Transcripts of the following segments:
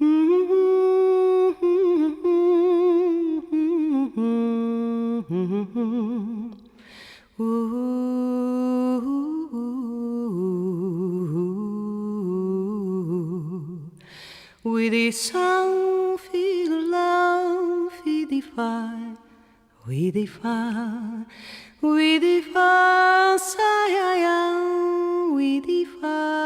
With the sound, feel love, we defy, we defy, we defy, we defy.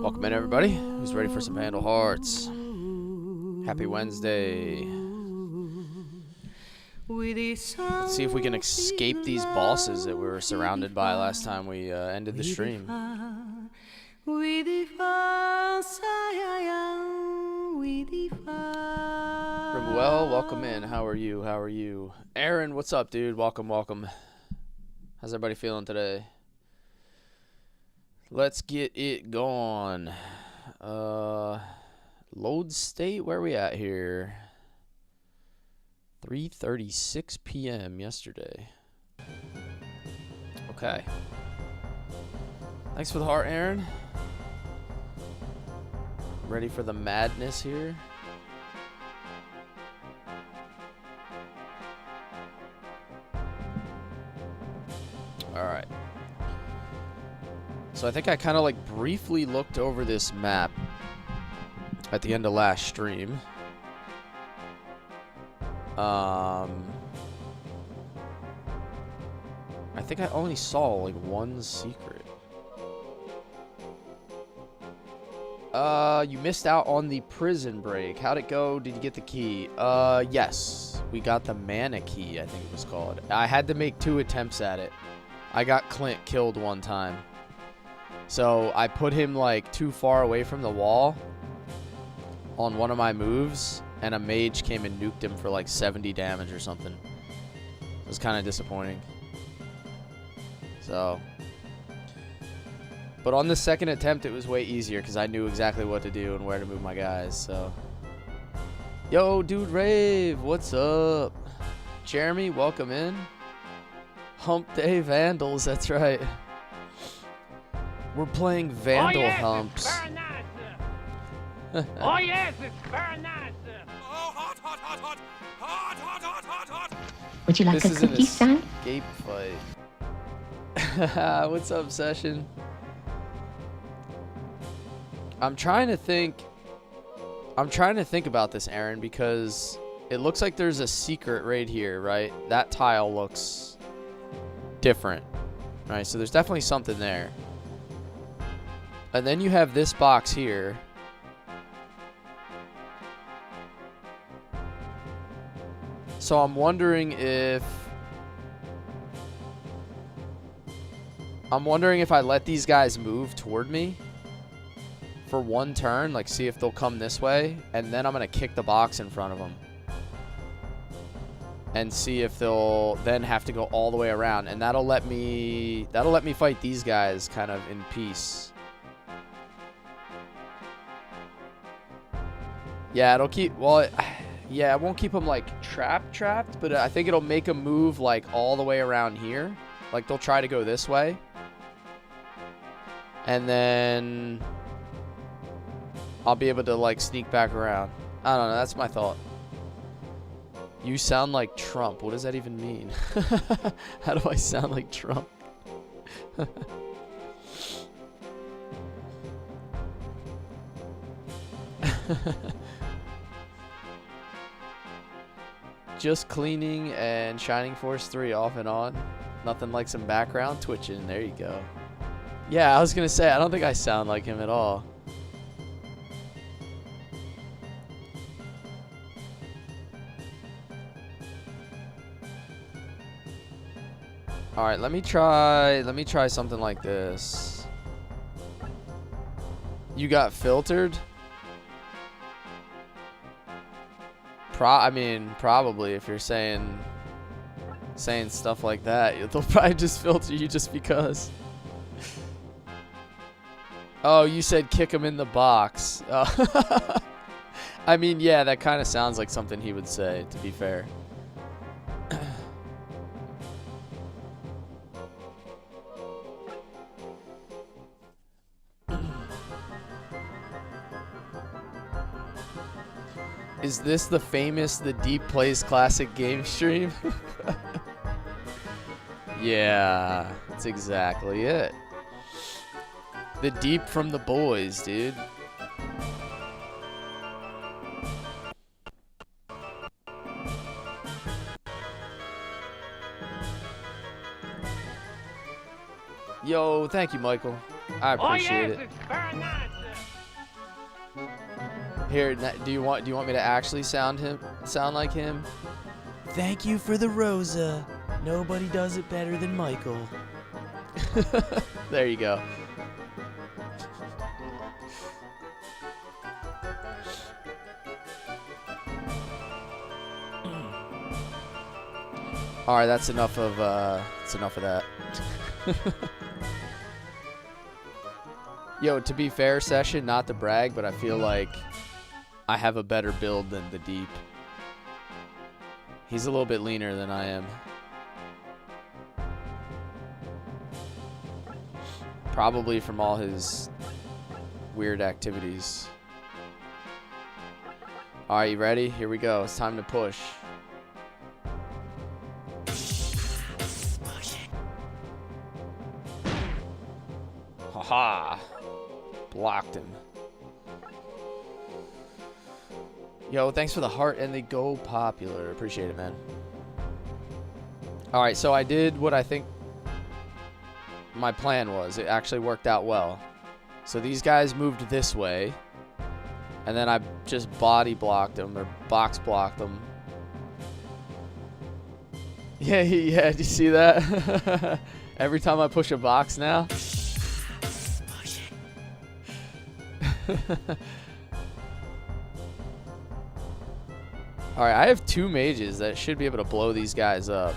Welcome in, everybody. Who's ready for some Vandal Hearts? Happy Wednesday. Let's see if we can escape these bosses that we were surrounded by last time we ended the stream. Well, welcome in. How are you? How are you? Aaron, what's up, dude? Welcome, welcome. How's everybody feeling today? Let's get it going. Load state, where are we at here? 3:36 p.m. yesterday. Okay. Thanks for the heart, Aaron. Ready for the madness here? Alright. So I think I kind of like briefly looked over this map at the end of last stream. I think I only saw like one secret. You missed out on the prison break. How'd it go? Did you get the key? Yes. We got the mana key, I think it was called. I had to make 2 attempts at it. I got Clint killed one time. So I put him like too far away from the wall on one of my moves, and a mage came and nuked him for like 70 damage or something. It was kind of disappointing. So, but on the second attempt, it was way easier because I knew exactly what to do and where to move my guys. So, yo, dude, Rave, what's up? Jeremy, welcome in. Hump Day Vandals, that's right. We're playing Vandal Humps. Very nice, oh yes, it's very nice. Oh, hot, hot, hot, hot, hot, hot, hot, hot, hot. Would you like This a is an cookie, son? escape fight. What's up, Session? I'm trying to think about this, Aaron, because it looks like there's a secret right here, right? That tile looks different, right? So there's definitely something there. And then you have this box here. So I'm wondering if I let these guys move toward me for one turn, like see if they'll come this way, and then I'm going to kick the box in front of them. And see if they'll then have to go all the way around, and that'll let me fight these guys kind of in peace. Yeah, it'll keep, well, yeah, it won't keep them like trapped, but I think it'll make them move like all the way around here. Like they'll try to go this way. And then I'll be able to like sneak back around. I don't know, that's my thought. You sound like Trump. What does that even mean? How do I sound like Trump? Just cleaning and Shining Force 3 off and on. Nothing like some background twitching. There you go. Yeah, I was going to say, I don't think I sound like him at all. Alright, let me try something like this. You got filtered? I mean, probably if you're saying stuff like that, they'll probably just filter you just because. Oh, you said kick him in the box. I mean, yeah, that kind of sounds like something he would say, to be fair. Is this the famous The Deep Plays Classic game stream? Yeah, that's exactly it. The Deep from the boys, dude. Yo, thank you, Michael. I appreciate it. It's very nice. Here, do you want me to actually sound like him? Thank you for the Rosa. Nobody does it better than Michael. There you go. All right, that's enough of that. Yo, to be fair, Session, not to brag, but I feel like I have a better build than the Deep. He's a little bit leaner than I am. Probably from all his weird activities. All right, you ready? Here we go. It's time to push. Haha. Blocked him. Yo, thanks for the heart and the go popular. Appreciate it, man. All right, so I did what I think my plan was. It actually worked out well. So these guys moved this way, and then I just body blocked them or box blocked them. Yeah, yeah. Do you see that? Every time I push a box now. Alright, I have 2 mages that should be able to blow these guys up.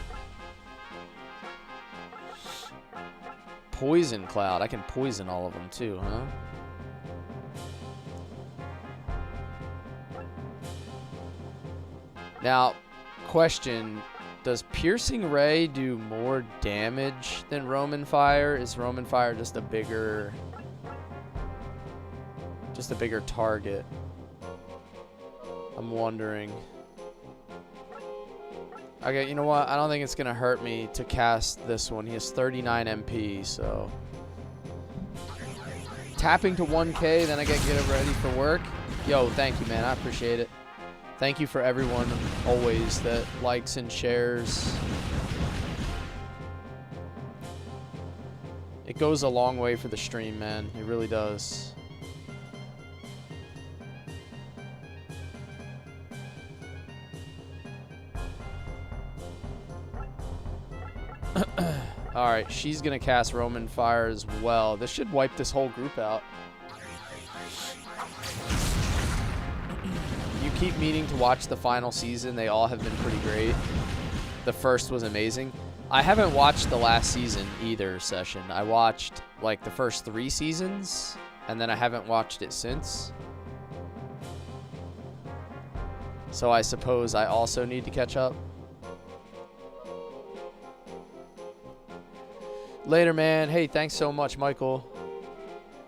Poison Cloud. I can poison all of them too, huh? Now, question. Does Piercing Ray do more damage than Roman Fire? Is Roman Fire just a bigger target? I'm wondering. Okay, you know what? I don't think it's gonna hurt me to cast this one. He has 39 MP, so tapping to 1K, then I get ready for work. Yo, thank you, man. I appreciate it. Thank you for everyone always that likes and shares. It goes a long way for the stream, man. It really does. Alright, she's gonna cast Roman Fire as well. This should wipe this whole group out. You keep meaning to watch the final season. They all have been pretty great. The first was amazing. I haven't watched the last season either, Session. I watched like the first 3 seasons, and then I haven't watched it since. So I suppose I also need to catch up. Later, man. Hey, thanks so much, Michael.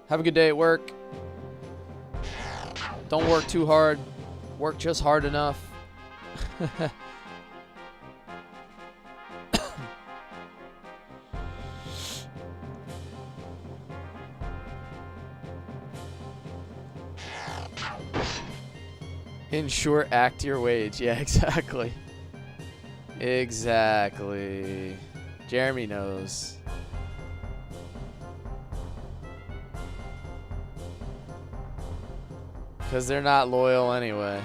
Have a good day at work. Don't work too hard. Work just hard enough. In short, act your wage. Yeah, exactly. Exactly. Jeremy knows. Because they're not loyal anyway.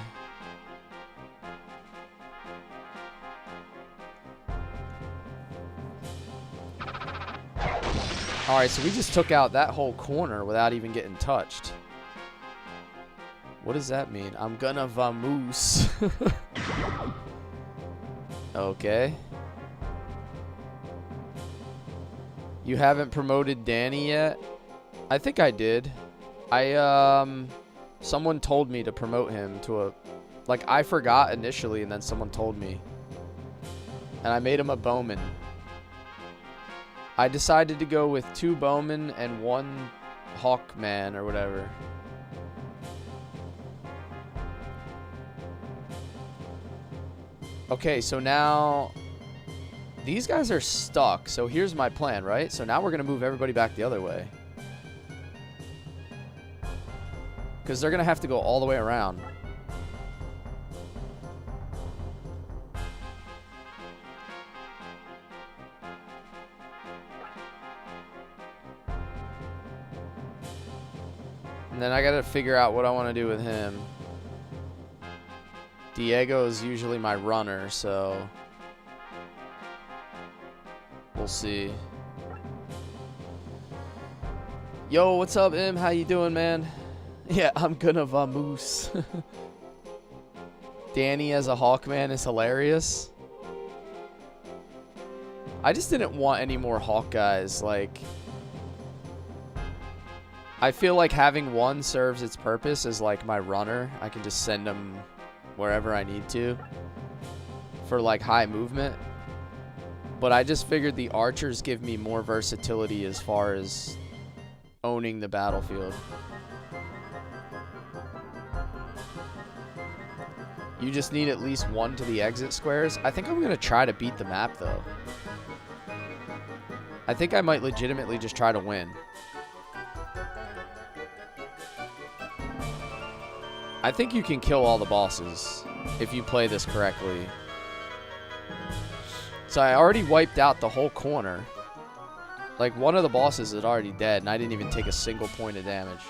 Alright, so we just took out that whole corner without even getting touched. What does that mean? I'm gonna vamoose. Okay. You haven't promoted Danny yet? I think I did. Someone told me to promote him to a... Like, I forgot initially, and then someone told me. And I made him a bowman. I decided to go with 2 bowmen and 1 hawkman or whatever. Okay, so now... These guys are stuck, so here's my plan, right? So now we're going to move everybody back the other way. Because they're going to have to go all the way around. And then I got to figure out what I want to do with him. Diego is usually my runner, so we'll see. Yo, what's up, Im? How you doing, man? Yeah, I'm gonna vamoose. Danny as a Hawkman is hilarious. I just didn't want any more Hawk guys. Like, I feel like having one serves its purpose as like my runner. I can just send him wherever I need to for like high movement. But I just figured the archers give me more versatility as far as owning the battlefield. You just need at least one to the exit squares. I think I'm going to try to beat the map, though. I think I might legitimately just try to win. I think you can kill all the bosses if you play this correctly. So I already wiped out the whole corner. Like, one of the bosses is already dead, and I didn't even take a single point of damage.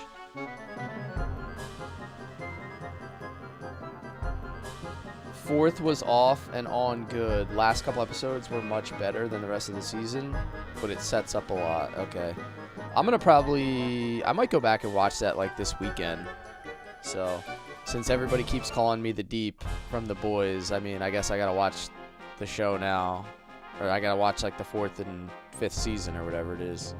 Fourth was off and on good. Last couple episodes were much better than the rest of the season, but it sets up a lot. Okay. I'm going to probably... I might go back and watch that, like, this weekend. So, since everybody keeps calling me the Deep from The Boys, I mean, I guess I got to watch the show now. Or I got to watch, like, the 4th and 5th season or whatever it is.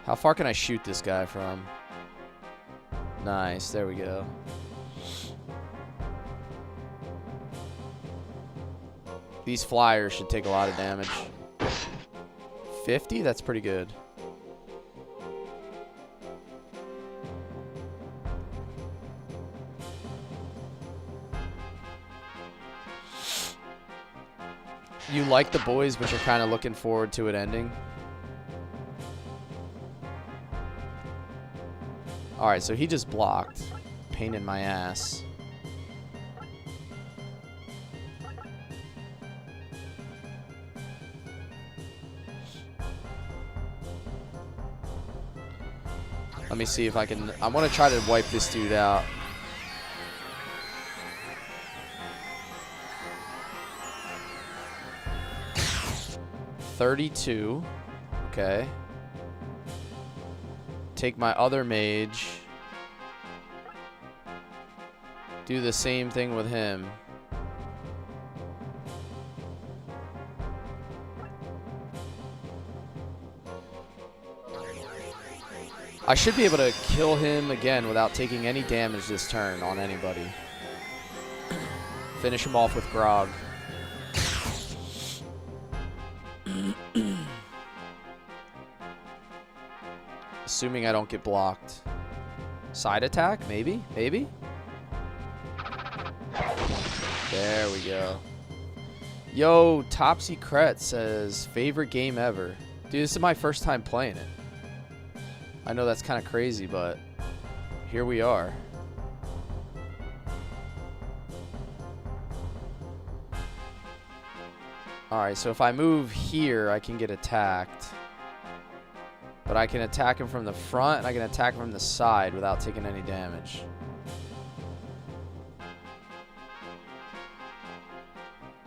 How far can I shoot this guy from? Nice, there we go. These flyers should take a lot of damage. 50? That's pretty good. You like The Boys, but you're kind of looking forward to it ending? Alright, so he just blocked. Pain in my ass. Let me see if I can... I want to try to wipe this dude out. $32. Okay. Take my other mage. Do the same thing with him. I should be able to kill him again without taking any damage this turn on anybody. Finish him off with Grog. Assuming I don't get blocked. Side attack? Maybe? Maybe? There we go. Yo, Topsy Cret says, favorite game ever. Dude, this is my first time playing it. I know that's kind of crazy, but here we are. Alright, so if I move here, I can get attacked. But I can attack him from the front, and I can attack him from the side without taking any damage.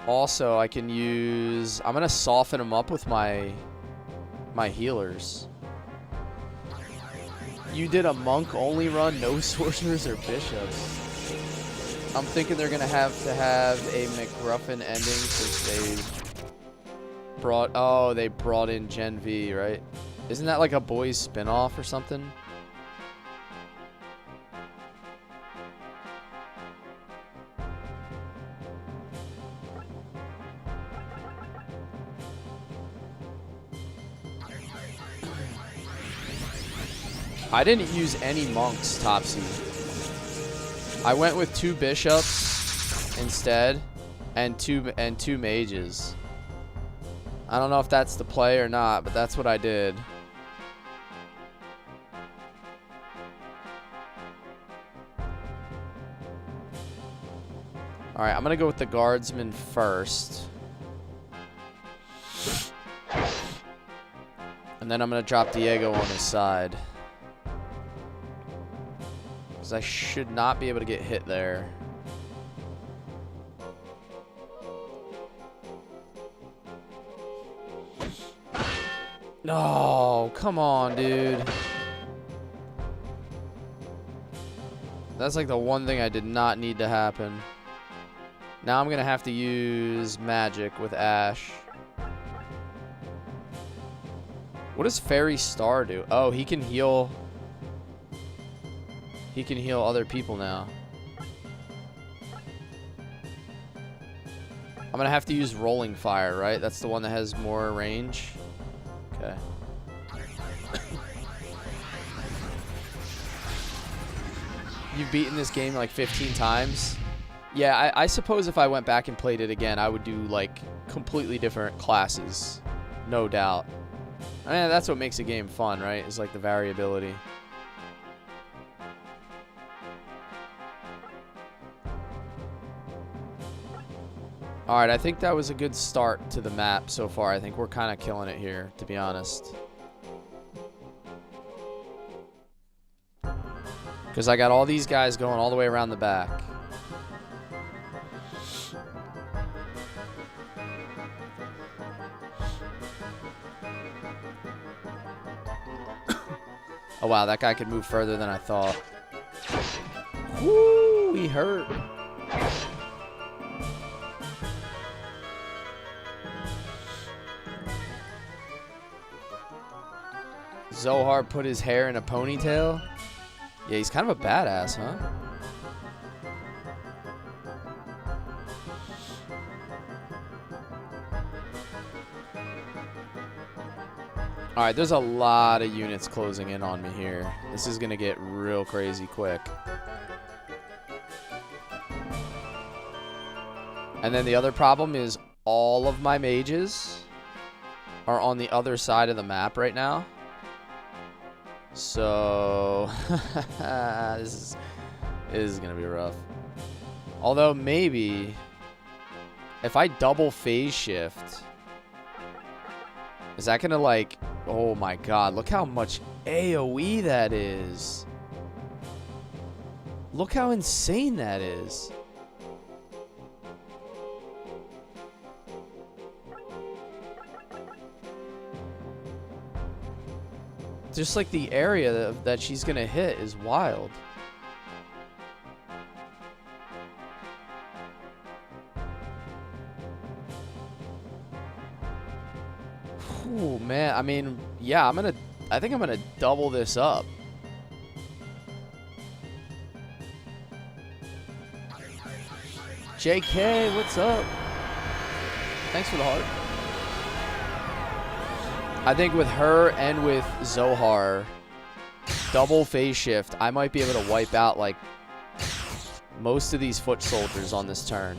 Also, I can use... I'm going to soften him up with my healers. You did a monk-only run, no sorcerers or bishops. I'm thinking they're going to have a McGruffin ending since they brought... Oh, they brought in Gen V, right? Isn't that like a Boys spin-off or something? I didn't use any monks, Topsy. I went with 2 bishops instead and two mages. I don't know if that's the play or not, but that's what I did. Alright, I'm going to go with the guardsman first. And And then I'm going to drop Diego on his side. Because I should not be able to get hit there. No, come on, dude. That's like the one thing I did not need to happen. Now I'm going to have to use magic with Ash. What does Fairy Star do? Oh, he can heal. He can heal other people now. I'm going to have to use Rolling Fire, right? That's the one that has more range. Okay. You've beaten this game like 15 times. Yeah, I suppose if I went back and played it again, I would do like completely different classes. No doubt. I mean, that's what makes a game fun, right? It's like the variability. Alright, I think that was a good start to the map so far. I think we're kind of killing it here, to be honest. Because I got all these guys going all the way around the back. Oh, wow, that guy could move further than I thought. Woo, he hurt. Zohar put his hair in a ponytail. Yeah, he's kind of a badass, huh? Alright, there's a lot of units closing in on me here. This is going to get real crazy quick. And then the other problem is all of my mages are on the other side of the map right now. So, this is going to be rough. Although, maybe, if I double phase shift, is that going to, like, oh my god, look how much AoE that is. Look how insane that is. Just like the area that she's gonna hit is wild. Ooh, man, I mean, yeah, I think I'm gonna double this up. JK, what's up? Thanks for the heart. I think with her and with Zohar, double phase shift, I might be able to wipe out like most of these foot soldiers on this turn.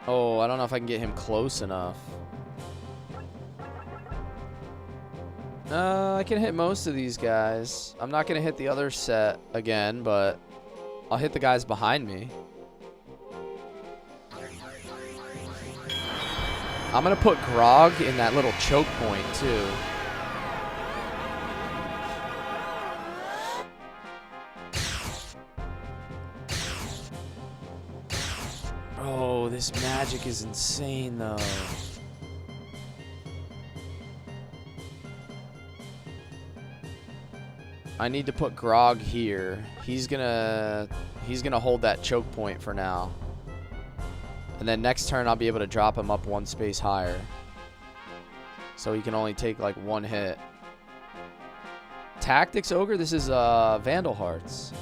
Oh, I don't know if I can get him close enough. I can hit most of these guys. I'm not going to hit the other set again, but I'll hit the guys behind me. I'm going to put Grog in that little choke point, too. Oh, this magic is insane, though. I need to put Grog here. He's gonna hold that choke point for now. And then next turn I'll be able to drop him up one space higher. So he can only take like one hit. Tactics Ogre, this is Vandal Hearts.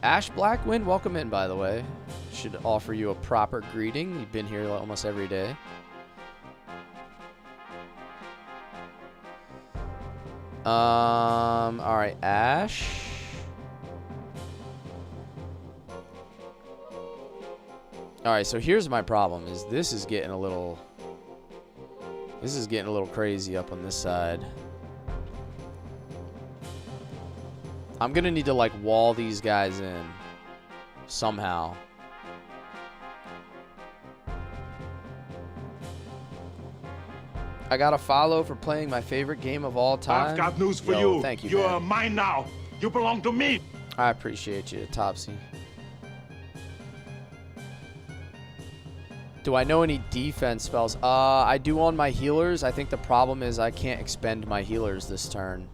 Ash Blackwind, welcome in, by the way. Should offer you a proper greeting. You've been here almost every day. Alright, Ash. Alright, so here's my problem, is this is getting a little crazy up on this side. I'm gonna need to like wall these guys in. somehow. I got a follow for playing my favorite game of all time. I've got news for Yo, you. Thank you, You man. are mine now. You belong to me. I appreciate you, Topsy. Do I know any defense spells? I do on my healers. I think the problem is I can't expend my healers this turn.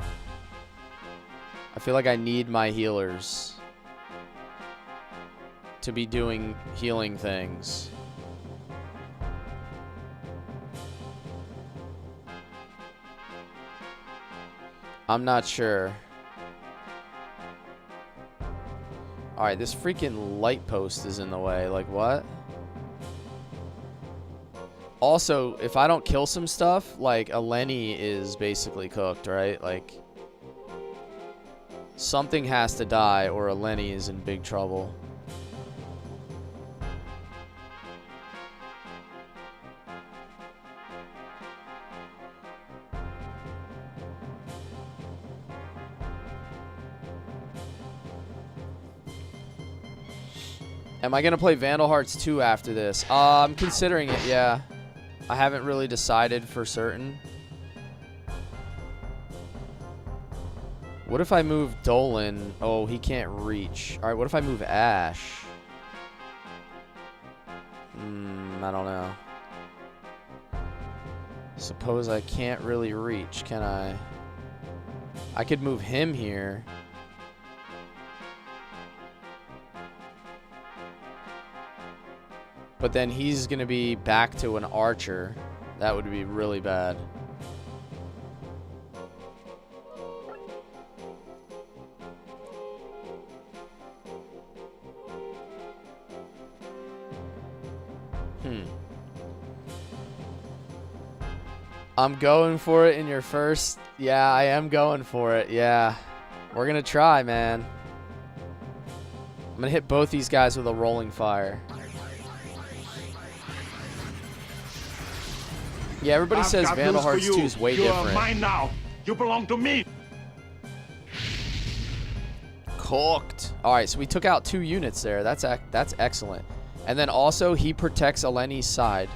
I feel like I need my healers to be doing healing things. I'm not sure. Alright, this freaking light post is in the way. Like, what? Also, if I don't kill some stuff, like, Eleni is basically cooked, right? Like, something has to die or Eleni is in big trouble. Am I going to play Vandal Hearts 2 after this? I'm considering it, yeah. I haven't really decided for certain. What if I move Dolan? Oh, he can't reach. Alright, what if I move Ash? I don't know. Suppose I can't really reach, can I? I could move him here. But then he's going to be back to an archer. That would be really bad. I'm going for it in your first. Yeah, I am going for it. Yeah. We're going to try, man. I'm going to hit both these guys with a rolling fire. Yeah, everybody says Vandal Hearts 2 is way different. You are mine now. You belong to me. Cooked. All right, so we took out 2 units there. That's excellent. And then also, he protects Eleni's side.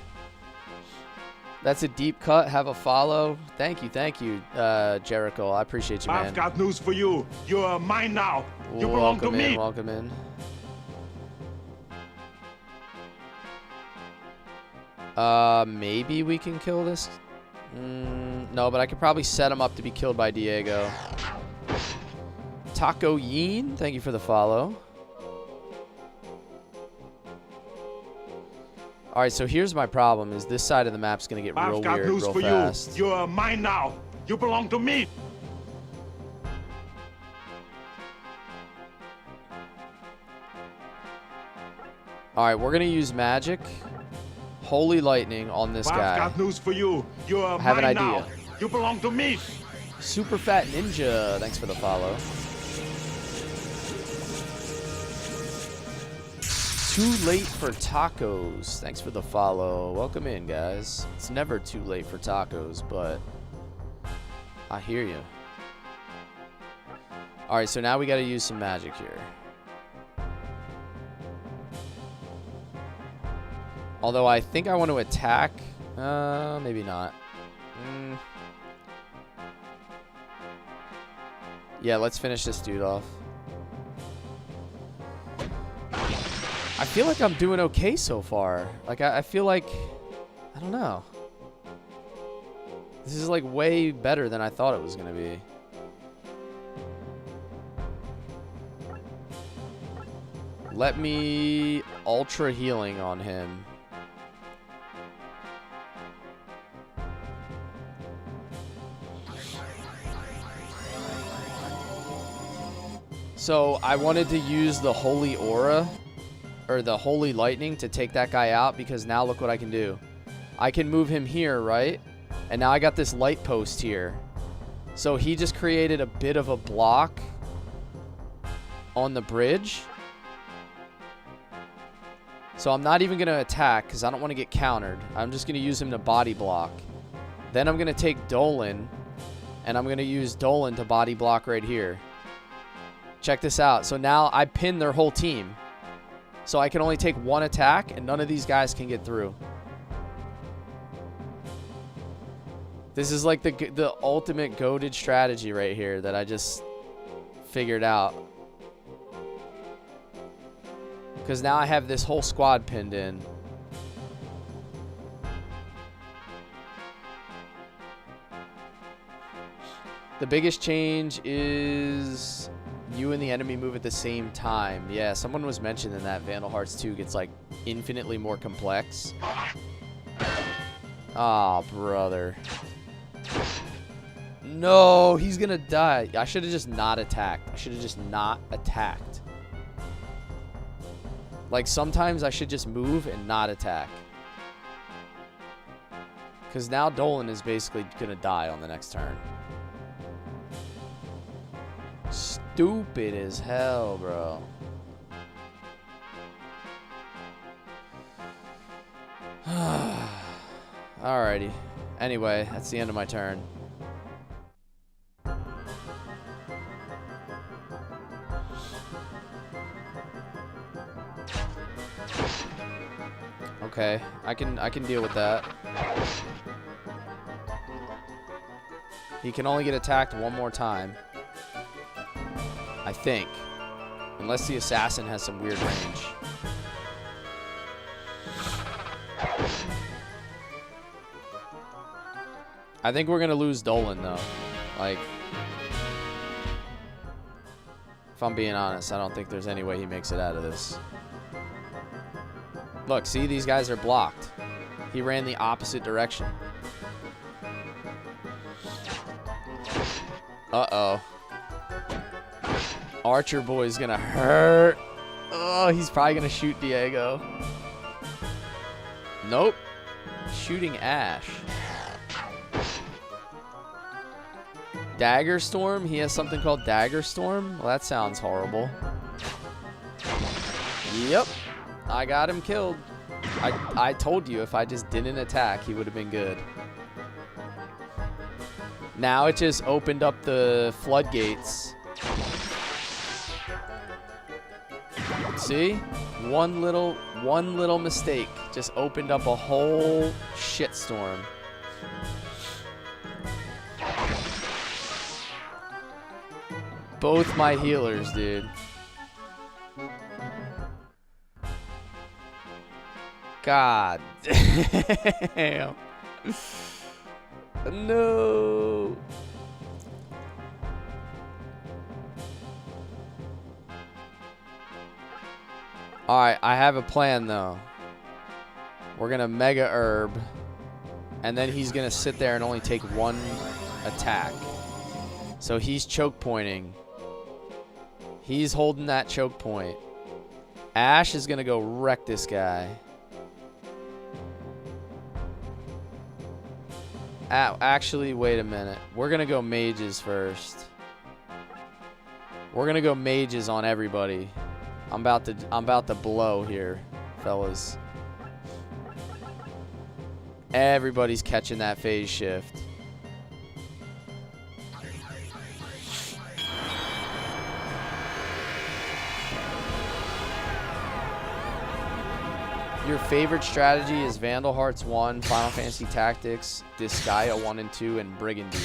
That's a deep cut. Have a follow. Thank you, Jericho. I appreciate you, man. I've got news for you. You are mine now. You belong to me. Welcome in. Maybe we can kill this. No, but I could probably set him up to be killed by Diego. Taco Yeen, thank you for the follow. All right, so here's my problem: is this side of the map's gonna get real weird real fast. You are mine now. You belong to me. All right, we're gonna use magic. Holy lightning on this guy. I've got news for you. You are I have an mine idea. now. You belong to me. Super Fat Ninja, thanks for the follow. Too late for tacos. Thanks for the follow. Welcome in, guys. It's never too late for tacos, but I hear you. All right, so now we got to use some magic here. Although I think I want to attack. Maybe not. Yeah, let's finish this dude off. I feel like I'm doing okay so far. Like, I feel like, I don't know. This is like way better than I thought it was going to be. Let me ultra healing on him. So I wanted to use the Holy Aura, or the Holy Lightning, to take that guy out, because now look what I can do. I can move him here, right? And now I got this light post here. So he just created a bit of a block on the bridge. So I'm not even going to attack because I don't want to get countered. I'm just going to use him to body block. Then I'm going to take Dolan, and I'm going to use Dolan to body block right here. Check this out. So now I pinned their whole team. So I can only take one attack, and none of these guys can get through. This is like the ultimate goated strategy right here that I just figured out. Because now I have this whole squad pinned in. The biggest change is you and the enemy move at the same time. Yeah, someone was mentioning that Vandal Hearts 2 gets like infinitely more complex. Ah, brother. No, he's gonna die. I should have just not attacked. I should have just not attacked. Like, sometimes I should just move and not attack. Because now Dolan is basically gonna die on the next turn. Stupid as hell, bro. Alrighty. Anyway, that's the end of my turn. Okay, I can deal with that. He can only get attacked one more time. I think. Unless the assassin has some weird range. I think we're gonna lose Dolan though. Like, if I'm being honest, I don't think there's any way he makes it out of this. Look, see, these guys are blocked. He ran the opposite direction. Uh-oh. Archer boy's gonna hurt. Oh, he's probably gonna shoot Diego. Nope. Shooting Ash. Dagger Storm? He has something called Dagger Storm? Well, that sounds horrible. Yep. I got him killed. I told you if I just didn't attack, he would have been good. Now it just opened up the floodgates. See? One little mistake just opened up a whole shitstorm. Both my healers, dude. God damn. No. Alright, I have a plan though. We're gonna Mega Herb. And then he's gonna sit there and only take one attack. So he's choke pointing. He's holding that choke point. Ash is gonna go wreck this guy. Actually, wait a minute. We're gonna go mages first. We're gonna go mages on everybody. I'm about to blow here, fellas. Everybody's catching that phase shift. Your favorite strategy is Vandal Hearts 1, Final Fantasy Tactics, Disgaea 1 and 2, and Brigandine.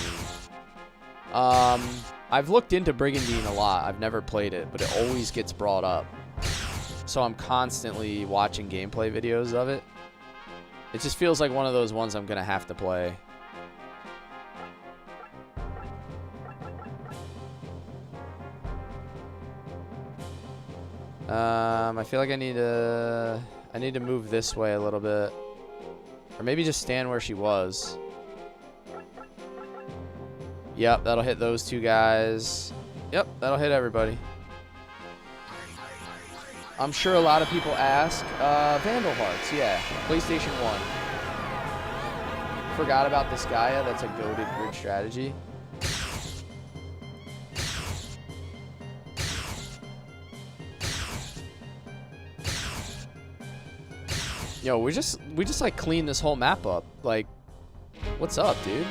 I've looked into Brigandine a lot. I've never played it, but it always gets brought up. So I'm constantly watching gameplay videos of it. It just feels like one of those ones I'm going to have to play. I feel like I need to move this way a little bit. Or maybe just stand where she was. Yep, that'll hit those two guys. Yep, that'll hit everybody. I'm sure a lot of people ask. Vandal Hearts, yeah. PlayStation 1. Forgot about Disgaea. That's a goated grid strategy. Yo, we just like clean this whole map up. Like, what's up, dude?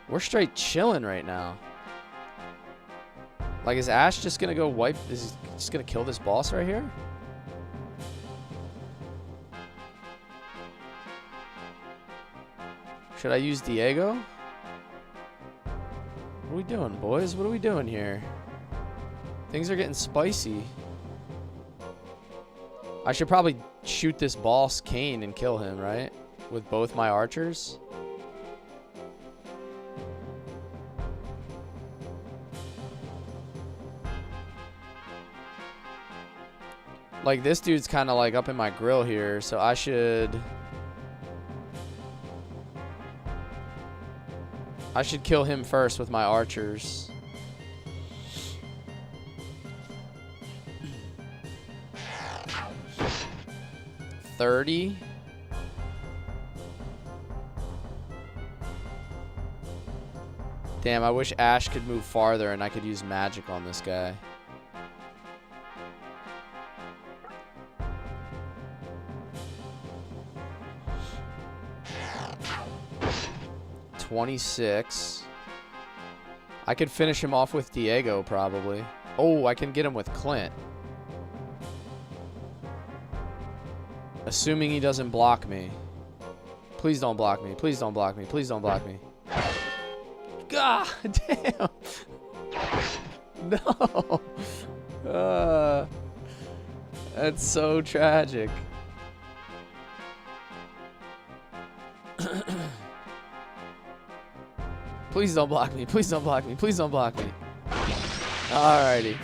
We're straight chilling right now. Like, is Ash just gonna go wipe? Is he just gonna kill this boss right here? Should I use Diego? What are we doing, boys? What are we doing here? Things are getting spicy. I should probably shoot this boss Kane and kill him, right? With both my archers. Like, this dude's kind of like up in my grill here, so I should kill him first with my archers. $30. Damn, I wish Ash could move farther and I could use magic on this guy. $26. I could finish him off with Diego, probably. Oh, I can get him with Clint. Assuming he doesn't block me. Please don't block me. Please don't block me. Please don't block me. God damn. No. That's so tragic. Please don't block me. Please don't block me. Please don't block me. Alrighty.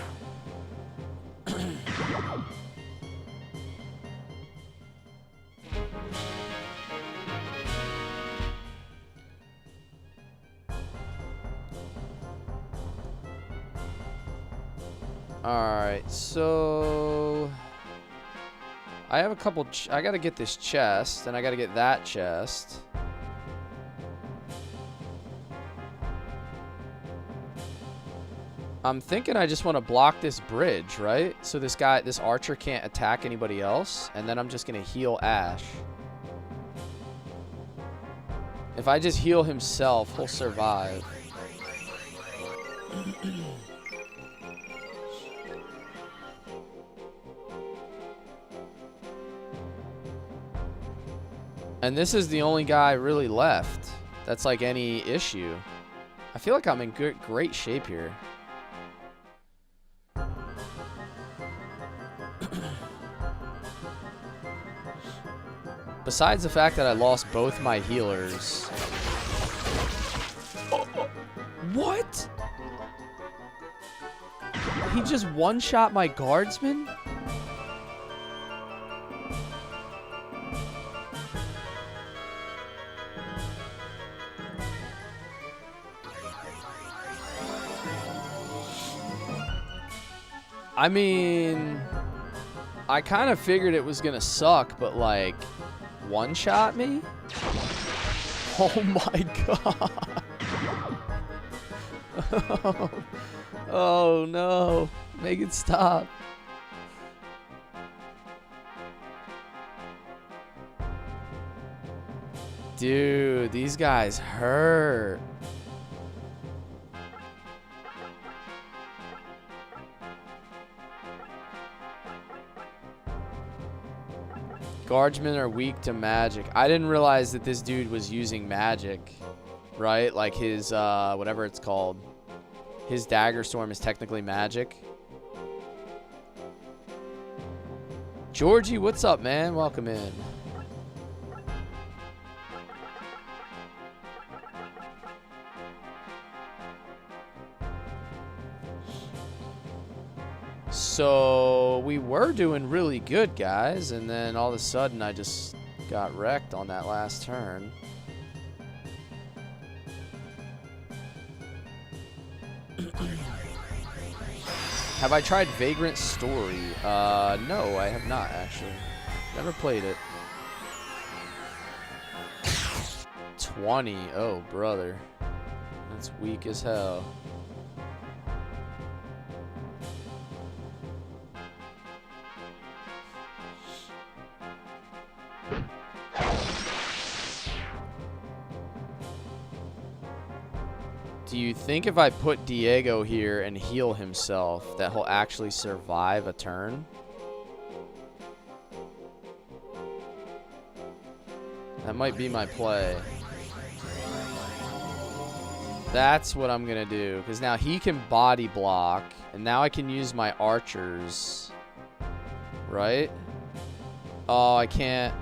Alright, so I have a couple. I gotta get this chest, and I gotta get that chest. I'm thinking I just want to block this bridge, right? So this archer can't attack anybody else, and then I'm just gonna heal Ash. If I just heal himself, he'll survive. And this is the only guy really left that's like any issue. I feel like I'm in great shape here. Besides the fact that I lost both my healers. What? He just one-shot my guardsman? I mean, I kind of figured it was gonna suck, but like, one-shot me? Oh my god. Oh no. Make it stop. Dude, these guys hurt. Guardsmen are weak to magic. I didn't realize that this dude was using magic, right? Like his, whatever it's called. His dagger storm is technically magic. Georgie, what's up, man? Welcome in. So we were doing really good, guys, and then all of a sudden I just got wrecked on that last turn. Have I tried Vagrant Story? No, I have not, actually. Never played it. 20. Oh, brother. That's weak as hell. Do you think if I put Diego here and heal himself that he'll actually survive a turn? That might be my play. That's what I'm going to do. Because now he can body block. And now I can use my archers. Right? Oh, I can't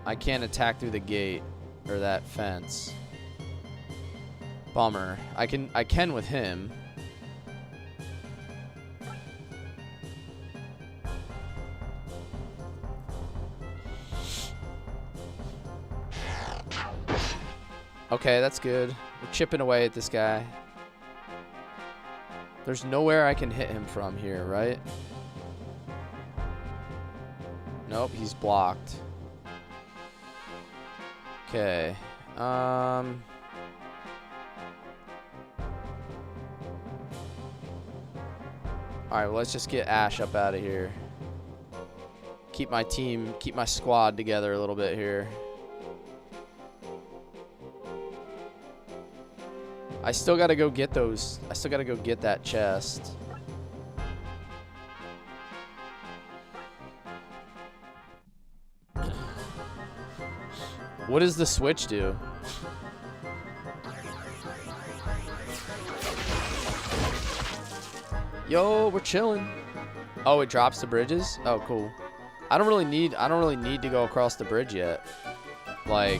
attack through the gate. Or that fence. Bummer. I can with him. Okay, that's good. We're chipping away at this guy. There's nowhere I can hit him from here, right? Nope, he's blocked. Okay. Alright, well, let's just get Ash up out of here. Keep my team, keep my squad together a little bit here. I still gotta go get those. I still gotta go get that chest. What does the switch do? Yo, we're chilling. Oh, it drops the bridges? Oh, cool. I don't really need to go across the bridge yet. Like,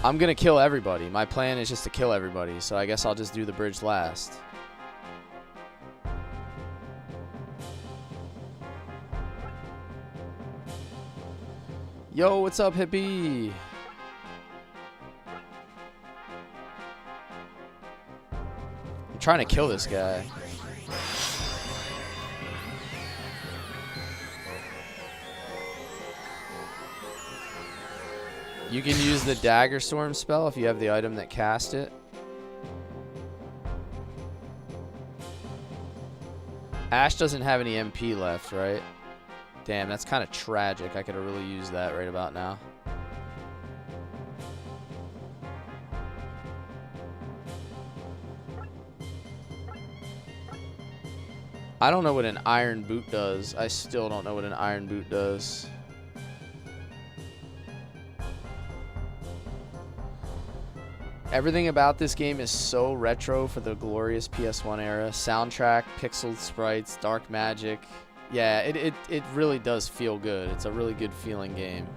I'm gonna kill everybody. My plan is just to kill everybody, so I guess I'll just do the bridge last. Yo, what's up, hippie? I'm trying to kill this guy. You can use the Dagger Storm spell if you have the item that cast it. Ash doesn't have any MP left, right? Damn, that's kind of tragic. I could have really used that right about now. I don't know what an Iron Boot does. I still don't know what an Iron Boot does. Everything about this game is so retro for the glorious PS1 era. Soundtrack, pixeled sprites, dark magic. Yeah, it really does feel good. It's a really good feeling game.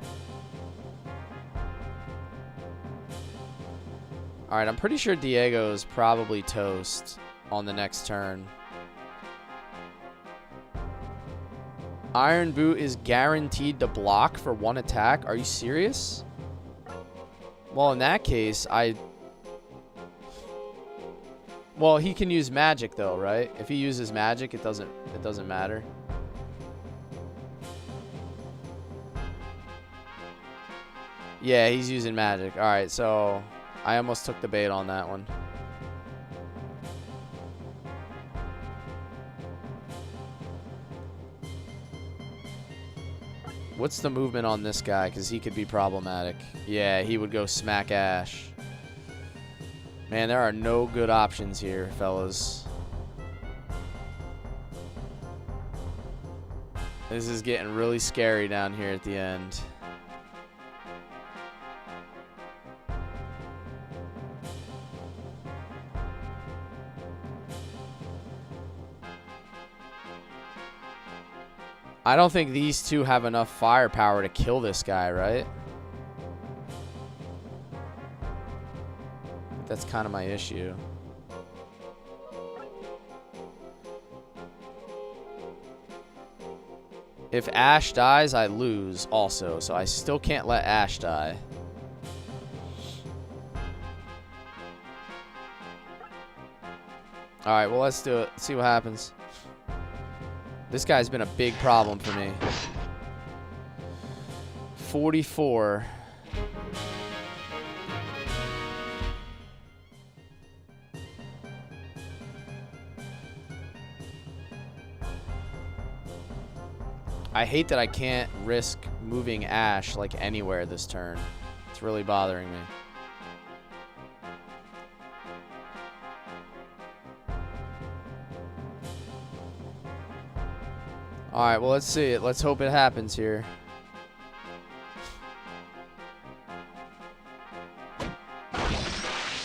Alright, I'm pretty sure Diego is probably toast on the next turn. Iron Boot is guaranteed to block for one attack. Are you serious? Well, in that case, well, he can use magic though, right? If he uses magic, it doesn't matter. Yeah, he's using magic. All right, so I almost took the bait on that one. What's the movement on this guy? Because he could be problematic. Yeah, he would go smack Ash. Man, there are no good options here, fellas. This is getting really scary down here at the end. I don't think these two have enough firepower to kill this guy, right? That's kind of my issue. If Ash dies, I lose also, so I still can't let Ash die. Alright, well, let's do it. See what happens. This guy's been a big problem for me. 44. I hate that I can't risk moving Ash like anywhere this turn. It's really bothering me. Alright, well, let's see it. Let's hope it happens here.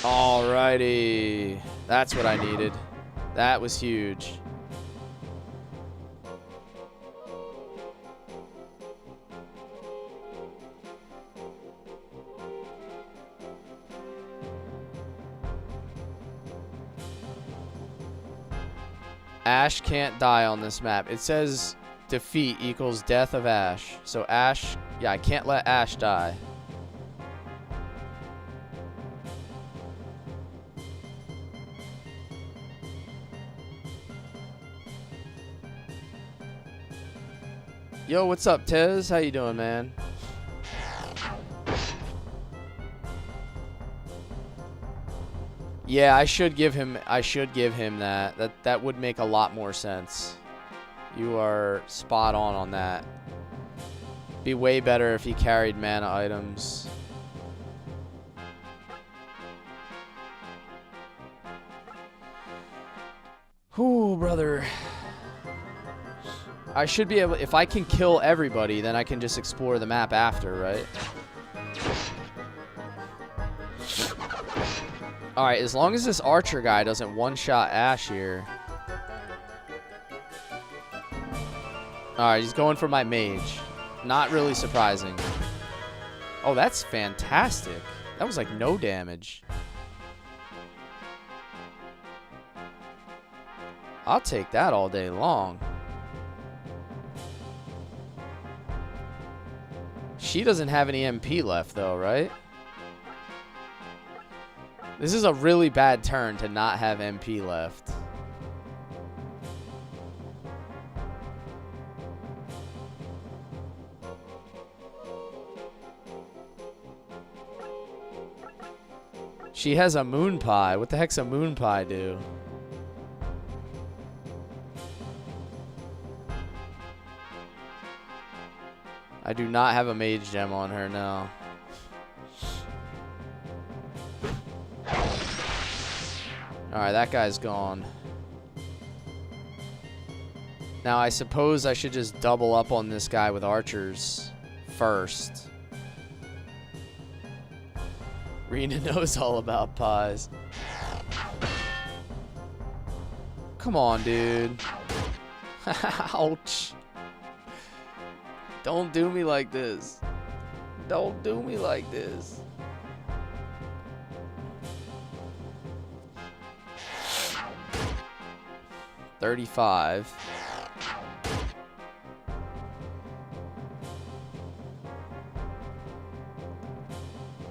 Alrighty. That's what I needed. That was huge. Ash can't die on this map. It says defeat equals death of Ash. So Ash, yeah, I can't let Ash die. Yo, what's up, Tez? How you doing, man? Yeah, I should give him that. That would make a lot more sense. You are spot on that. Be way better if he carried mana items. Ooh, brother. I should be able, if I can kill everybody, then I can just explore the map after, right? Alright, as long as this archer guy doesn't one-shot Ash here. Alright, he's going for my mage. Not really surprising. Oh, that's fantastic. That was like no damage. I'll take that all day long. She doesn't have any MP left, though, right? This is a really bad turn to not have MP left. She has a moon pie. What the heck's a moon pie do? I do not have a mage gem on her now. Alright, that guy's gone. Now, I suppose I should just double up on this guy with archers first. Rena knows all about pies. Come on, dude. Ouch. Don't do me like this. Don't do me like this. $35.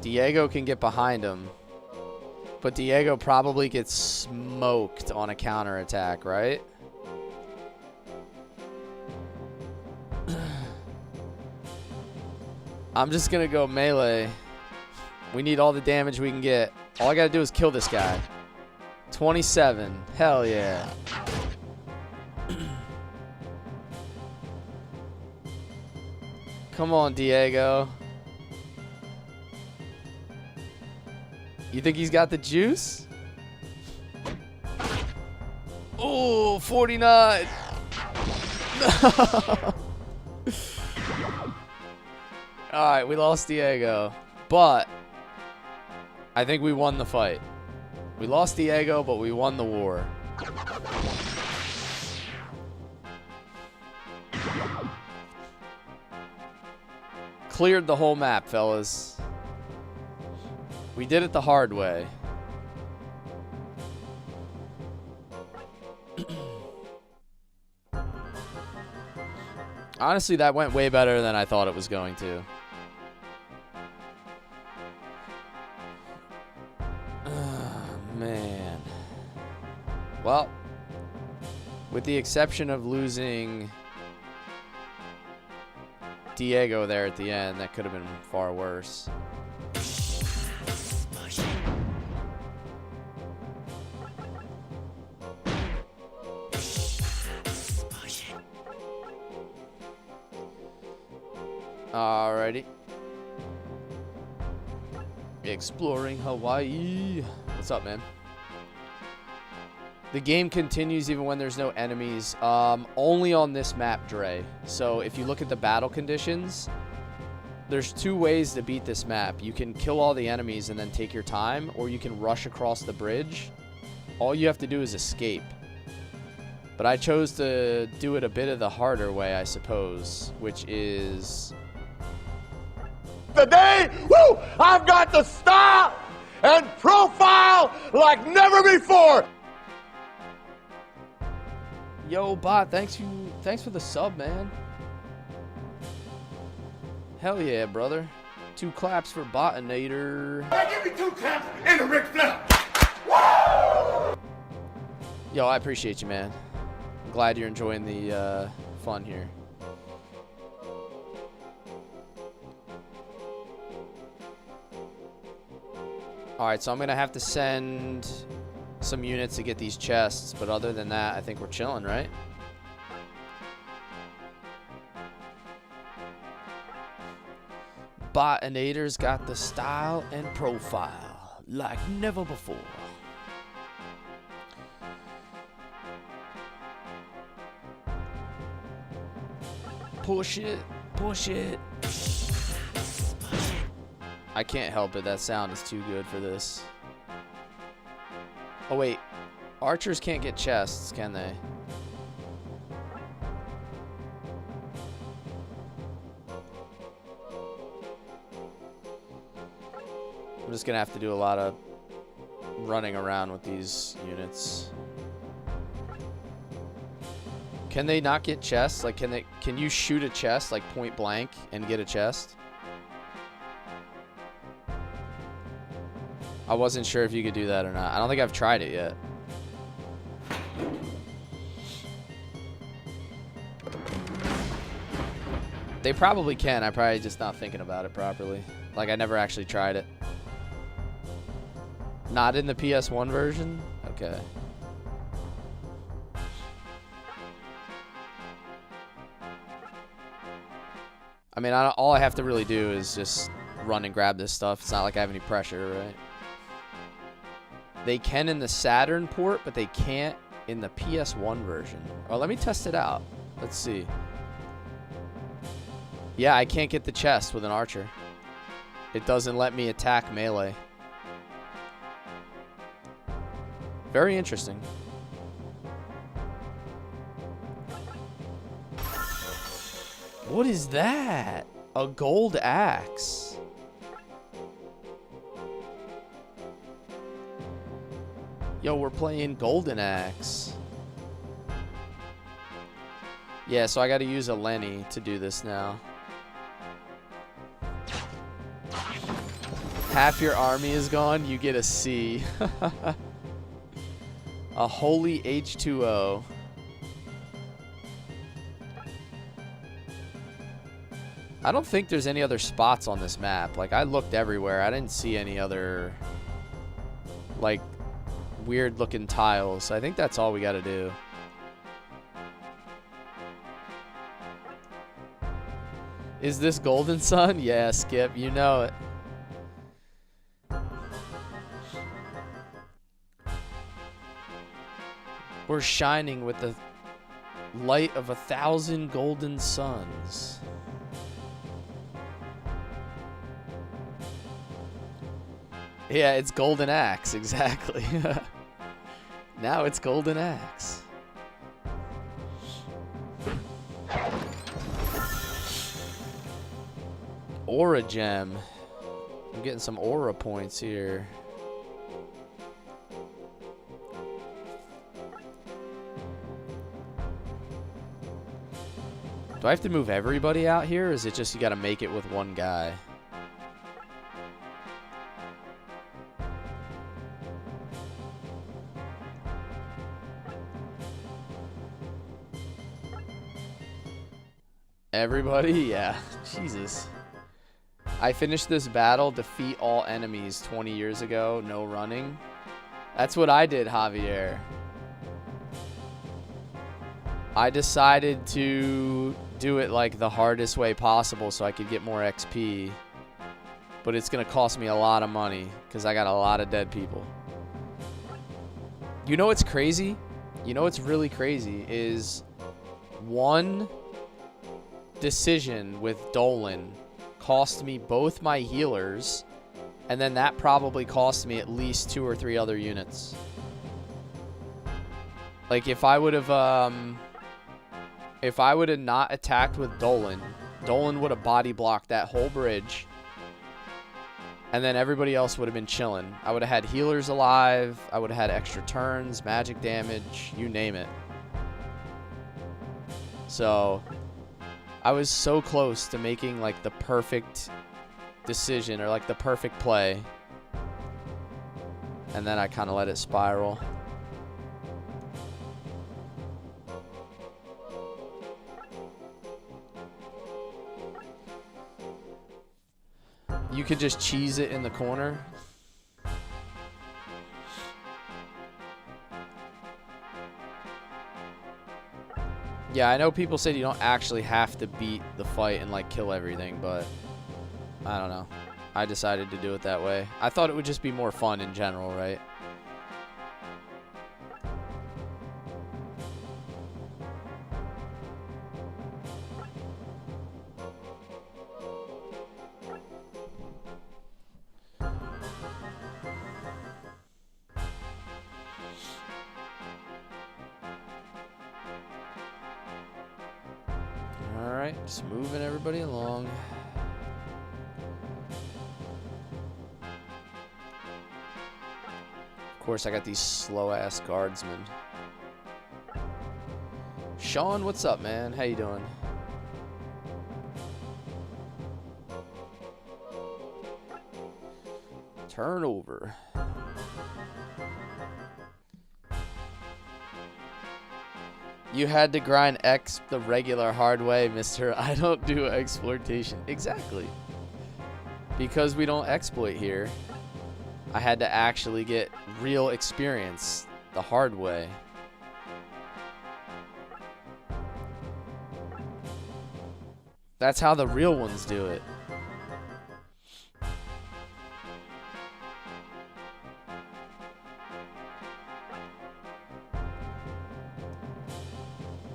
Diego can get behind him. But Diego probably gets smoked on a counterattack, right? I'm just gonna go melee. We need all the damage we can get. All I gotta do is kill this guy. 27. Hell yeah. Come on, Diego. You think he's got the juice? Oh, 49. No. Alright, we lost Diego. But I think we won the fight. We lost Diego, but we won the war. Cleared the whole map, fellas. We did it the hard way. Honestly, that went way better than I thought it was going to. Man. Well, with the exception of losing Diego there at the end, that could have been far worse. Alrighty. Exploring Hawaii. What's up, man? The game continues even when there's no enemies. Only on this map, Dre. So if you look at the battle conditions, there's 2 ways to beat this map. You can kill all the enemies and then take your time, or you can rush across the bridge. All you have to do is escape. But I chose to do it a bit of the harder way, I suppose, which is... Today, woo, I've got the style and profile like never before. Yo, bot, thanks for the sub, man. Hell yeah, brother. 2 claps for Botinator. Give me 2 claps and a Ric Flair. Yo, I appreciate you, man. I'm glad you're enjoying the fun here. Alright, so I'm going to have to send some units to get these chests, but other than that, I think we're chilling, right? Botinator's got the style and profile like never before. Push it, push it. I can't help it, that sound is too good for this. Oh wait, archers can't get chests, can they? I'm just gonna have to do a lot of running around with these units. Can they not get chests? Like, can you shoot a chest like point blank and get a chest? I wasn't sure if you could do that or not. I don't think I've tried it yet. They probably can. I'm probably just not thinking about it properly. Like, I never actually tried it. Not in the PS1 version? Okay. I mean, all I have to really do is just run and grab this stuff. It's not like I have any pressure, right? They can in the Saturn port, but they can't in the PS1 version. Oh, let me test it out. Let's see. Yeah, I can't get the chest with an archer. It doesn't let me attack melee. Very interesting. What is that? A gold axe. Yo, we're playing Golden Axe. Yeah, so I gotta use a Lenny to do this now. Half your army is gone, you get a C. A holy H2O. I don't think there's any other spots on this map. Like, I looked everywhere. I didn't see any other, like, weird looking tiles. I think that's all we gotta do. Is this Golden Sun? Yeah, Skip, you know it. We're shining with the light of 1,000 golden suns. Yeah, it's Golden Axe, exactly. Now it's Golden Axe. Aura gem. I'm getting some aura points here. Do I have to move everybody out here, or is it just you gotta make it with one guy? Everybody? Yeah. Jesus. I finished this battle, defeat all enemies 20 years ago, no running. That's what I did, Javier. I decided to do it like the hardest way possible so I could get more XP. But it's going to cost me a lot of money because I got a lot of dead people. You know what's crazy? You know what's really crazy is one decision with Dolan cost me both my healers, and then that probably cost me at least 2 or 3 other units. Like if I would have not attacked with Dolan, Dolan would have body blocked that whole bridge, and then everybody else would have been chilling. I would have had healers alive, I would have had extra turns, magic damage, you name it. So I was so close to making like the perfect decision or like the perfect play, and then I kind of let it spiral. You could just cheese it in the corner. Yeah, I know people said you don't actually have to beat the fight and like kill everything, but I don't know. I decided to do it that way. I thought it would just be more fun in general, right? Alright, just moving everybody along. Of course, I got these slow-ass guardsmen. Sean, what's up, man? How you doing? Turnover. You had to grind X the regular hard way, mister. I don't do exploitation. Exactly. Because we don't exploit here, I had to actually get real experience the hard way. That's how the real ones do it.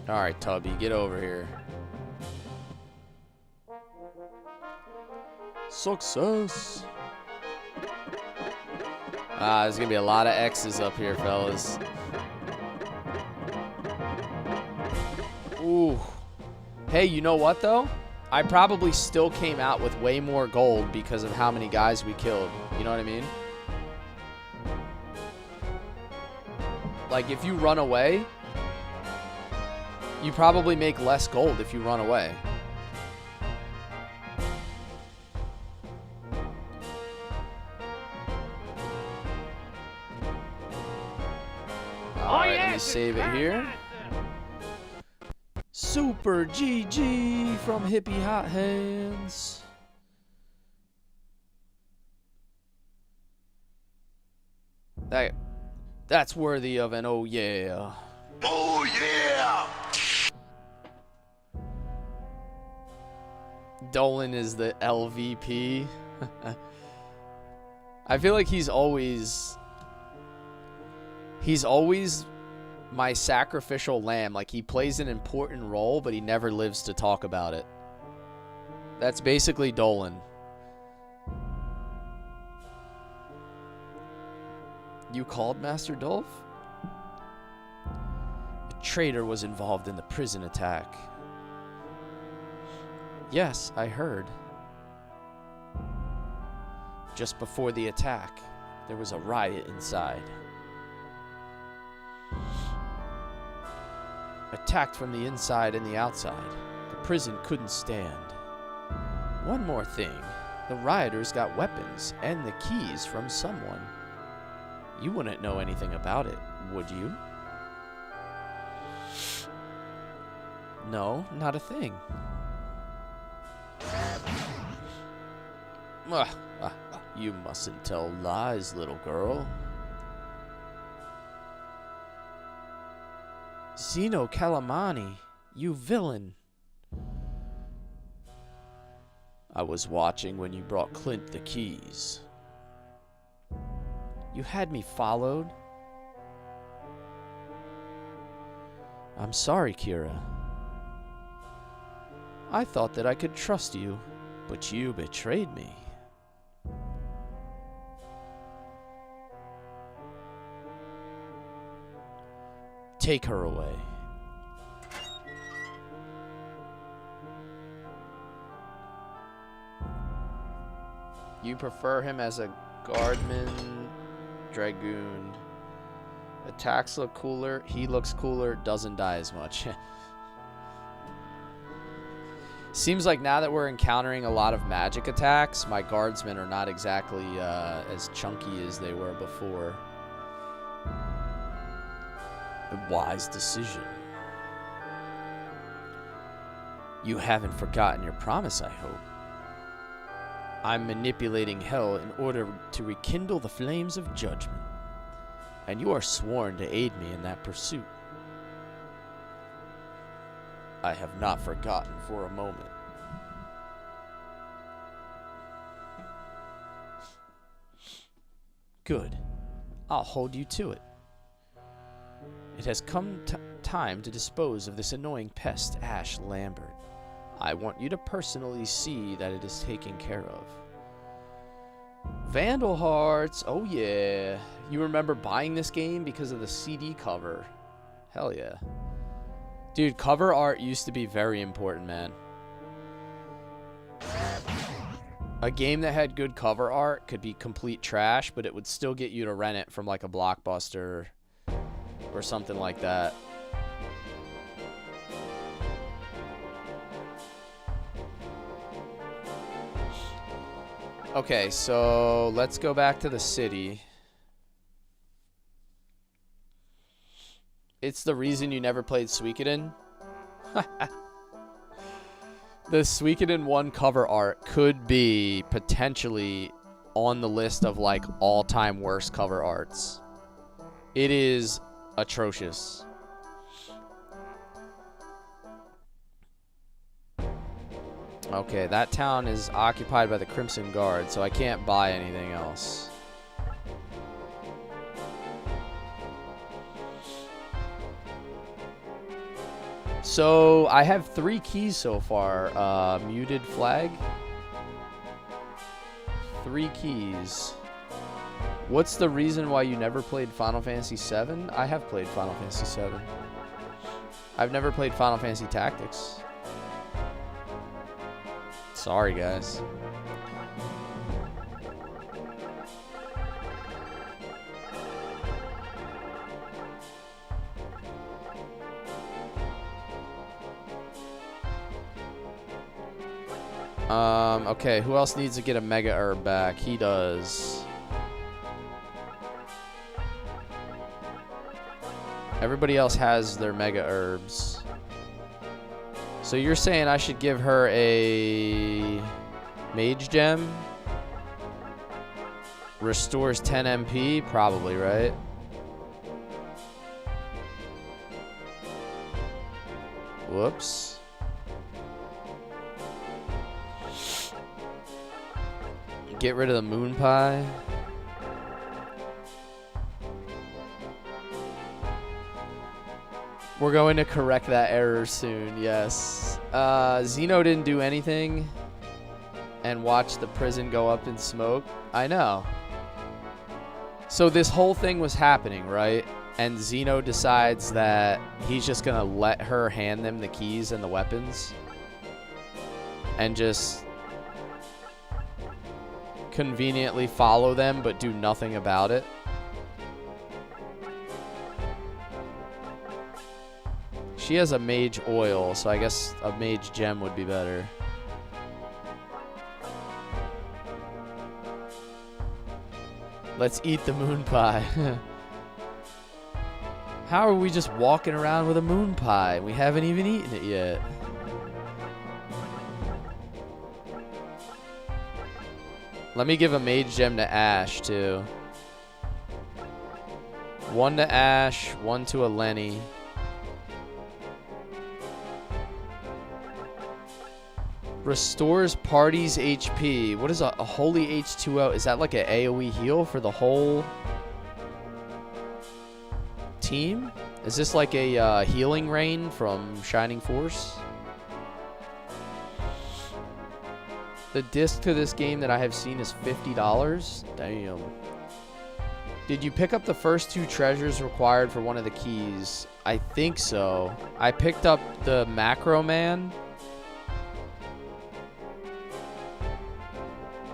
Alright, Tubby, get over here. Success! There's gonna be a lot of X's up here, fellas. Ooh. Hey, you know what, though? I probably still came out with way more gold because of how many guys we killed. You know what I mean? Like, if you run away, you probably make less gold if you run away. Alright, let me save it here. Super GG from Hippie Hot Hands. That's worthy of an oh yeah. Oh yeah! Dolan is the LVP. I feel like he's always my sacrificial lamb. Like, he plays an important role, but he never lives to talk about it. That's basically Dolan. You called Master Dolph? A traitor was involved in the prison attack. Yes, I heard. Just before the attack, there was a riot inside. Attacked from the inside and the outside. The prison couldn't stand. One more thing. The rioters got weapons and the keys from someone. You wouldn't know anything about it, would you? No, not a thing. You mustn't tell lies, little girl. Zeno Calamani, you villain. I was watching when you brought Clint the keys. You had me followed? I'm sorry, Kira. I thought that I could trust you, but you betrayed me. Take her away. You prefer him as a guardman, dragoon. Attacks look cooler. He looks cooler. Doesn't die as much. Seems like now that we're encountering a lot of magic attacks, my guardsmen are not exactly as chunky as they were before. A wise decision. You haven't forgotten your promise, I hope. I'm manipulating hell in order to rekindle the flames of judgment. And you are sworn to aid me in that pursuit. I have not forgotten for a moment. Good. I'll hold you to it. It has come time to dispose of this annoying pest, Ash Lambert. I want you to personally see that it is taken care of. Vandal Hearts. Oh, yeah. You remember buying this game because of the CD cover. Hell yeah. Dude, cover art used to be very important, man. A game that had good cover art could be complete trash, but it would still get you to rent it from like a Blockbuster or something like that. Okay, so let's go back to the city. It's the reason you never played Suikoden? The Suikoden 1 cover art could be potentially on the list of like all-time worst cover arts. It is atrocious. Okay, that town is occupied by the Crimson Guard, so I can't buy anything else. So, I have 3 keys so far. Muted flag. 3 keys. What's the reason why you never played Final Fantasy VII? I have played Final Fantasy VII. I've never played Final Fantasy Tactics. Sorry, guys. Okay, who else needs to get a Mega Herb back? He does. Everybody else has their Mega Herbs. So you're saying I should give her a Mage Gem? Restores 10 MP? Probably, right? Whoops. Get rid of the moon pie. We're going to correct that error soon, yes. Xeno didn't do anything and watch the prison go up in smoke. I know. So this whole thing was happening, right? And Xeno decides that he's just going to let her hand them the keys and the weapons. And just conveniently follow them but do nothing about it. She has a mage oil, so I guess a mage gem would be better. Let's eat the moon pie. How are we just walking around with a moon pie? We haven't even eaten it yet. Let me give a mage gem to Ash, too. 1 to Ash, 1 to a Lenny. Restores party's HP. What is a holy H2O? Is that like an AoE heal for the whole team? Is this like a healing rain from Shining Force? The disc to this game that I have seen is $50. Damn. Did you pick up the first 2 treasures required for one of the keys? I think so. I picked up the Macro Man.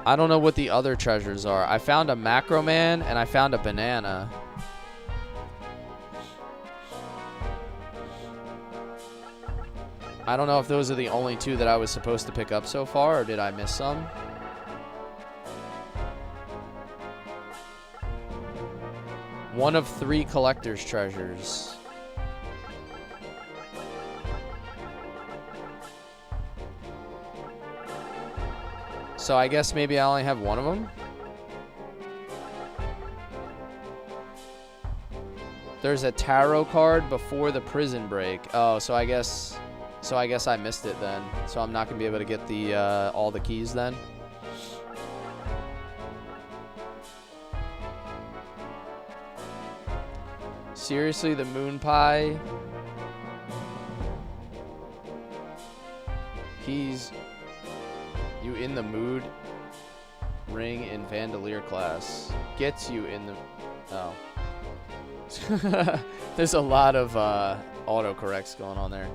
I don't know what the other treasures are. I found a Macro Man and I found a banana. I don't know if those are the only 2 that I was supposed to pick up so far, or did I miss some? One of 3 collector's treasures. So I guess maybe I only have one of them. There's a tarot card before the prison break. Oh, so I guess I missed it then. So I'm not gonna be able to get the all the keys then. Seriously, the moon pie keys. You in the mood ring in Vandal class gets you in the. Oh. There's a lot of autocorrects going on there.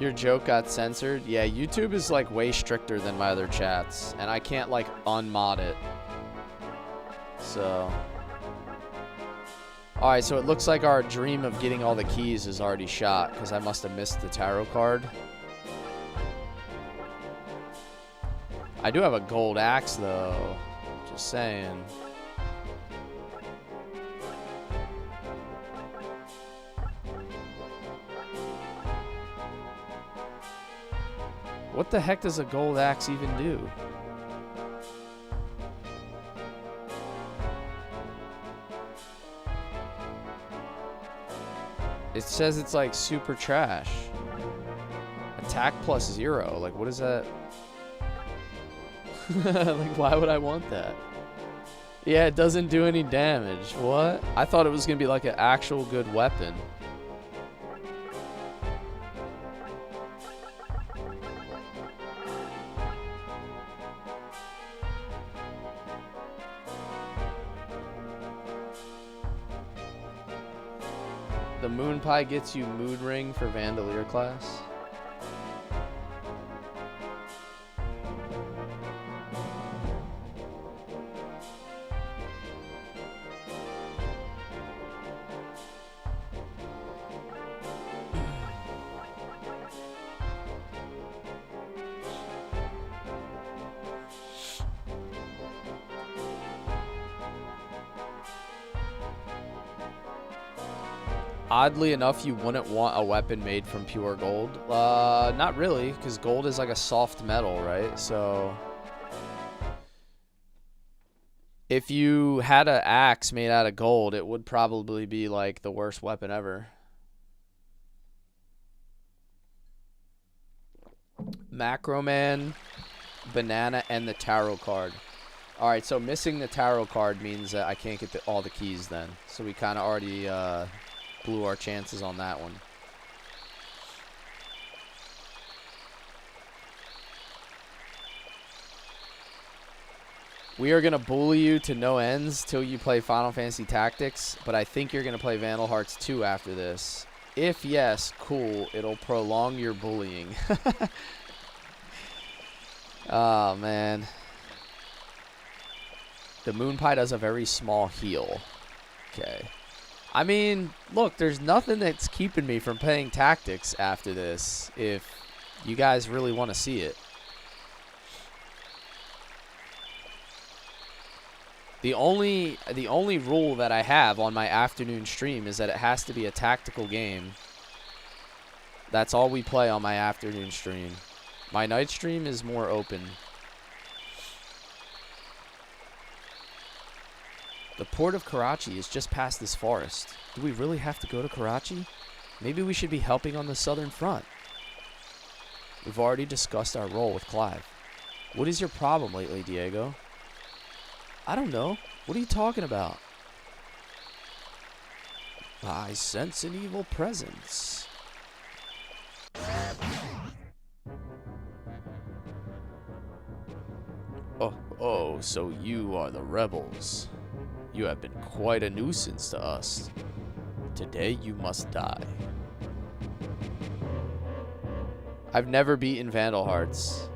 Your joke got censored? Yeah, YouTube is like way stricter than my other chats, and I can't like unmod it. So. Alright, so it looks like our dream of getting all the keys is already shot, because I must have missed the tarot card. I do have a gold axe, though. Just saying. What the heck does a gold axe even do? It says it's like super trash. Attack +0. Like, what is that? Like, why would I want that? Yeah, it doesn't do any damage. What? I thought it was gonna be like an actual good weapon. The moon pie gets you mood ring for Vandal class. Oddly enough, you wouldn't want a weapon made from pure gold. Not really, because gold is like a soft metal, right? So if you had an axe made out of gold, it would probably be like the worst weapon ever. Macro Man, banana, and the tarot card. Alright, so missing the tarot card means that I can't get all the keys then. So we kind of already blew our chances on that one. We are going to bully you to no ends till you play Final Fantasy Tactics, but I think you're going to play Vandal Hearts 2 after this. If yes, cool. It'll prolong your bullying. Oh, man. The moon pie does a very small heal. Okay. I mean, look, there's nothing that's keeping me from playing Tactics after this, if you guys really want to see it. The only rule that I have on my afternoon stream is that it has to be a tactical game. That's all we play on my afternoon stream. My night stream is more open. The port of Karachi is just past this forest. Do we really have to go to Karachi? Maybe we should be helping on the southern front. We've already discussed our role with Clive. What is your problem lately, Diego? I don't know. What are you talking about? I sense an evil presence. Oh, so you are the rebels. You have been quite a nuisance to us. Today you must die. I've never beaten Vandal Hearts.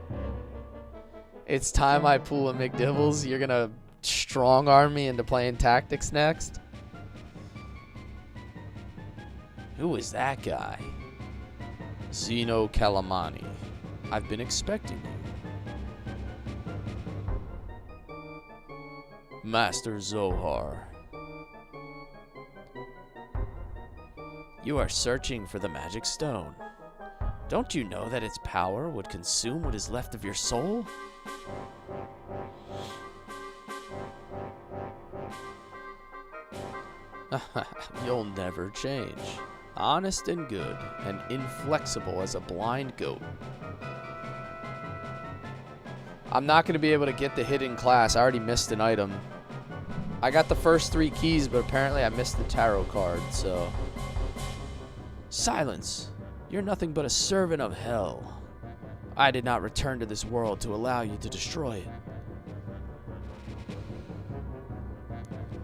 It's time I pull a McDivils. You're gonna strong arm me into playing tactics next? Who is that guy? Zeno Calamani. I've been expecting you. Master Zohar. You are searching for the magic stone. Don't you know that its power would consume what is left of your soul? You'll never change. Honest and good, and inflexible as a blind goat. I'm not going to be able to get the hidden class. I already missed an item. I got the first 3 keys, but apparently I missed the tarot card, so... Silence! You're nothing but a servant of hell. I did not return to this world to allow you to destroy it.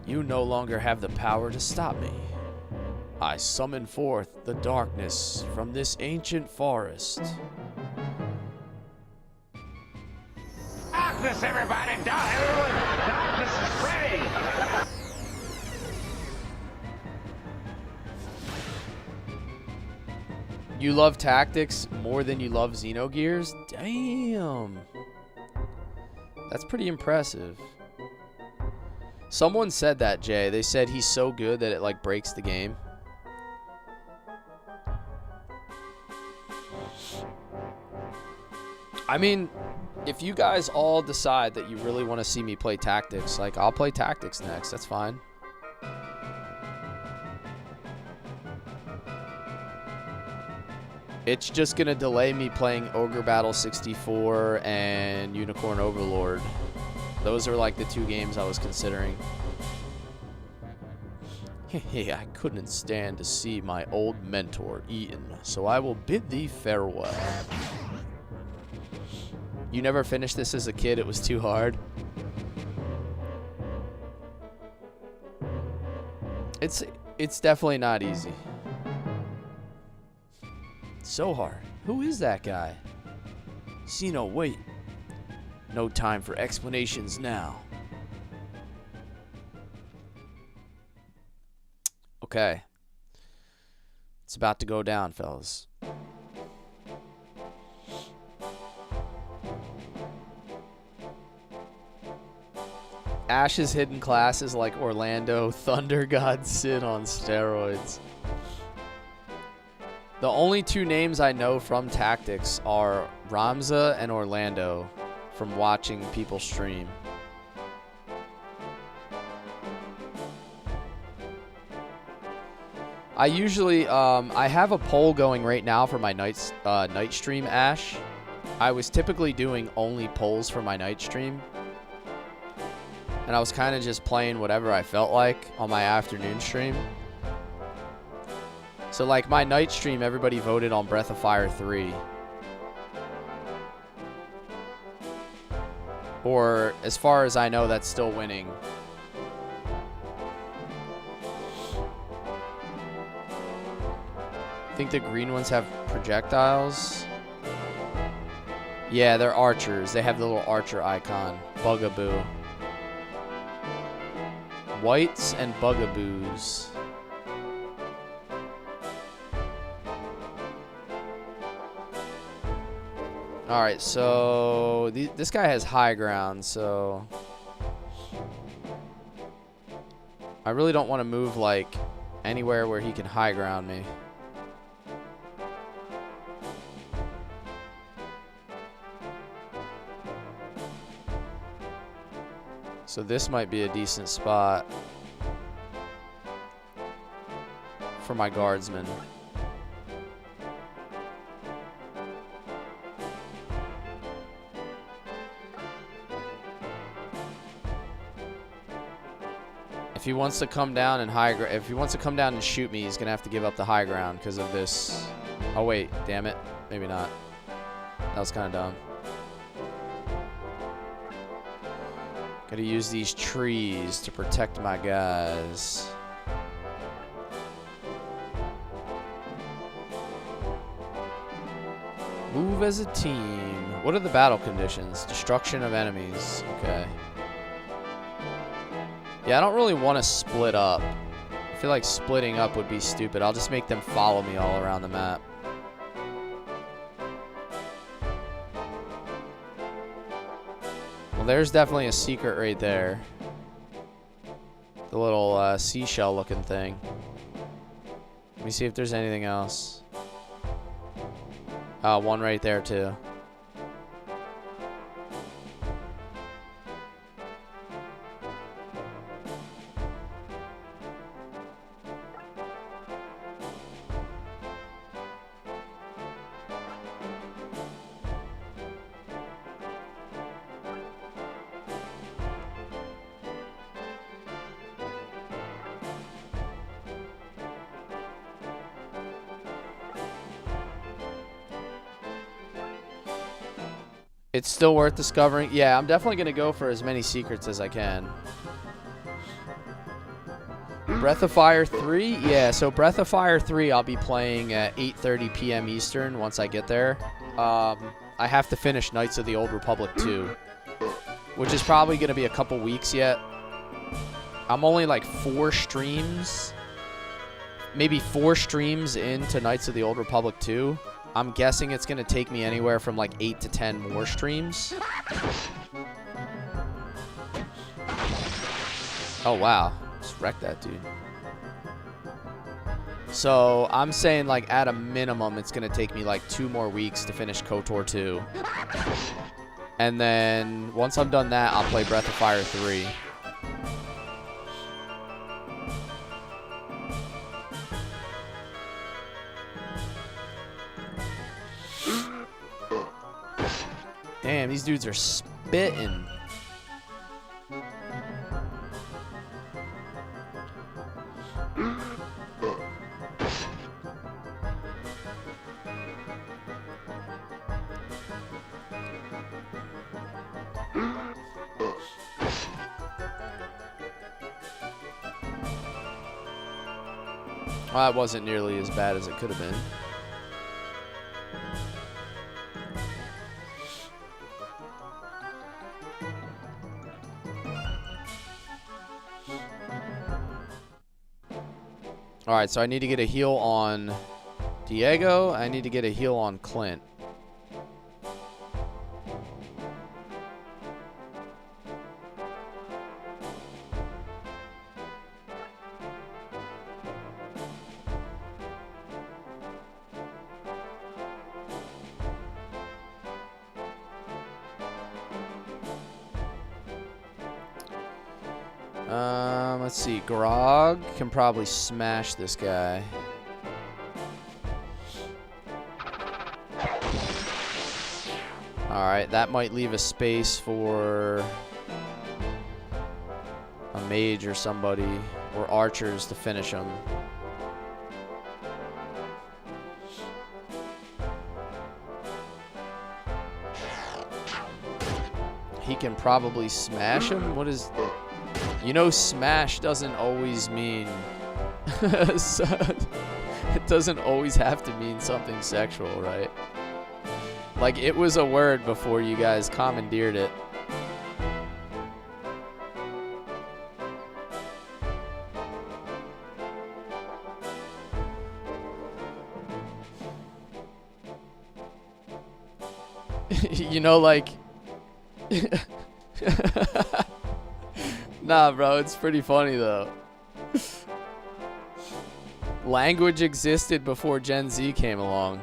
You no longer have the power to stop me. I summon forth the darkness from this ancient forest. Darkness, everybody! Darkness is ready! You love tactics more than you love Xenogears? Damn. That's pretty impressive. Someone said that, Jay. They said he's so good that it, like, breaks the game. I mean, if you guys all decide that you really want to see me play tactics, like, I'll play tactics next. That's fine. It's just going to delay me playing Ogre Battle 64 and Unicorn Overlord. Those are like the 2 games I was considering. Hey, I couldn't stand to see my old mentor eaten, so I will bid thee farewell. You never finished this as a kid? It was too hard? It's definitely not easy. So hard. Who is that guy? Zeno, wait. No time for explanations now. Okay. It's about to go down, fellas. Ash's hidden class is like Orlando Thunder God Sid on steroids. The only 2 names I know from Tactics are Ramza and Orlando from watching people stream. I usually, I have a poll going right now for my night stream, Ash. I was typically doing only polls for my night stream. And I was kind of just playing whatever I felt like on my afternoon stream. So, like, my night stream, everybody voted on Breath of Fire 3. Or, as far as I know, that's still winning. I think the green ones have projectiles. Yeah, they're archers. They have the little archer icon. Bugaboo. Whites and bugaboos. Alright, so this guy has high ground, so I really don't want to move, like, anywhere where he can high ground me. So this might be a decent spot for my guardsmen. If he wants to come down and if he wants to come down and shoot me, he's gonna have to give up the high ground because of this. Oh wait, damn it. Maybe not. That was kind of dumb. Gotta use these trees to protect my guys. Move as a team. What are the battle conditions? Destruction of enemies. Okay. Yeah, I don't really want to split up. I feel like splitting up would be stupid. I'll just make them follow me all around the map. Well, there's definitely a secret right there. The little seashell looking thing. Let me see if there's anything else. One right there too. It's still worth discovering. Yeah, I'm definitely going to go for as many secrets as I can. Breath of Fire 3? Yeah, so Breath of Fire 3 I'll be playing at 8:30 p.m. Eastern once I get there. I have to finish Knights of the Old Republic 2, which is probably going to be a couple weeks yet. I'm only like 4 streams, maybe 4 streams into Knights of the Old Republic 2. I'm guessing it's going to take me anywhere from like 8 to 10 more streams. Oh, wow. Just wrecked that dude. So I'm saying like at a minimum, it's going to take me like 2 more weeks to finish KOTOR 2. And then once I'm done that, I'll play Breath of Fire 3. Damn, these dudes are spitting. Well, that wasn't nearly as bad as it could have been. Alright, so I need to get a heal on Diego. I need to get a heal on Clint. Let's see. Grog can probably smash this guy. Alright, that might leave a space for a mage or somebody, or archers to finish him. He can probably smash him? What is... You know, smash doesn't always mean... It doesn't always have to mean something sexual, right? Like, it was a word before you guys commandeered it. You know, like... Nah, bro, it's pretty funny, though. Language existed before Gen Z came along.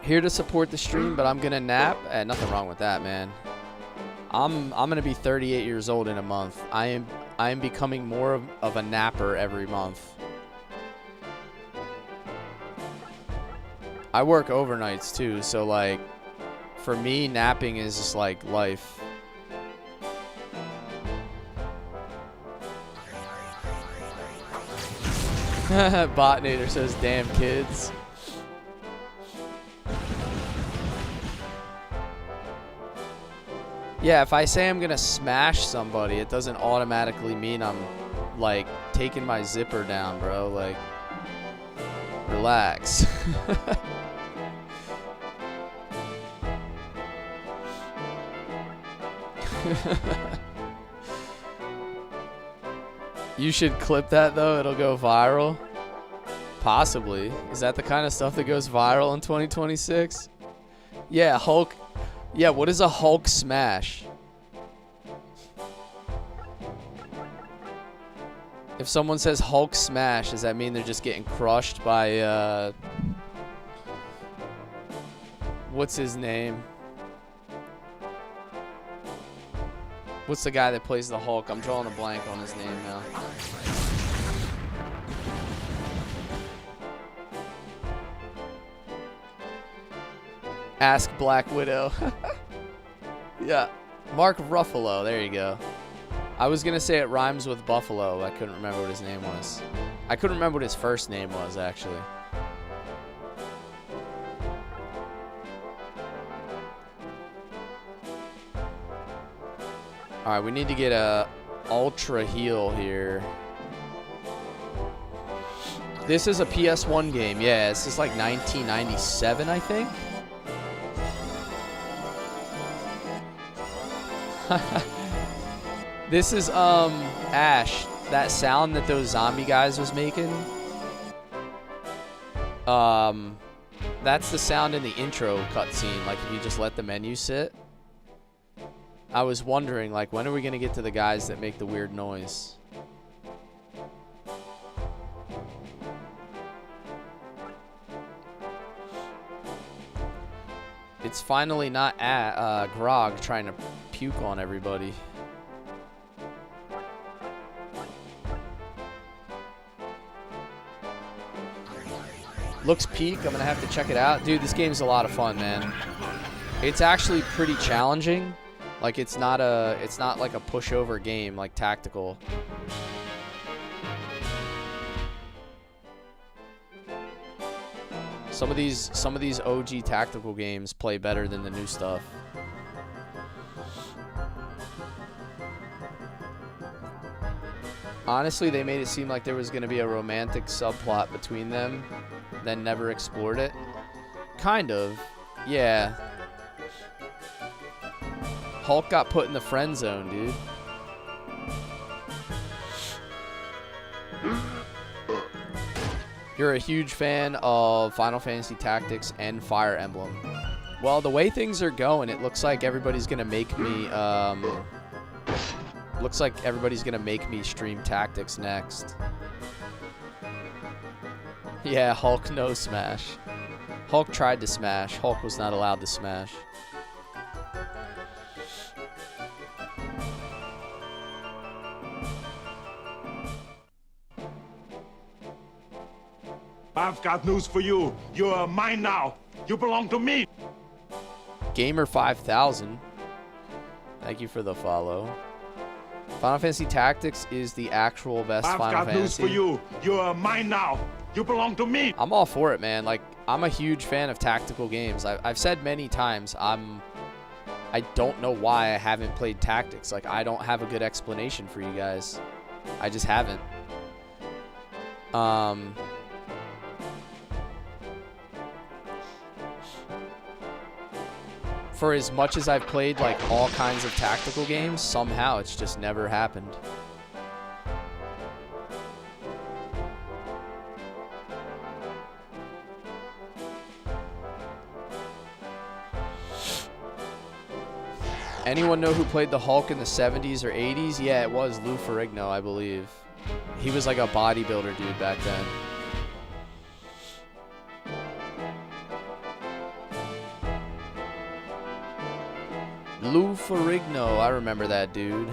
Here to support the stream, but I'm gonna nap. Nothing wrong with that, man. I'm gonna be 38 years old in a month. I am becoming more of a napper every month. I work overnights too, so like, for me, napping is just like life. Botnator says, damn kids. Yeah, if I say I'm gonna smash somebody, it doesn't automatically mean I'm, like, taking my zipper down, bro. Like, relax. You should clip that, though. It'll go viral. Possibly. Is that the kind of stuff that goes viral in 2026? Yeah, Hulk. Yeah, what is a Hulk smash? If someone says Hulk smash, does that mean they're just getting crushed by, what's his name? What's the guy that plays the Hulk? I'm drawing a blank on his name now. Ask Black Widow. Yeah. Mark Ruffalo. There you go. I was going to say it rhymes with Buffalo. I couldn't remember what his name was. I couldn't remember what his first name was, actually. Alright, we need to get a ultra heal here. This is a PS1 game. Yeah, this is like 1997, I think. This is Ash, that sound that those zombie guys was making. That's the sound in the intro cutscene, like if you just let the menu sit. I was wondering, like, when are we gonna get to the guys that make the weird noise? It's finally not Grog trying to puke on everybody. Looks peak. I'm gonna have to check it out. Dude, this game's a lot of fun, man. It's actually pretty challenging. Like, it's not like a pushover game, like tactical. Some of these OG tactical games play better than the new stuff. Honestly, they made it seem like there was going to be a romantic subplot between them, then never explored it. Kind of. Yeah. Hulk got put in the friend zone, dude. You're a huge fan of Final Fantasy Tactics and Fire Emblem. Well, the way things are going, it looks like everybody's gonna make me stream Tactics next. Yeah, Hulk no smash. Hulk tried to smash. Hulk was not allowed to smash. I've got news for you. You're mine now. You belong to me. Gamer 5000. Thank you for the follow. Final Fantasy Tactics is the actual best Final Fantasy. I've got news for you. You're mine now. You belong to me. I'm all for it, man. Like, I'm a huge fan of tactical games. I've said many times, I don't know why I haven't played Tactics. Like, I don't have a good explanation for you guys. I just haven't. For as much as I've played, like, all kinds of tactical games, somehow it's just never happened. Anyone know who played the Hulk in the 70s or 80s? Yeah, it was Lou Ferrigno, I believe. He was like a bodybuilder dude back then. Lou Ferrigno, I remember that dude.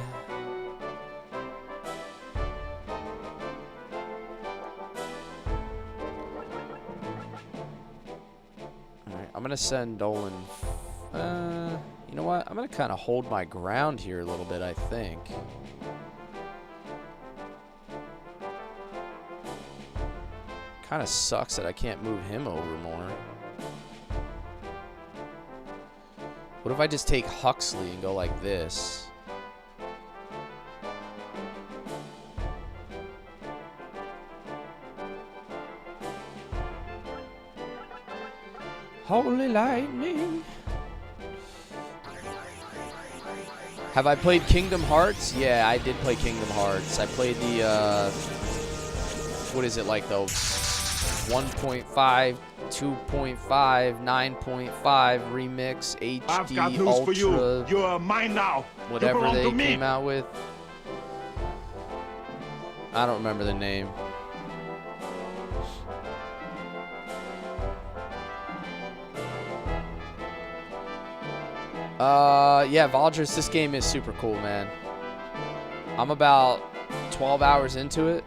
Alright, I'm gonna send Dolan. You know what? I'm gonna kind of hold my ground here a little bit, I think. Kind of sucks that I can't move him over more. What if I just take Huxley and go like this? Holy lightning. Have I played Kingdom Hearts? Yeah, I did play Kingdom Hearts. I played the, what is it, like the 1.5, 2.5, 9.5 remix, HD, I've got news Ultra, for you. You're mine now. whatever you belong they to me. came out with. I don't remember the name. Yeah, Valdris, this game is super cool, man. I'm about 12 hours into it.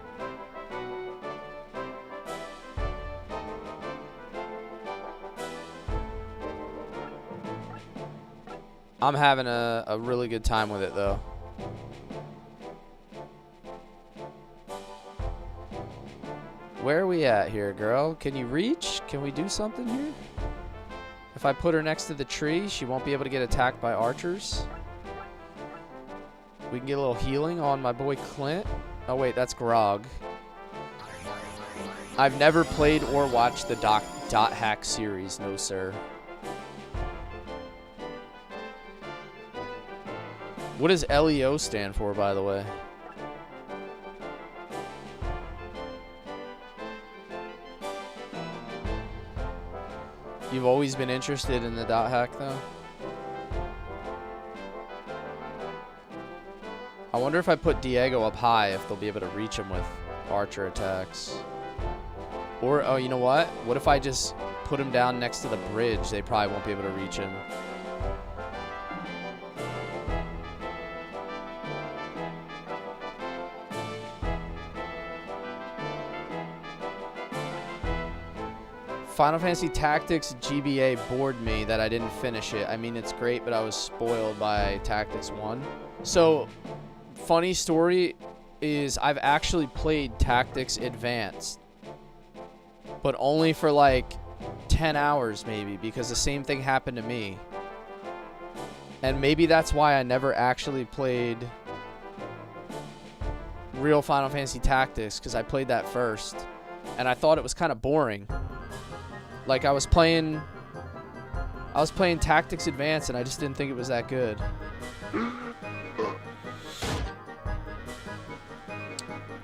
I'm having a really good time with it, though. Where are we at here, girl? Can you reach? Can we do something here? If I put her next to the tree, she won't be able to get attacked by archers. We can get a little healing on my boy Clint. Oh, wait, that's Grog. I've never played or watched the Dot Hack series. No, sir. What does LEO stand for, by the way? You've always been interested in the dot hack, though? I wonder if I put Diego up high, if they'll be able to reach him with archer attacks. Or, oh, you know what? What if I just put him down next to the bridge? They probably won't be able to reach him. Final Fantasy Tactics GBA bored me that I didn't finish it. I mean, it's great, but I was spoiled by Tactics 1. So, funny story is I've actually played Tactics Advanced, but only for like 10 hours maybe, because the same thing happened to me. And maybe that's why I never actually played real Final Fantasy Tactics, because I played that first, and I thought it was kind of boring. Like, I was playing Tactics Advance, and I just didn't think it was that good.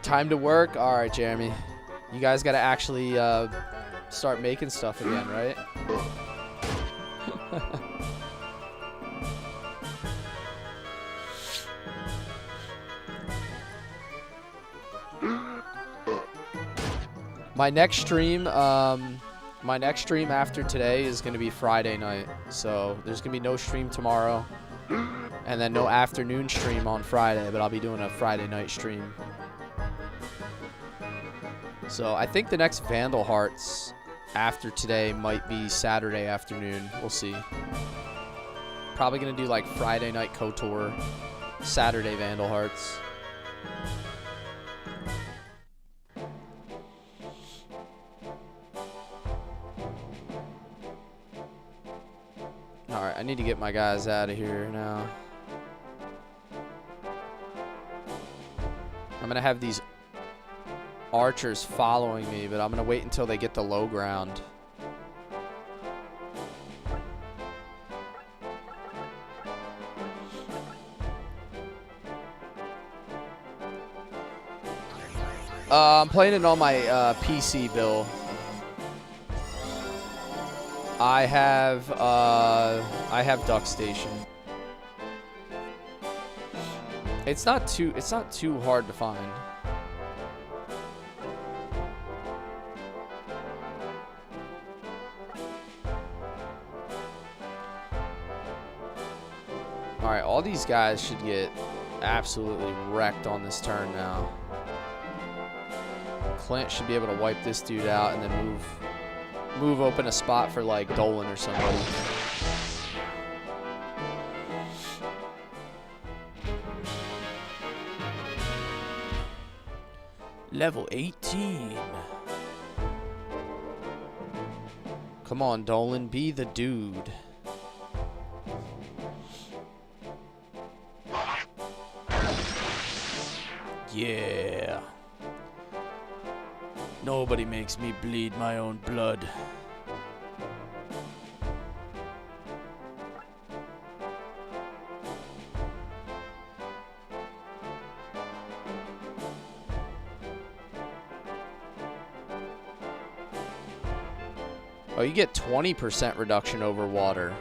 Time to work? All right, Jeremy. You guys got to actually start making stuff again, right? My next stream after today is going to be Friday night. So there's going to be no stream tomorrow. And then no afternoon stream on Friday, but I'll be doing a Friday night stream. So I think the next Vandal Hearts after today might be Saturday afternoon. We'll see. Probably going to do like Friday night KOTOR, Saturday Vandal Hearts. Alright, I need to get my guys out of here now. I'm going to have these archers following me, but I'm going to wait until they get the low ground. I'm playing it on my PC, Bill. I have Duck Station. It's not too hard to find. All right, all these guys should get absolutely wrecked on this turn now. Clint should be able to wipe this dude out and then move open a spot for like Dolan or somebody. Level 18. Come on, Dolan, be the dude. Yeah. Nobody makes me bleed my own blood. Oh, you get 20% reduction over water.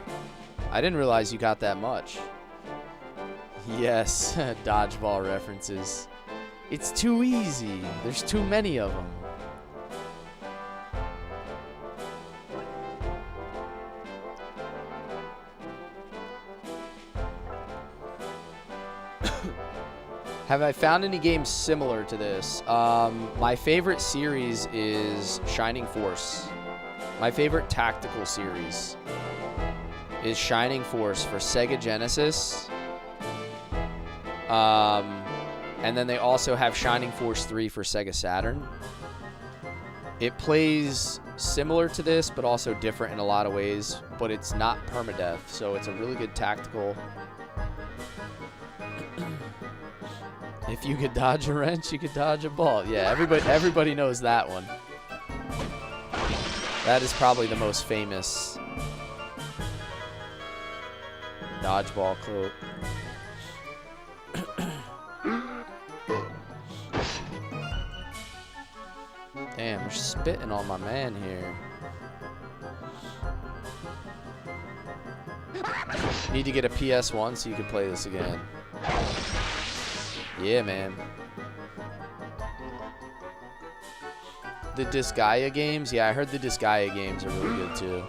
I didn't realize you got that much. Yes, dodgeball references. It's too easy. There's too many of them. Have I found any games similar to this? My favorite series is Shining Force. My favorite tactical series is Shining Force for Sega Genesis. And then they also have Shining Force 3 for Sega Saturn. It plays similar to this, but also different in a lot of ways. But it's not permadeath, so it's a really good tactical. If you could dodge a wrench, you could dodge a ball. Yeah, everybody knows that one. That is probably the most famous dodgeball quote. Damn, they're spitting on my man here. Need to get a PS1 so you can play this again. Yeah, man. The Disgaea games? Yeah, I heard the Disgaea games are really good too.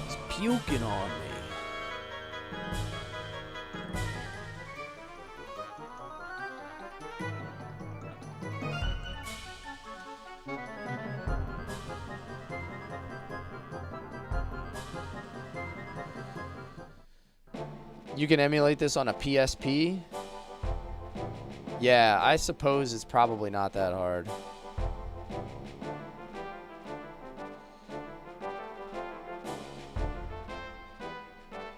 It's puking on me. You can emulate this on a PSP? Yeah, I suppose it's probably not that hard.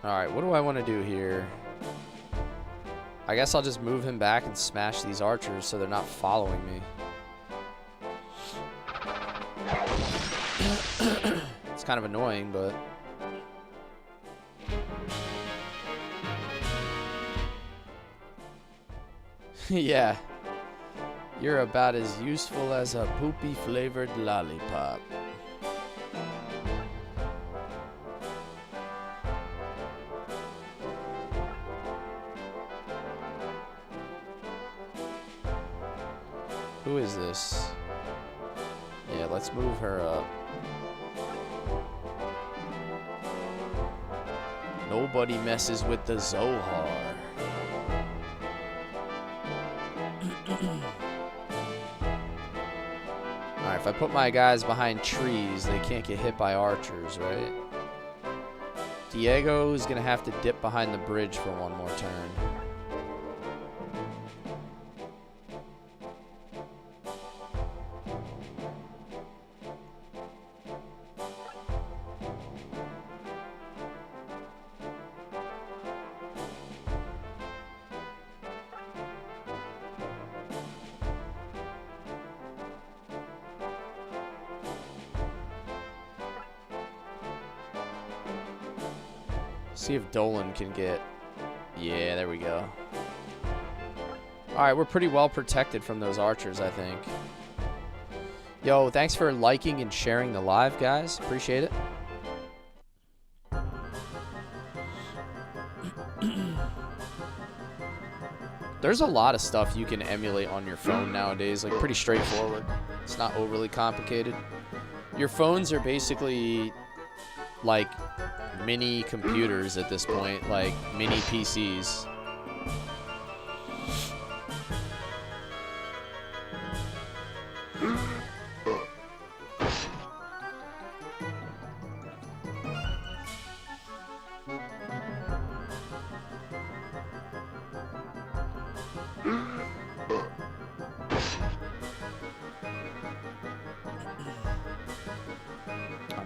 Alright, what do I want to do here? I guess I'll just move him back and smash these archers so they're not following me. It's kind of annoying, but... Yeah. You're about as useful as a poopy flavored lollipop. Who is this? Yeah, let's move her up. Nobody messes with the Zohar. Alright, if I put my guys behind trees, they can't get hit by archers, right? Diego is going to have to dip behind the bridge for one more turn. See if Dolan can get... Yeah, there we go. Alright, we're pretty well protected from those archers, I think. Yo, thanks for liking and sharing the live, guys. Appreciate it. There's a lot of stuff you can emulate on your phone nowadays, like pretty straightforward. It's not overly complicated. Your phones are basically like mini computers at this point, like mini PCs.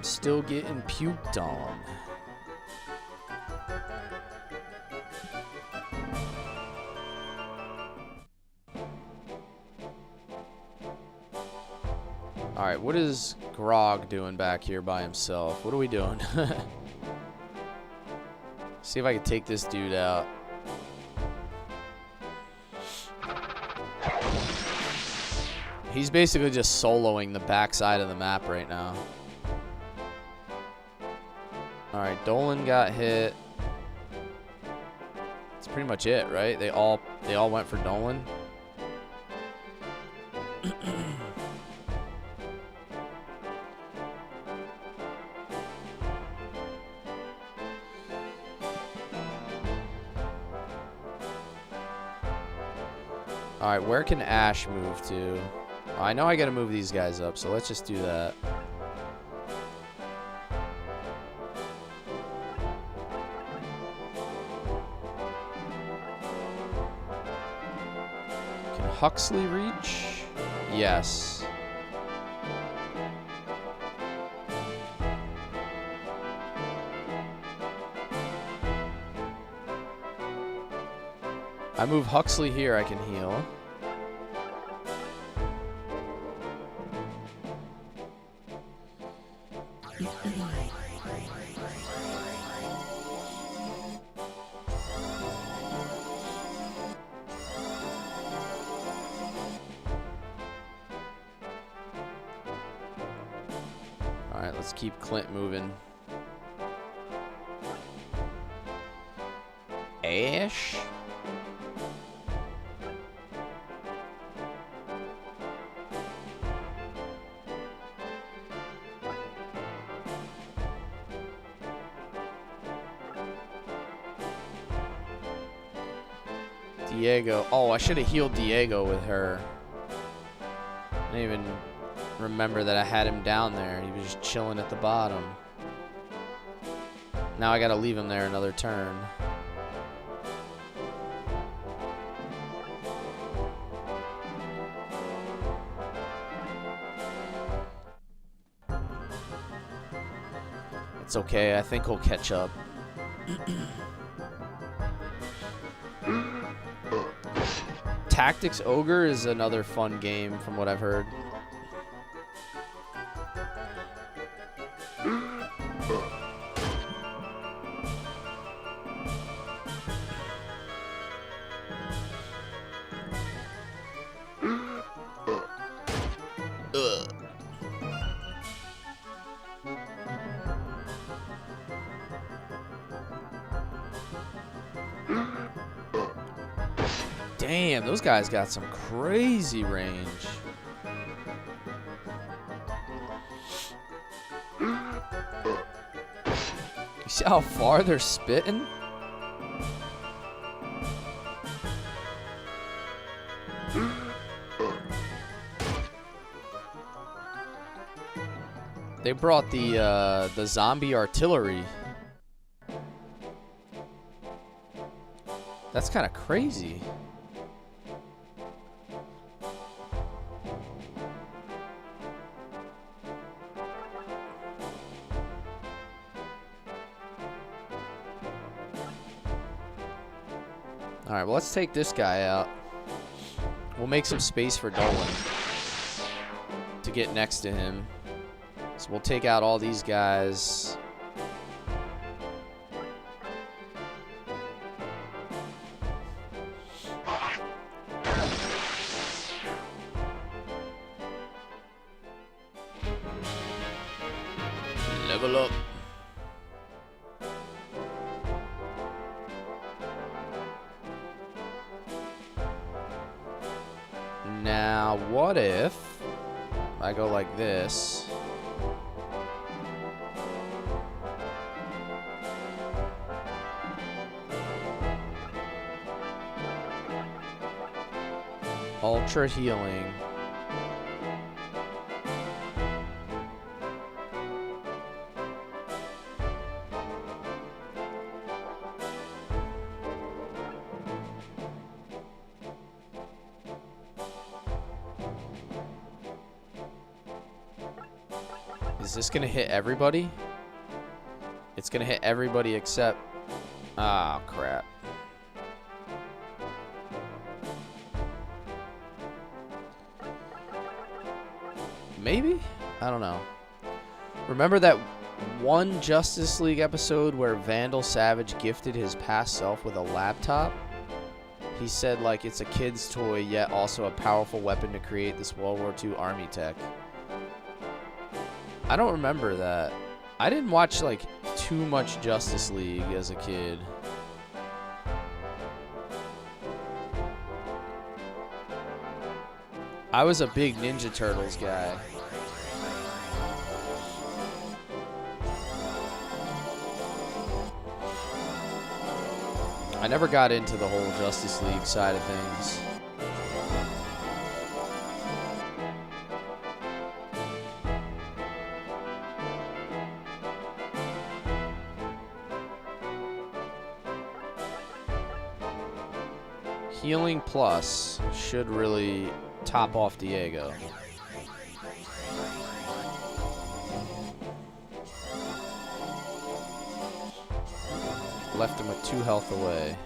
I'm still getting puked on. Alright, what is Grog doing back here by himself? What are we doing? See if I can take this dude out. He's basically just soloing the backside of the map right now. Alright, Dolan got hit. That's pretty much it, right? They all went for Dolan. Alright, where can Ash move to? Oh, I know I gotta move these guys up, so let's just do that. Can Huxley reach? Yes. I move Huxley here, I can heal. Alright, let's keep Clint moving. Ash? Diego. Oh, I should have healed Diego with her. I didn't even remember that I had him down there. He was just chilling at the bottom. Now I gotta leave him there another turn. It's okay. I think he'll catch up. Tactics Ogre is another fun game from what I've heard. Damn, those guys got some crazy range. You see how far they're spitting? They brought the zombie artillery. That's kind of crazy. Alright, well, let's take this guy out. We'll make some space for Dolan to get next to him. So we'll take out all these guys. Level up. Now, what if I go like this? Ultra healing. Is this gonna hit everybody? It's gonna hit everybody except... Ah, crap. Maybe? I don't know. Remember that one Justice League episode where Vandal Savage gifted his past self with a laptop? He said, like, it's a kid's toy, yet also a powerful weapon to create this World War II army tech. I don't remember that. I didn't watch, like, too much Justice League as a kid. I was a big Ninja Turtles guy. I never got into the whole Justice League side of things. Healing Plus should really top off Diego. Left him with 2 health away.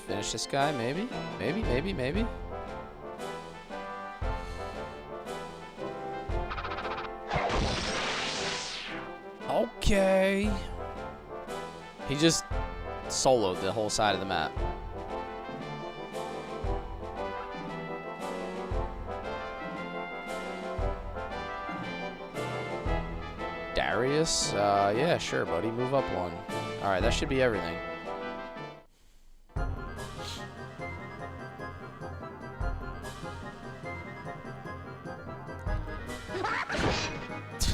Finish this guy, maybe? Maybe. Okay. He just soloed the whole side of the map. Darius? Yeah, sure, buddy. Move up 1. Alright, that should be everything.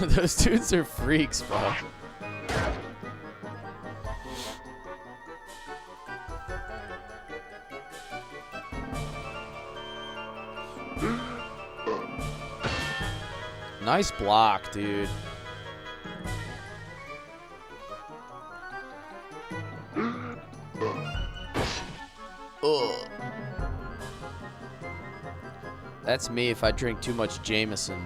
Those dudes are freaks, bro. Nice block, dude. Ugh. That's me if I drink too much Jameson.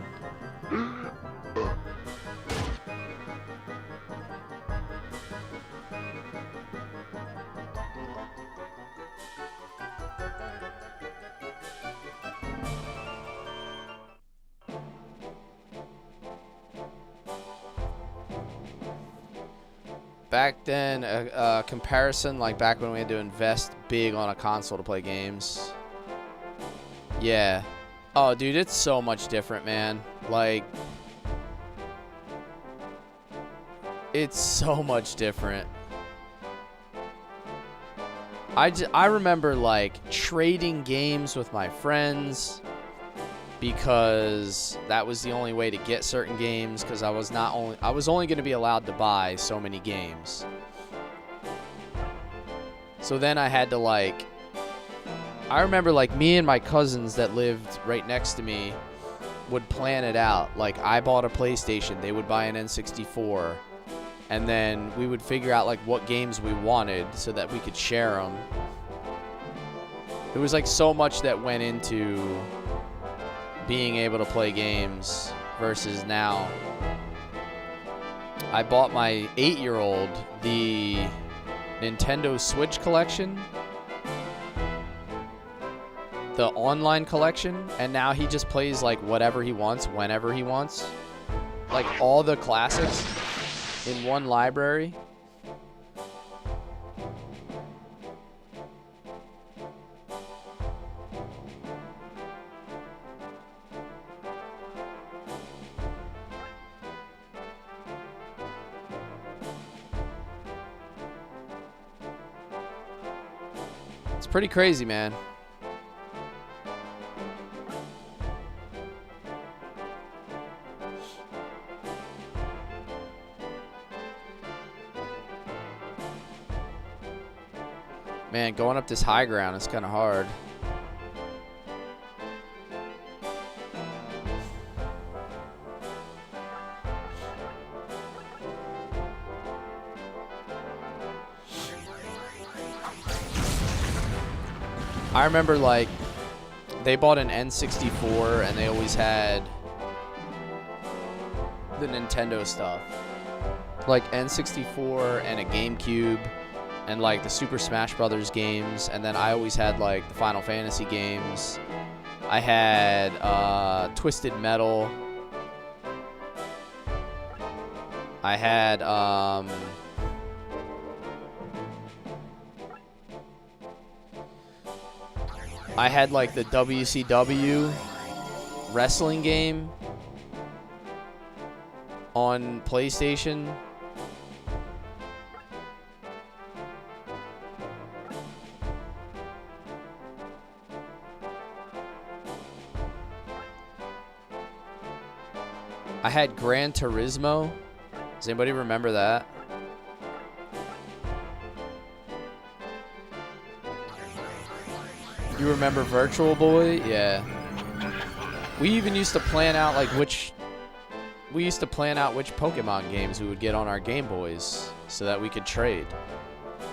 Back then, a comparison, like back when we had to invest big on a console to play games. Yeah. Oh, dude, it's so much different, man. Like, it's so much different. I remember, like, trading games with my friends because that was the only way to get certain games, because I was only going to be allowed to buy so many games. So then I had to, like, I remember, like, me and my cousins that lived right next to me would plan it out. Like, I bought a PlayStation, they would buy an N64, and then we would figure out, like, what games we wanted so that we could share them. There was, like, so much that went into being able to play games versus now. I bought my 8-year-old the Nintendo Switch collection, the online collection, and now he just plays like whatever he wants, whenever he wants. Like all the classics in one library. It's pretty crazy, man. Man, going up this high ground is kind of hard. I remember, like, they bought an N64 and they always had the Nintendo stuff. Like N64 and a GameCube and like the Super Smash Brothers games, and then I always had like the Final Fantasy games. I had Twisted Metal. I had like the WCW wrestling game on PlayStation. I had Gran Turismo. Does anybody remember that? You remember Virtual Boy? Yeah. We even used to plan out like which Pokemon games we would get on our Game Boys so that we could trade.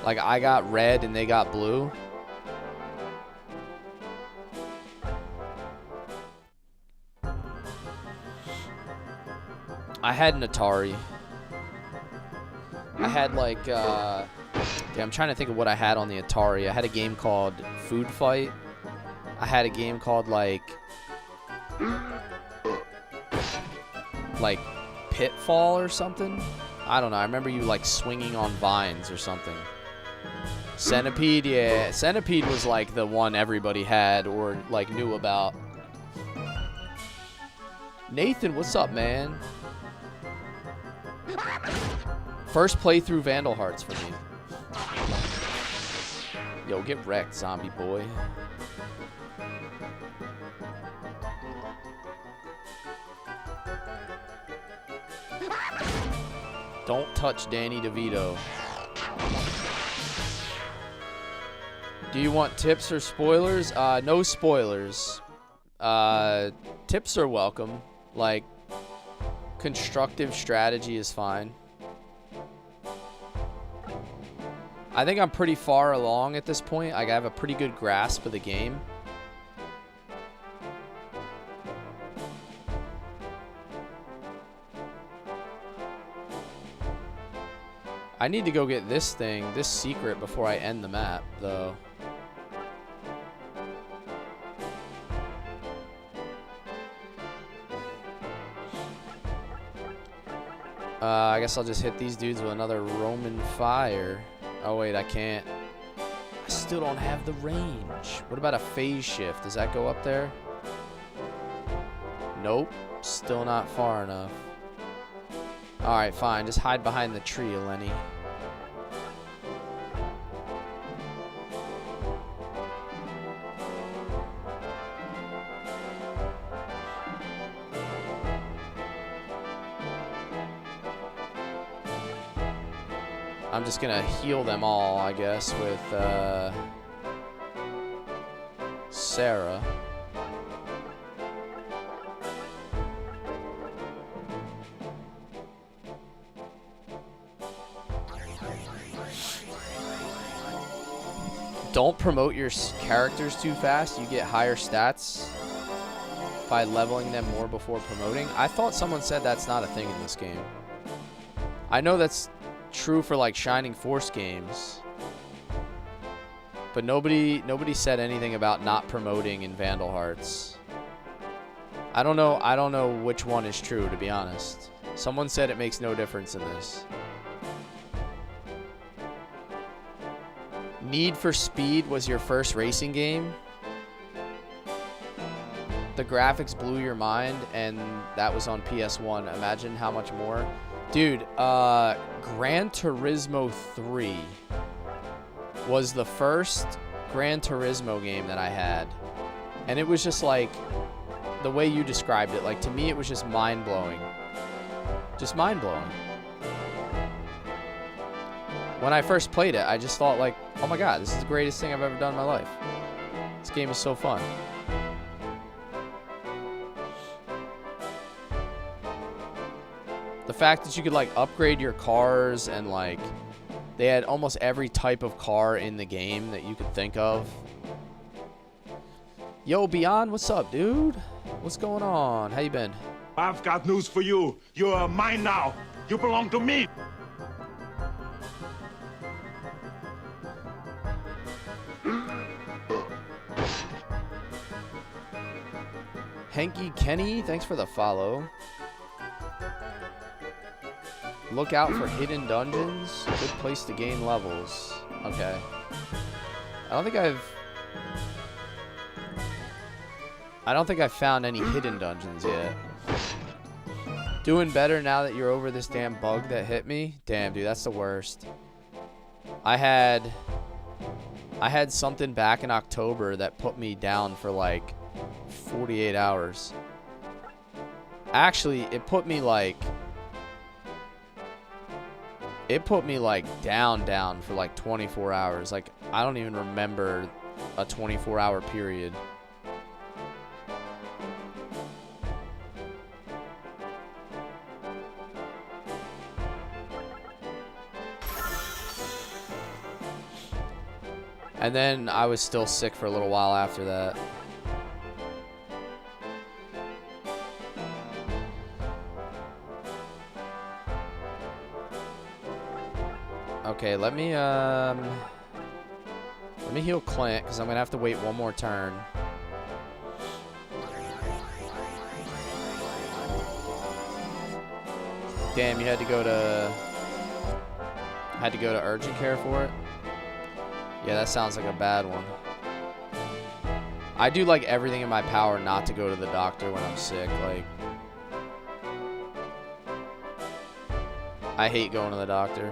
Like I got red and they got blue. I had an Atari. I had like, I'm trying to think of what I had on the Atari. I had a game called Food Fight. I had a game called like Pitfall or something. I don't know. I remember you like swinging on vines or something. Centipede, yeah. Centipede was like the one everybody had or like knew about. Nathan, what's up, man? First playthrough Vandal Hearts for me. Yo, get wrecked, zombie boy. Don't touch Danny DeVito. Do you want tips or spoilers? No spoilers. Tips are welcome. Like, constructive strategy is fine. I think I'm pretty far along at this point. I have a pretty good grasp of the game. I need to go get this secret before I end the map, though. I guess I'll just hit these dudes with another Roman fire. Oh, wait, I can't. I still don't have the range. What about a phase shift? Does that go up there? Nope. Still not far enough. Alright, fine. Just hide behind the tree, Lenny. I'm just gonna heal them all, I guess, with Sarah. Don't promote your characters too fast. You get higher stats by leveling them more before promoting. I thought someone said that's not a thing in this game. I know that's true for like Shining Force games, but nobody said anything about not promoting in Vandal Hearts. I don't know which one is true, to be honest. Someone said it makes no difference in this. Need for Speed was your first racing game. The graphics blew your mind, and that was on PS1. Imagine how much more. Dude, Gran Turismo 3 was the first Gran Turismo game that I had. And it was just like, the way you described it, like to me it was just mind-blowing. Just mind-blowing. When I first played it, I just thought like, Oh my god, this is the greatest thing I've ever done in my life. This game is so fun. The fact that you could, like, upgrade your cars and, like, they had almost every type of car in the game that you could think of. Yo, Beyond, what's up, dude? What's going on? How you been? I've got news for you. You're mine now. You belong to me. Hanky Kenny, thanks for the follow. Look out for hidden dungeons. Good place to gain levels. Okay. I don't think I've found any hidden dungeons yet. Doing better now that you're over this damn bug that hit me. Damn, dude, that's the worst. I had something back in October that put me down for like 48 hours. Actually, it put me like down for like 24 hours. Like, I don't even remember a 24-hour period. And then I was still sick for a little while after that. Okay, let me heal Clint, because I'm gonna have to wait one more turn. Damn, you had to go to urgent care for it? Yeah, that sounds like a bad one. I do like everything in my power not to go to the doctor when I'm sick. Like, I hate going to the doctor.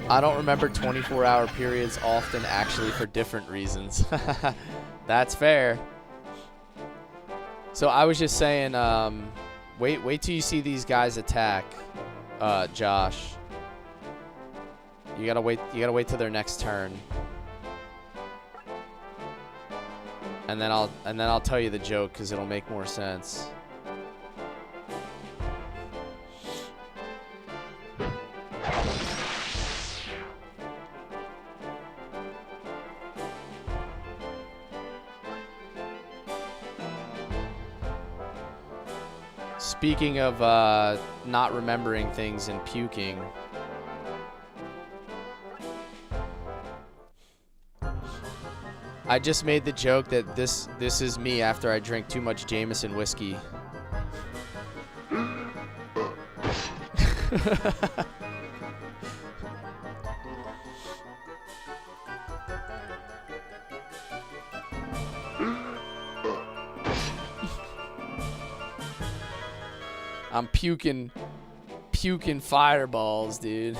I don't remember 24-hour periods often, actually, for different reasons. That's fair. So I was just saying, wait till you see these guys attack, Josh. You gotta wait till their next turn. And then I'll tell you the joke, because it'll make more sense. Speaking of not remembering things and puking, I just made the joke that this is me after I drink too much Jameson whiskey. I'm puking fireballs, dude.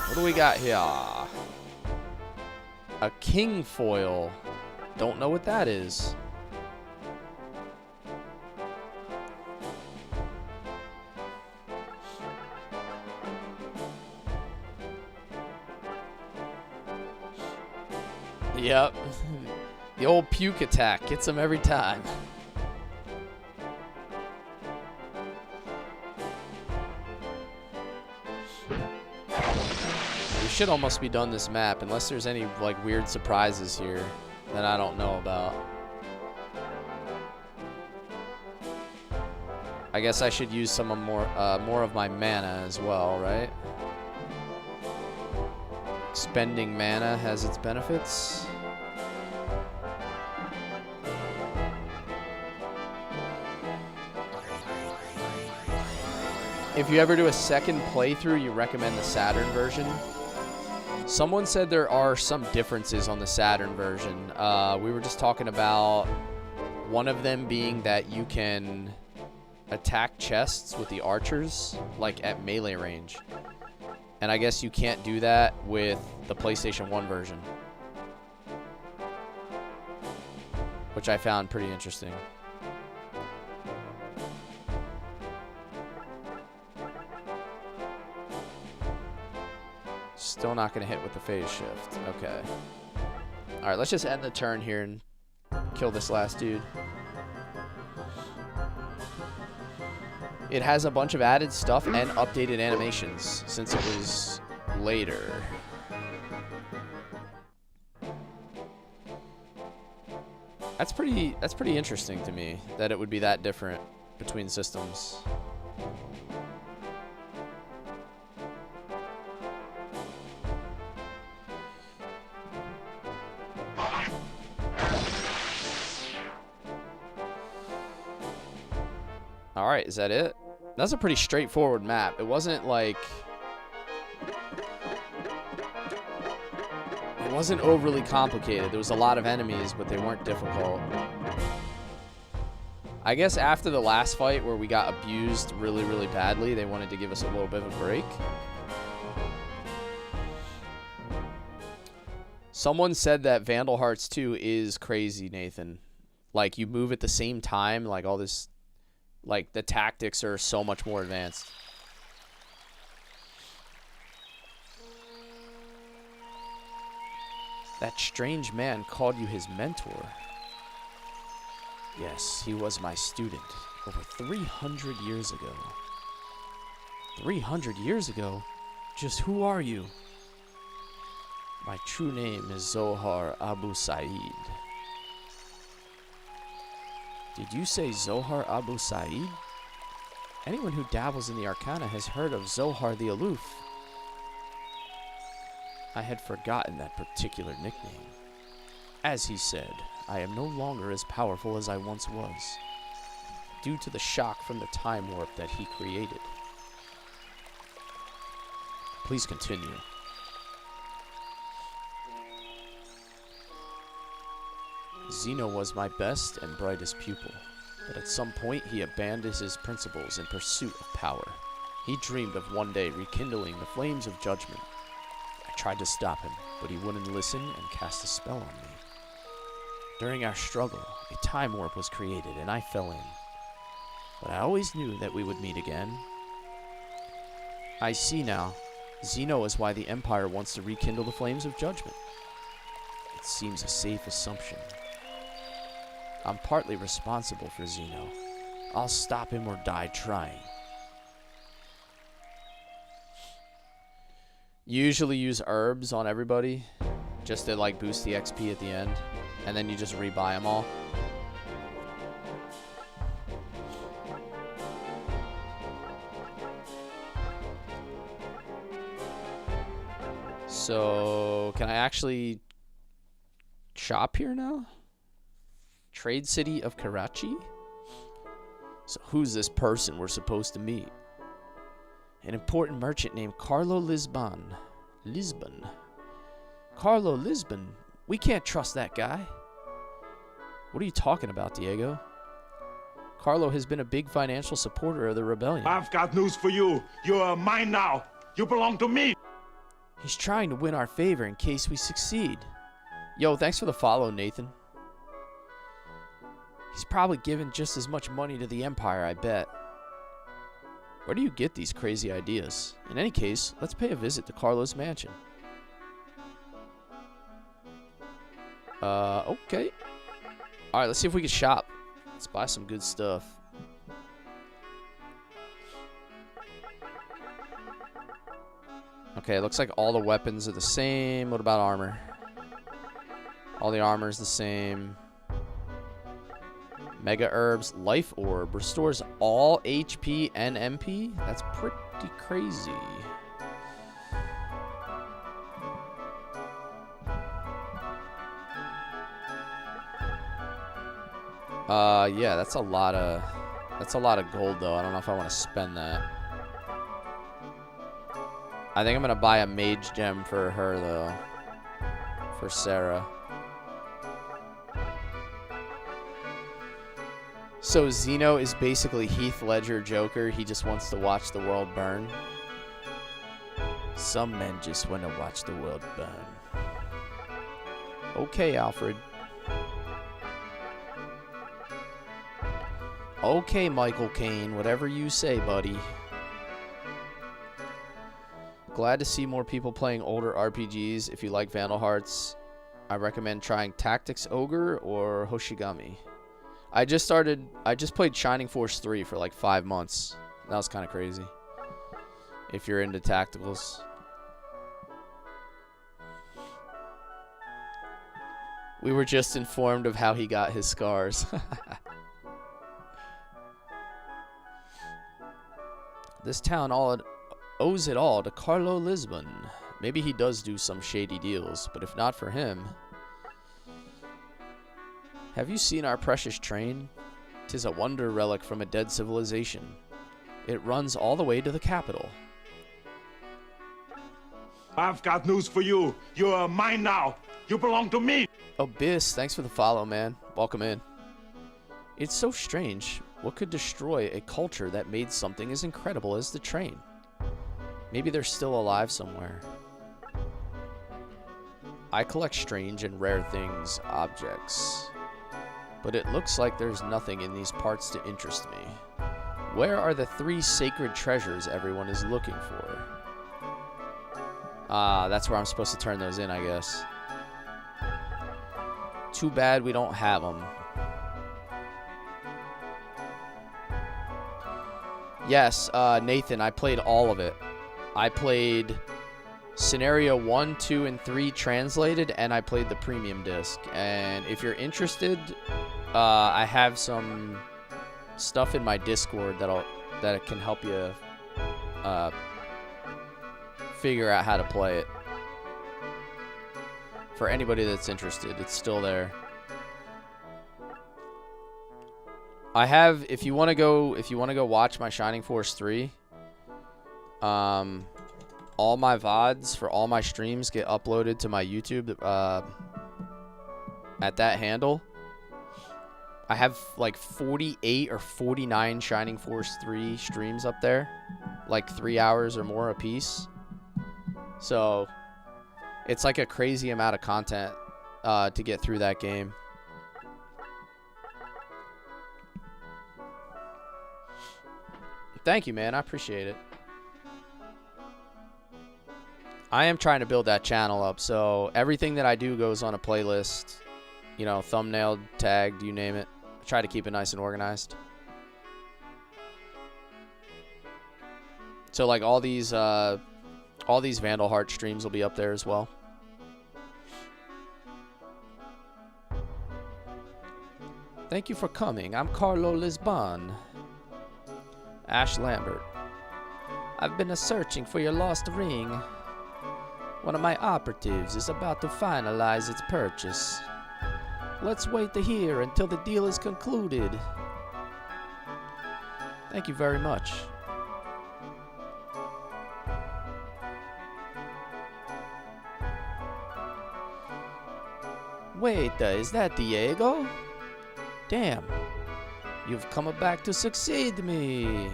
What do we got here? A king foil. Don't know what that is. Yep. The old puke attack gets them every time. We should almost be done this map, unless there's any like weird surprises here that I don't know about. I guess I should use some more of my mana as well, right? Spending mana has its benefits. If you ever do a second playthrough, you recommend the Saturn version. Someone said there are some differences on the Saturn version. We were just talking about one of them being that you can attack chests with the archers, like at melee range. And I guess you can't do that with the PlayStation 1 version. which I found pretty interesting. Still not going to hit with the phase shift. Okay. All right, let's just end the turn here and kill this last dude. It has a bunch of added stuff and updated animations since it was later. That's pretty interesting to me that it would be that different between systems. All right, is that it? That's a pretty straightforward map. It wasn't like... It wasn't overly complicated. There was a lot of enemies, but they weren't difficult. I guess after the last fight where we got abused really, really badly, they wanted to give us a little bit of a break. Someone said that Vandal Hearts 2 is crazy, Nathan. Like, you move at the same time, like all this... Like, the tactics are so much more advanced. That strange man called you his mentor. Yes, he was my student over 300 years ago. 300 years ago? Just who are you? My true name is Zohar Abu Said. Did you say Zohar Abu Said? Anyone who dabbles in the Arcana has heard of Zohar the Aloof. I had forgotten that particular nickname. As he said, I am no longer as powerful as I once was, due to the shock from the time warp that he created. Please continue. Zeno was my best and brightest pupil, but at some point he abandoned his principles in pursuit of power. He dreamed of one day rekindling the flames of judgment. I tried to stop him, but he wouldn't listen and cast a spell on me. During our struggle, a time warp was created and I fell in. But I always knew that we would meet again. I see now. Zeno is why the Empire wants to rekindle the flames of judgment. It seems a safe assumption. I'm partly responsible for Zeno. I'll stop him or die trying. You usually use herbs on everybody just to like boost the XP at the end, and then you just rebuy them all. So, can I actually shop here now? Trade City of Karachi? So who's this person we're supposed to meet? An important merchant named Carlo Lisbon. Lisbon? Carlo Lisbon? We can't trust that guy. What are you talking about, Diego? Carlo has been a big financial supporter of the rebellion. I've got news for you. You're mine now. You belong to me. He's trying to win our favor in case we succeed. Yo, thanks for the follow, Nathan. He's probably given just as much money to the Empire, I bet. Where do you get these crazy ideas? In any case, let's pay a visit to Carlo's mansion. Okay. Alright, let's see if we can shop. Let's buy some good stuff. Okay, looks like all the weapons are the same. What about armor? All the armor is the same. Mega Herbs, Life Orb, restores all HP and MP? That's pretty crazy. Yeah, that's a lot of gold though. I don't know if I want to spend that. I think I'm gonna buy a mage gem for her though. For Sarah. So Zeno is basically Heath Ledger Joker. He just wants to watch the world burn. Some men just want to watch the world burn. Okay, Alfred. Okay, Michael Caine, whatever you say, buddy. Glad to see more people playing older RPGs. If you like Vandal Hearts, I recommend trying Tactics Ogre or Hoshigami. I just played Shining Force 3 for like 5 months. That was kind of crazy. If you're into tacticals. We were just informed of how he got his scars. This town owes it all to Carlo Lisbon. Maybe he does do some shady deals, but if not for him... Have you seen our precious train? 'Tis a wonder relic from a dead civilization. It runs all the way to the capital. I've got news for you. You're mine now. You belong to me. Abyss, thanks for the follow, man. Welcome in. It's so strange. What could destroy a culture that made something as incredible as the train? Maybe they're still alive somewhere. I collect strange and rare things, objects. But it looks like there's nothing in these parts to interest me. Where are the 3 sacred treasures everyone is looking for? That's where I'm supposed to turn those in, I guess. Too bad we don't have them. Yes, Nathan, I played all of it. I played Scenario 1, 2, and 3 translated, and I played the premium disc. And if you're interested, I have some stuff in my Discord that can help you figure out how to play it. For anybody that's interested, it's still there. I have, if you want to go watch my Shining Force 3, all my VODs for all my streams get uploaded to my YouTube at that handle. I have like 48 or 49 Shining Force 3 streams up there, like 3 hours or more a piece. So it's like a crazy amount of content to get through that game. Thank you, man. I appreciate it. I am trying to build that channel up, so everything that I do goes on a playlist. You know, thumbnailed, tagged, you name it. I try to keep it nice and organized. So, like, all these Vandal Hearts streams will be up there as well. Thank you for coming. I'm Carlo Lisbon. Ash Lambert. I've been searching for your lost ring. One of my operatives is about to finalize its purchase. Let's wait to hear until the deal is concluded. Thank you very much. Wait, is that Diego? Damn. You've come back to succeed me.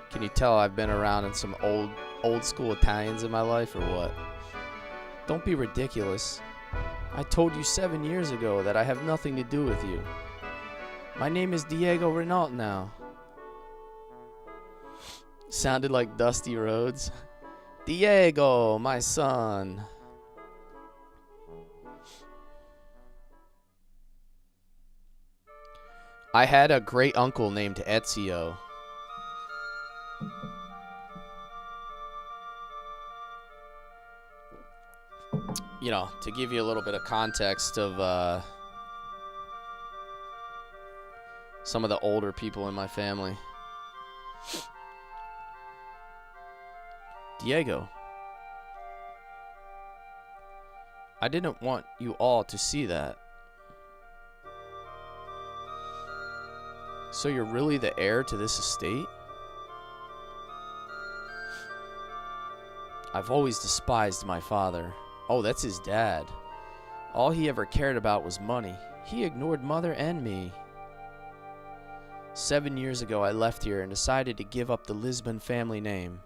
Can you tell I've been around in some old school Italians in my life or what? Don't be ridiculous. I told you 7 years ago that I have nothing to do with you. My name is Diego Renault now. Sounded like Dusty Rhodes. Diego, my son. I had a great uncle named Ezio. You know, to give you a little bit of context of some of the older people in my family. Diego, I didn't want you all to see that. So you're really the heir to this estate? I've always despised my father. Oh, that's his dad. All he ever cared about was money. He ignored mother and me. 7 years ago, I left here and decided to give up the Lisbon family name.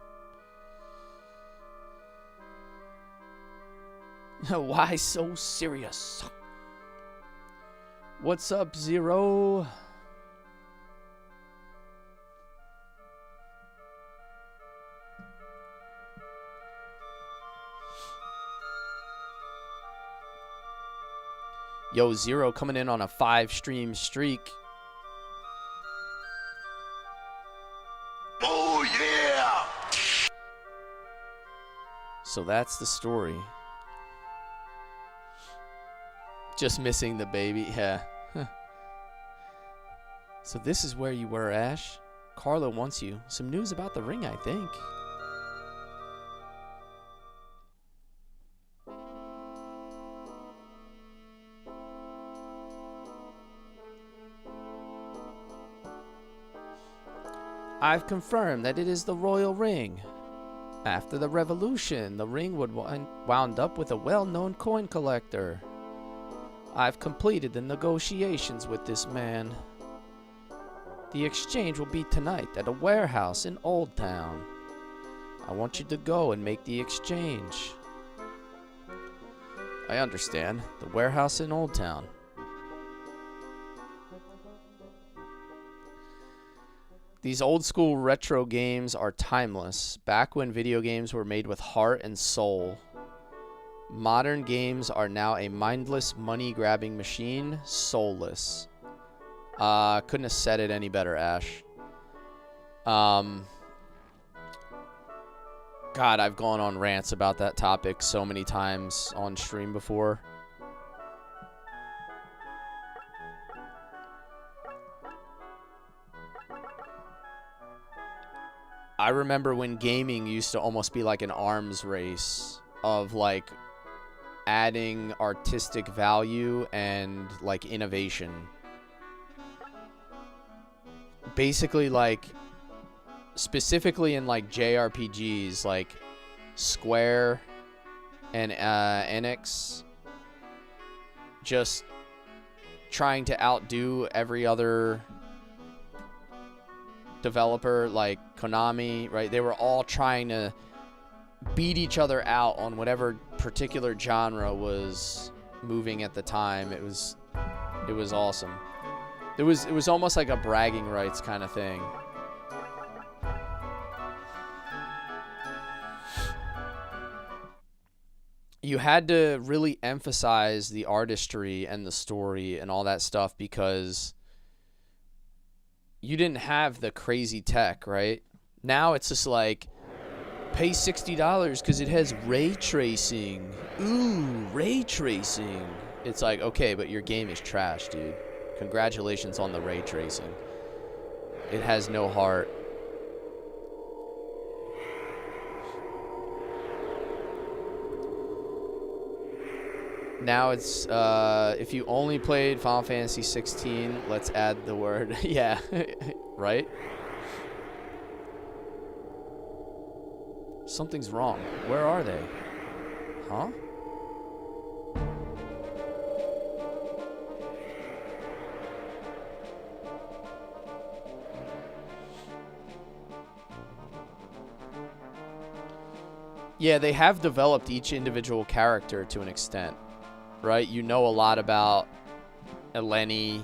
Why so serious? What's up, Zero? Yo, Zero coming in on a 5-stream streak. Oh, yeah! So that's the story. Just missing the baby, yeah. So this is where you were, Ash. Carlo wants you. Some news about the ring, I think. I've confirmed that it is the royal ring. After the revolution, the ring would wound up with a well-known coin collector. I've completed the negotiations with this man. The exchange will be tonight at a warehouse in Old Town. I want you to go and make the exchange. I understand. The warehouse in Old Town. These old school retro games are timeless, back when video games were made with heart and soul. Modern games are now a mindless money-grabbing machine, soulless. Couldn't have said it any better, Ash. God, I've gone on rants about that topic so many times on stream before. I remember when gaming used to almost be like an arms race of like adding artistic value and like innovation. Basically, like specifically in like JRPGs, like Square and Enix just trying to outdo every other developer, like Konami, right? They were all trying to beat each other out on whatever particular genre was moving at the time. It was awesome. It was almost like a bragging rights kind of thing. You had to really emphasize the artistry and the story and all that stuff because you didn't have the crazy tech, right? Now it's just like, pay $60 because it has ray tracing. Ooh, ray tracing. It's like, okay, but your game is trash, dude. Congratulations on the ray tracing. It has no heart. Now it's, if you only played Final Fantasy 16, let's add the word, yeah, right? Something's wrong. Where are they? Huh? Yeah, they have developed each individual character to an extent. Right? You know a lot about Eleni.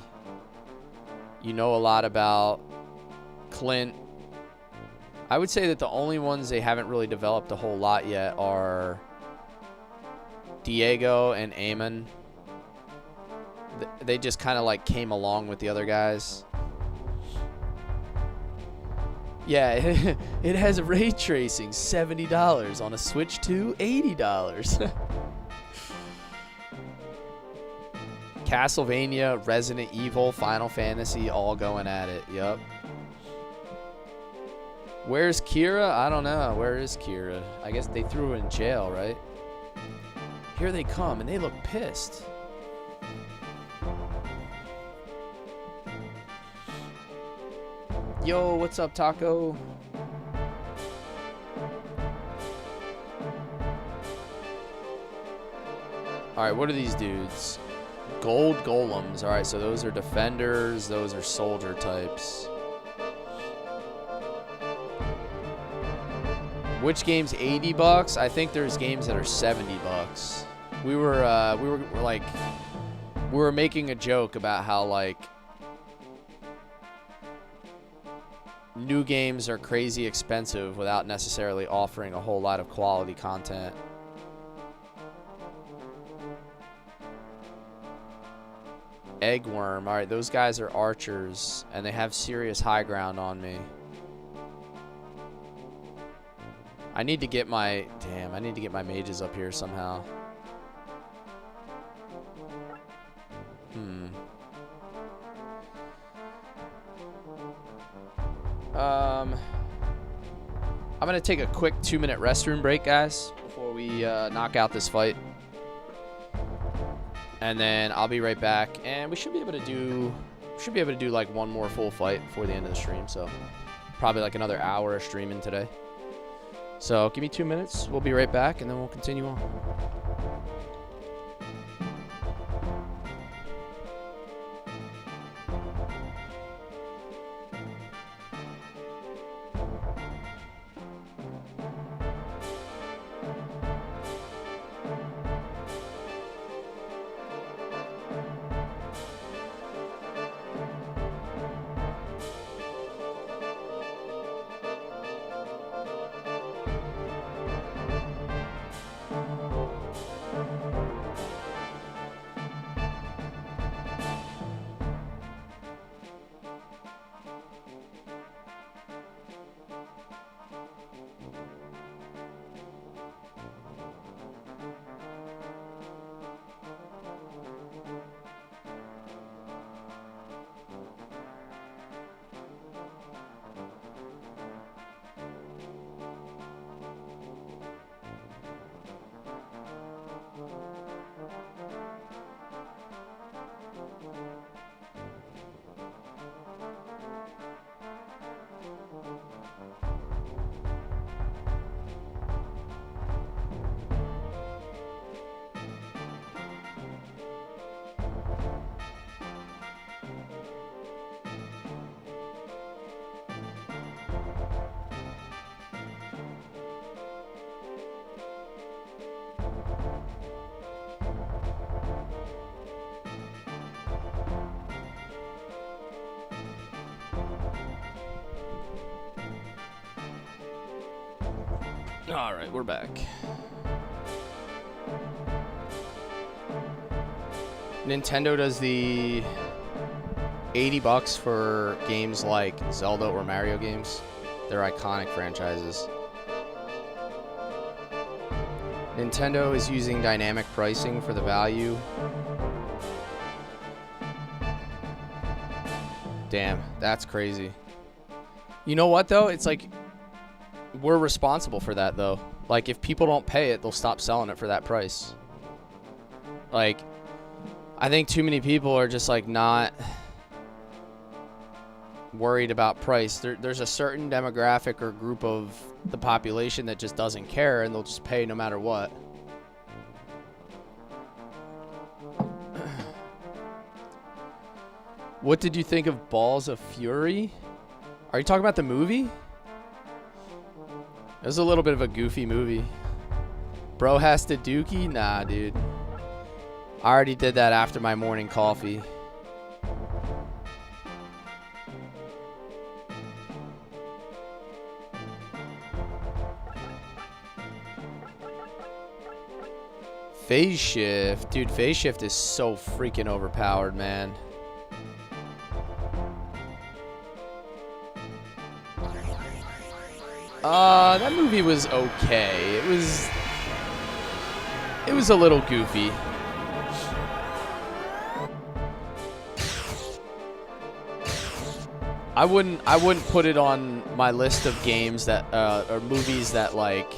You know a lot about Clint. I would say that the only ones they haven't really developed a whole lot yet are Diego and Eamon. They just kind of like came along with the other guys. Yeah, it has ray tracing, $70 on a Switch 2, $80. Castlevania, Resident Evil, Final Fantasy, all going at it. Yup. Where's Kira? I don't know. Where is Kira? I guess they threw her in jail, right? Here they come, and they look pissed. Yo, what's up, Taco? Alright, what are these dudes? Gold golems. Alright, so those are defenders. Those are soldier types. Which game's $80? I think there's games that are $70. We were We were making a joke about how, like, new games are crazy expensive without necessarily offering a whole lot of quality content. Eggworm. Alright, those guys are archers, and they have serious high ground on me. I need to get my... Damn, I need to get my mages up here somehow. I'm going to take a quick 2-minute restroom break, guys, before we knock out this fight. And then I'll be right back, and we should be able to do like one more full fight before the end of the stream. So probably like another hour of streaming today. So give me 2 minutes. We'll be right back, and then we'll continue on. Alright, we're back. Nintendo does the $80 for games like Zelda or Mario games. They're iconic franchises. Nintendo is using dynamic pricing for the value. Damn, that's crazy. You know what, though? It's like... we're responsible for that, though. Like, if people don't pay it, they'll stop selling it for that price. Like, I think too many people are just, like, not worried about price. There's a certain demographic or group of the population that just doesn't care, and they'll just pay no matter what. What did you think of Balls of Fury? Are you talking about the movie? It was a little bit of a goofy movie. Bro has to dookie? Nah, dude. I already did that after my morning coffee. Phase shift. Dude, phase shift is so freaking overpowered, man. That movie was okay. It was a little goofy. I wouldn't put it on my list of games that or movies that like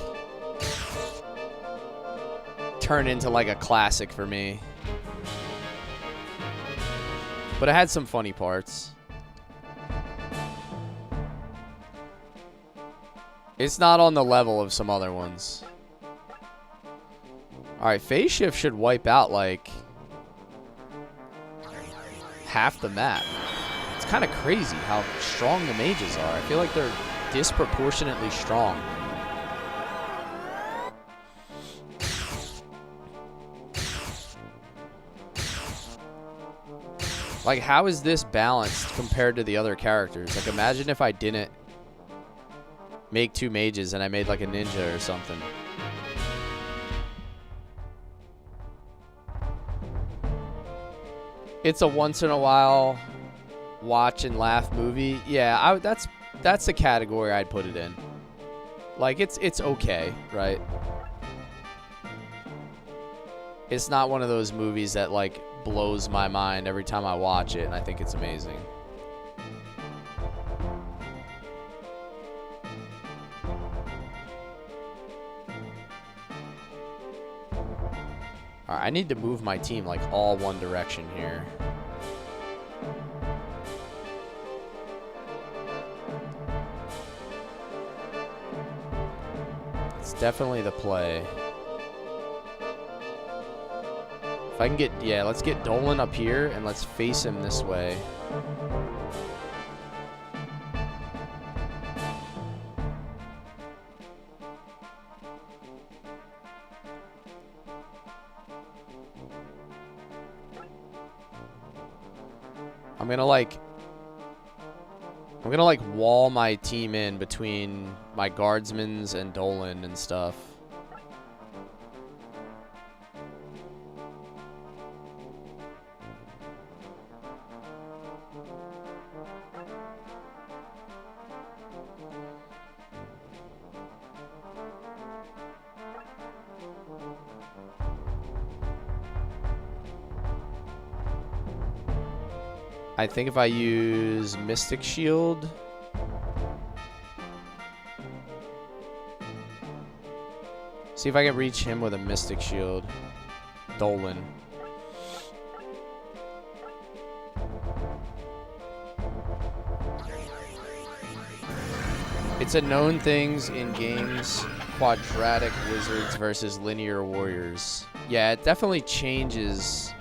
turn into like a classic for me. But it had some funny parts. It's not on the level of some other ones. Alright, phase shift should wipe out like half the map. It's kind of crazy how strong the mages are. I feel like they're disproportionately strong. Like, how is this balanced compared to the other characters? Like, imagine if I didn't make 2 mages and I made like a ninja or something. It's a once in a while watch and laugh movie. Yeah, that's the category I'd put it in. Like, it's okay, right? It's not one of those movies that like blows my mind every time I watch it and I think it's amazing. Alright, I need to move my team like all one direction here. It's definitely the play. If I can get, yeah, let's get Dolan up here and let's face him this way. I'm gonna like wall my team in between my guardsmans and Dolan and stuff. I think if I use Mystic Shield, see if I can reach him with a Mystic Shield. Dolan. It's a known things in games, quadratic wizards versus linear warriors. Yeah, it definitely changes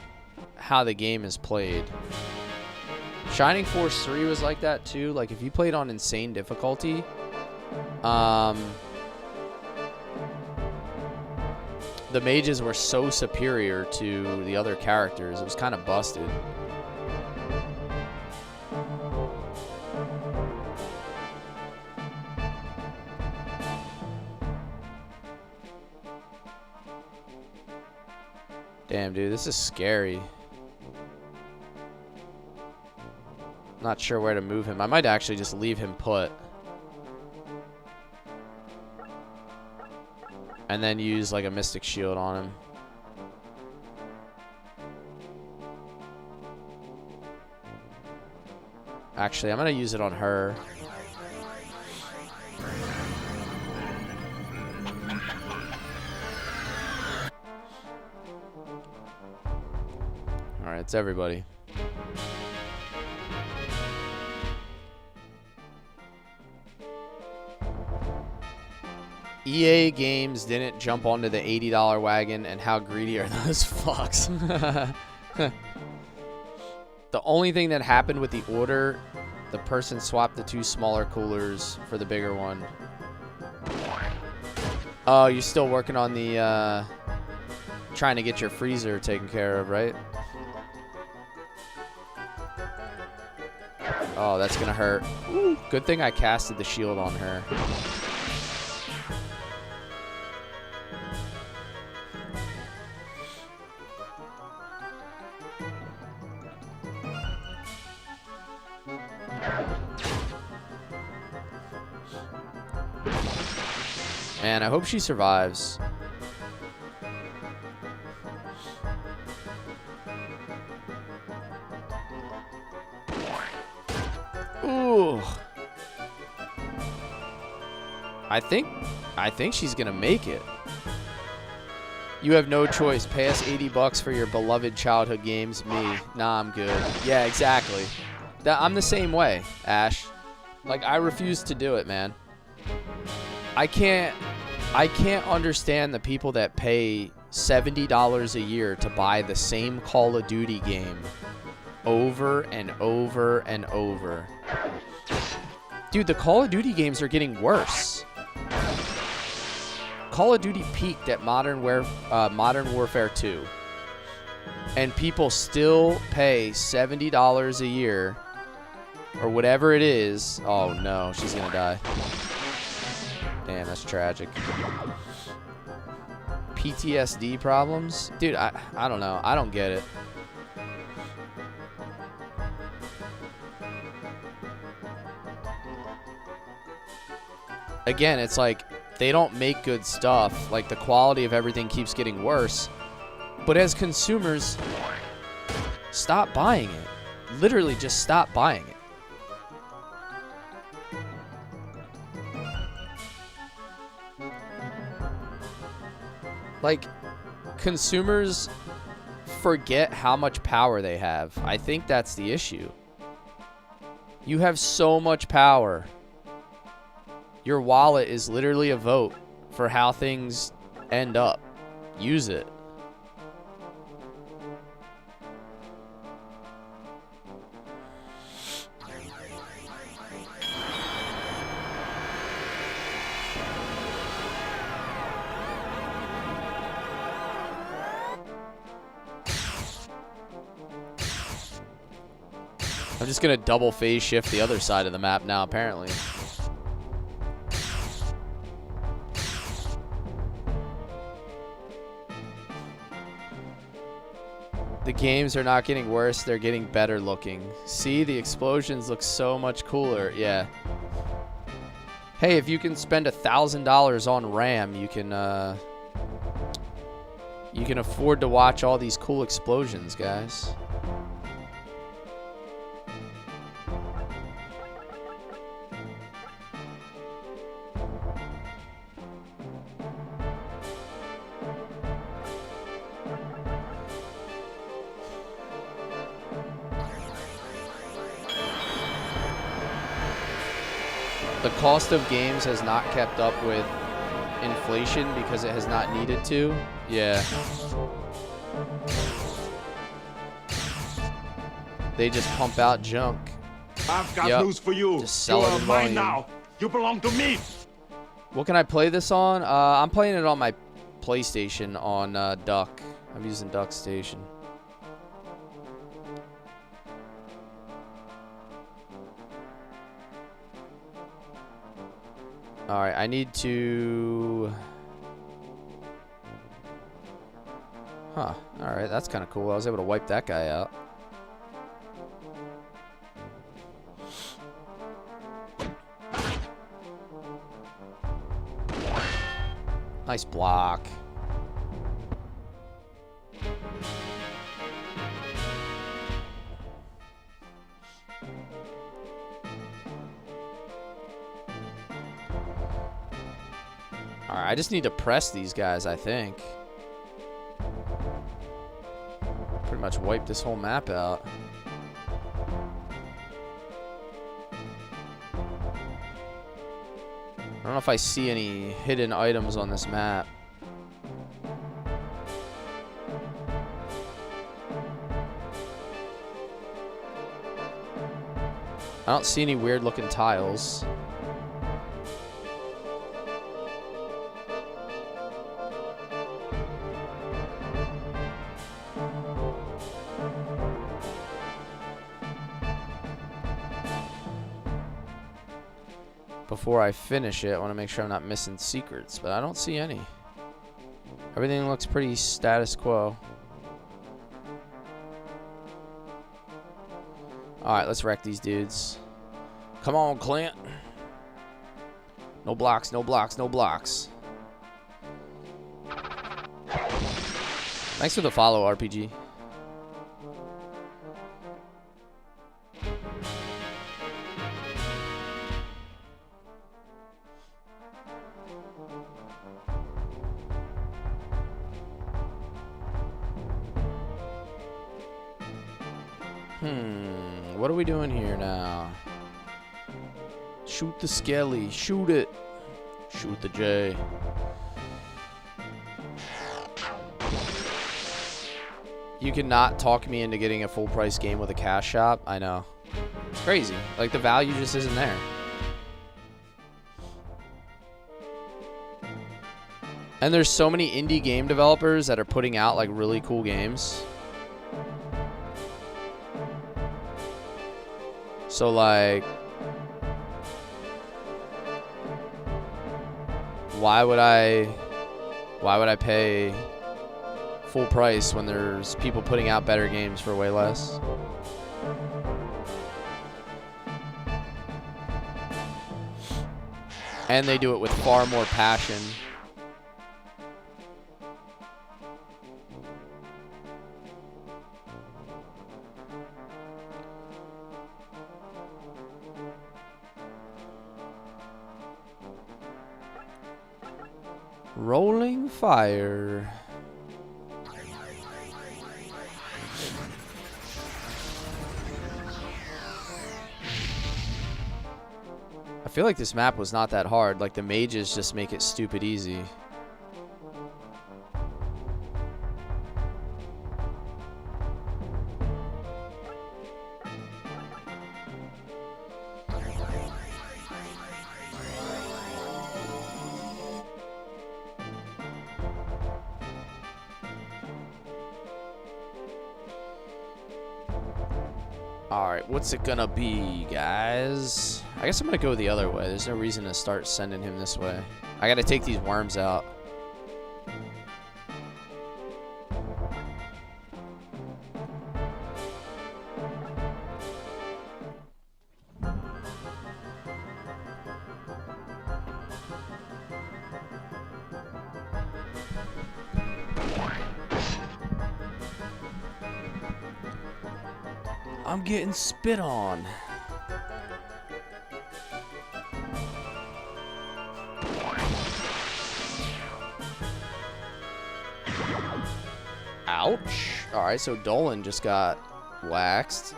how the game is played. Shining Force 3 was like that too. Like, if you played on insane difficulty, the mages were so superior to the other characters. It was kind of busted. Damn, dude, this is scary. Not sure where to move him. I might actually just leave him put. And then use like a Mystic Shield on him. Actually, I'm going to use it on her. Alright, it's everybody. EA Games didn't jump onto the $80 wagon, and how greedy are those fucks? The only thing that happened with the order, the person swapped the 2 smaller coolers for the bigger one. Oh, you're still working on the, trying to get your freezer taken care of, right? Oh, that's gonna hurt. Ooh, good thing I casted the shield on her. Man, I hope she survives. Ooh. I think she's gonna make it. You have no choice. Pay us $80 for your beloved childhood games. Me. Nah, I'm good. Yeah, exactly. I'm the same way, Ash. Like, I refuse to do it, man. I can't understand the people that pay $70 a year to buy the same Call of Duty game over and over and over. Dude, the Call of Duty games are getting worse. Call of Duty peaked at Modern Warfare 2. and people still pay $70 a year or whatever it is. Oh no, she's gonna die. Damn, that's tragic. PTSD problems? Dude, I don't know. I don't get it. Again, it's like they don't make good stuff. Like the quality of everything keeps getting worse. But as consumers, stop buying it. Literally just stop buying it. Like, consumers forget how much power they have. I think that's the issue. You have so much power. Your wallet is literally a vote for how things end up. Use it. I'm just gonna double phase shift the other side of the map now, apparently. The games are not getting worse, they're getting better looking. See, the explosions look so much cooler. Yeah. Hey, if you can spend $1,000 on RAM, you can afford to watch all these cool explosions, guys. The cost of games has not kept up with inflation because it has not needed to. Yeah. They just pump out junk. I've got news for you. Just sell you it are in mine volume. now. You belong to me. What can I play this on? I'm playing it on my PlayStation on Duck. I'm using Duck Station. Alright, I need to... Huh, alright, that's kind of cool. I was able to wipe that guy out. Nice block. Alright, I just need to press these guys, I think. Pretty much wipe this whole map out. I don't know if I see any hidden items on this map. I don't see any weird looking tiles. Before I finish it, I want to make sure I'm not missing secrets, but I don't see any. Everything looks pretty status quo. Alright, let's wreck these dudes. Come on, Clint. No blocks, no blocks, no blocks. Thanks for the follow, RPG. What are we doing here now? Shoot the skelly. Shoot it. Shoot the J. You cannot talk me into getting a full price game with a cash shop. I know. It's crazy. Like, the value just isn't there. And there's so many indie game developers that are putting out, like, really cool games. So like, why would I pay full price when there's people putting out better games for way less? And they do it with far more passion. Rolling fire. I feel like this map was not that hard. Like the mages just make it stupid easy. Alright, what's it gonna be, guys? I guess I'm gonna go the other way. There's no reason to start sending him this way. I gotta take these worms out. I'm getting spit on. Ouch. Alright, so Dolan just got waxed.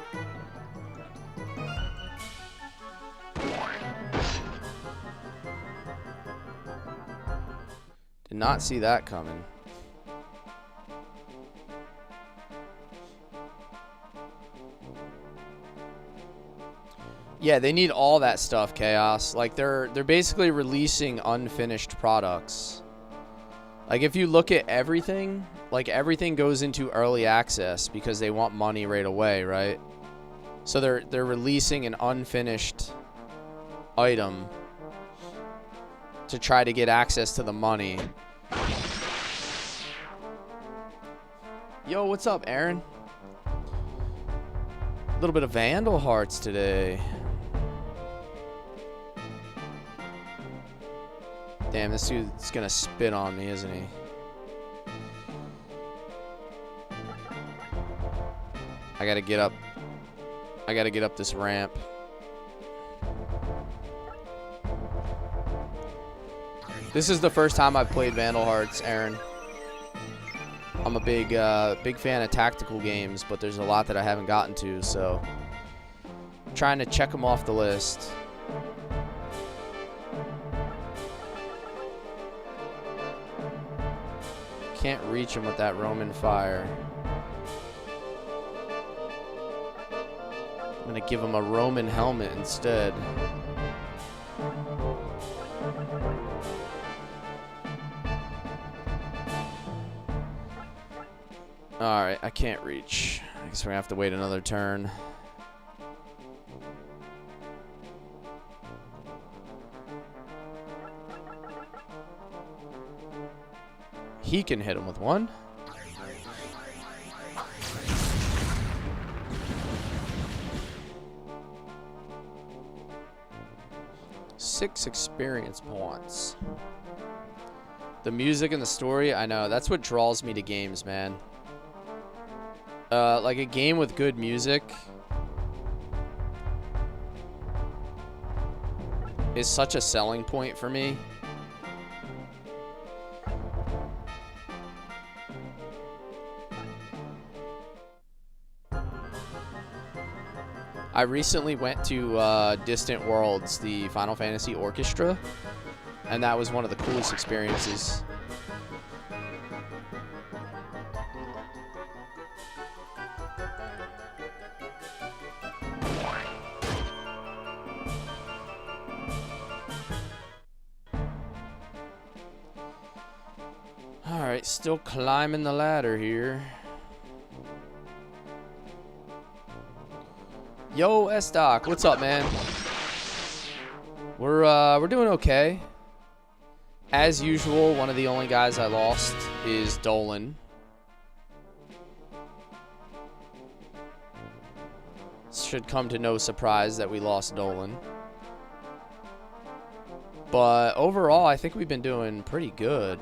Did not see that coming. Yeah, they need all that stuff, Chaos. Like they're basically releasing unfinished products. Like if you look at everything, like everything goes into early access because they want money right away, right? So they're releasing an unfinished item to try to get access to the money. Yo, what's up, Aaron? A little bit of Vandal Hearts today. Damn, this dude's gonna spit on me, isn't he? I gotta get up. I gotta get up this ramp. This is the first time I've played Vandal Hearts, Aaron. I'm a big fan of tactical games, but there's a lot that I haven't gotten to, so I'm trying to check them off the list. Can't reach him with that Roman fire. I'm gonna give him a Roman helmet instead. Alright, I can't reach. I guess we're gonna have to wait another turn. He can hit him with one. Six experience points. The music and the story, I know. That's what draws me to games, man. Like a game with good music is such a selling point for me. I recently went to Distant Worlds, the Final Fantasy Orchestra, and that was one of the coolest experiences. Alright, still climbing the ladder here. Yo, S-Doc, what's up, man? We're doing okay. As usual, one of the only guys I lost is Dolan. Should come to no surprise that we lost Dolan. But overall, I think we've been doing pretty good.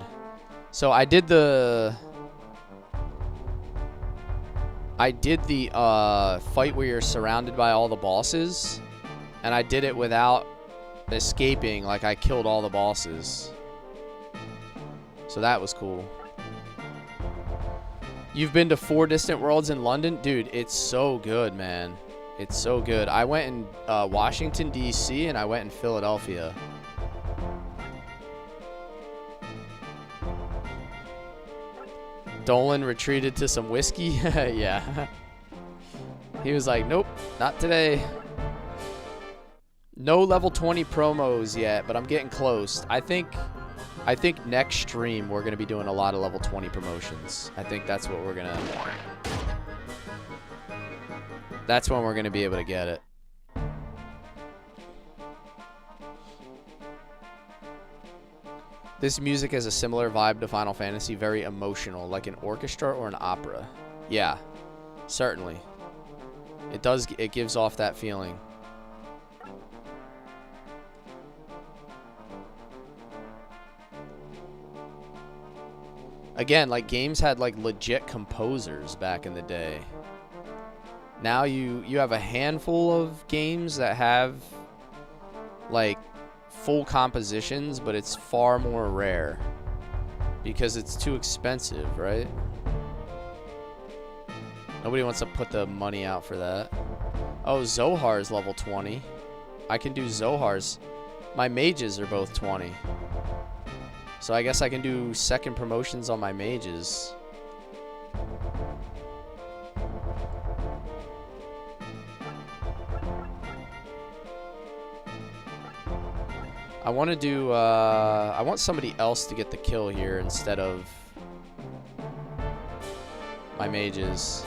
So I did the fight where you're surrounded by all the bosses, and I did it without escaping. Like, I killed all the bosses. So that was cool. You've been to 4 Distant Worlds in London? Dude, it's so good, man. It's so good. I went in Washington, D.C., and I went in Philadelphia. Dolan retreated to some whiskey? Yeah. He was like, nope, not today. No level 20 promos yet, but I'm getting close. I think next stream we're going to be doing a lot of level 20 promotions. I think that's what we're going to... That's when we're going to be able to get it. This music has a similar vibe to Final Fantasy, very emotional, like an orchestra or an opera. Yeah, certainly. It does, it gives off that feeling. Again, like, games had like legit composers back in the day. Now you have a handful of games that have like full compositions, but it's far more rare because it's too expensive, right? Nobody wants to put the money out for that. Oh, Zohar's level 20. I can do Zohar's. My mages are both 20. So I guess I can do second promotions on my mages. I want to do, I want somebody else to get the kill here instead of my mages.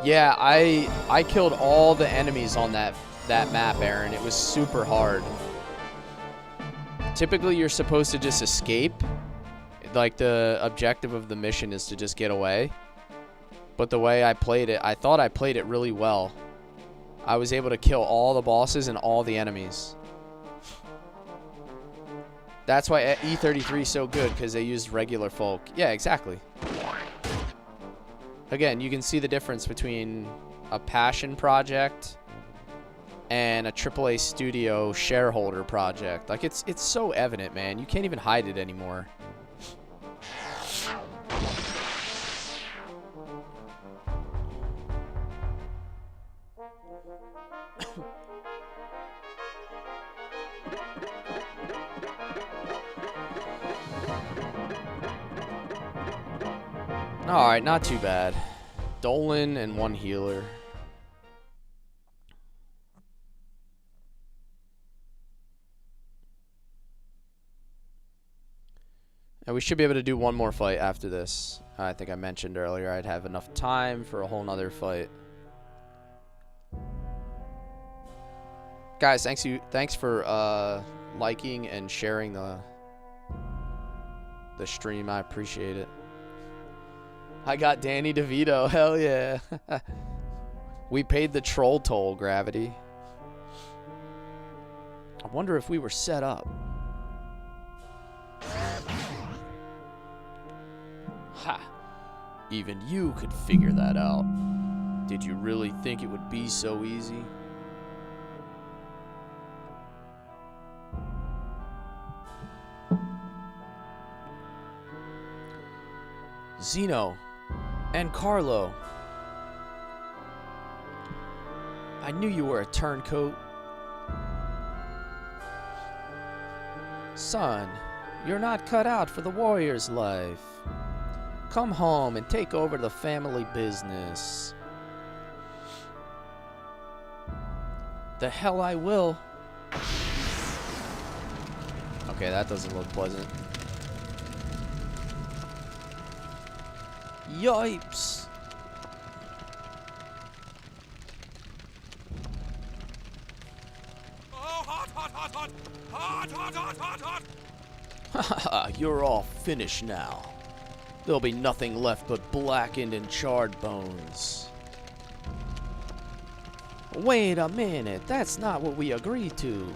Yeah, I killed all the enemies on that map, Aaron. It was super hard. Typically, you're supposed to just escape. Like, the objective of the mission is to just get away. But the way I played it, I thought I played it really well. I was able to kill all the bosses and all the enemies. That's why E33 is so good, because they used regular folk. Yeah, exactly. Again, you can see the difference between a passion project and a AAA studio shareholder project. Like, it's so evident, man. You can't even hide it anymore. Alright, not too bad. Dolan and 1 healer. And we should be able to do one more fight after this. I think I mentioned earlier I'd have enough time for a whole nother fight. Guys, thanks for liking and sharing the stream. I appreciate it. I got Danny DeVito. Hell yeah. We paid the troll toll, Gravity. I wonder if we were set up. Ha! Even you could figure that out. Did you really think it would be so easy? Zeno and Carlo. I knew you were a turncoat. Son, you're not cut out for the warrior's life. Come home and take over the family business. The hell I will. Okay, that doesn't look pleasant. Yipes! Oh, hot, hot, hot, hot. Hot, hot, hot, hot, hot. Haha, you're all finished now. There'll be nothing left but blackened and charred bones. Wait a minute, that's not what we agreed to.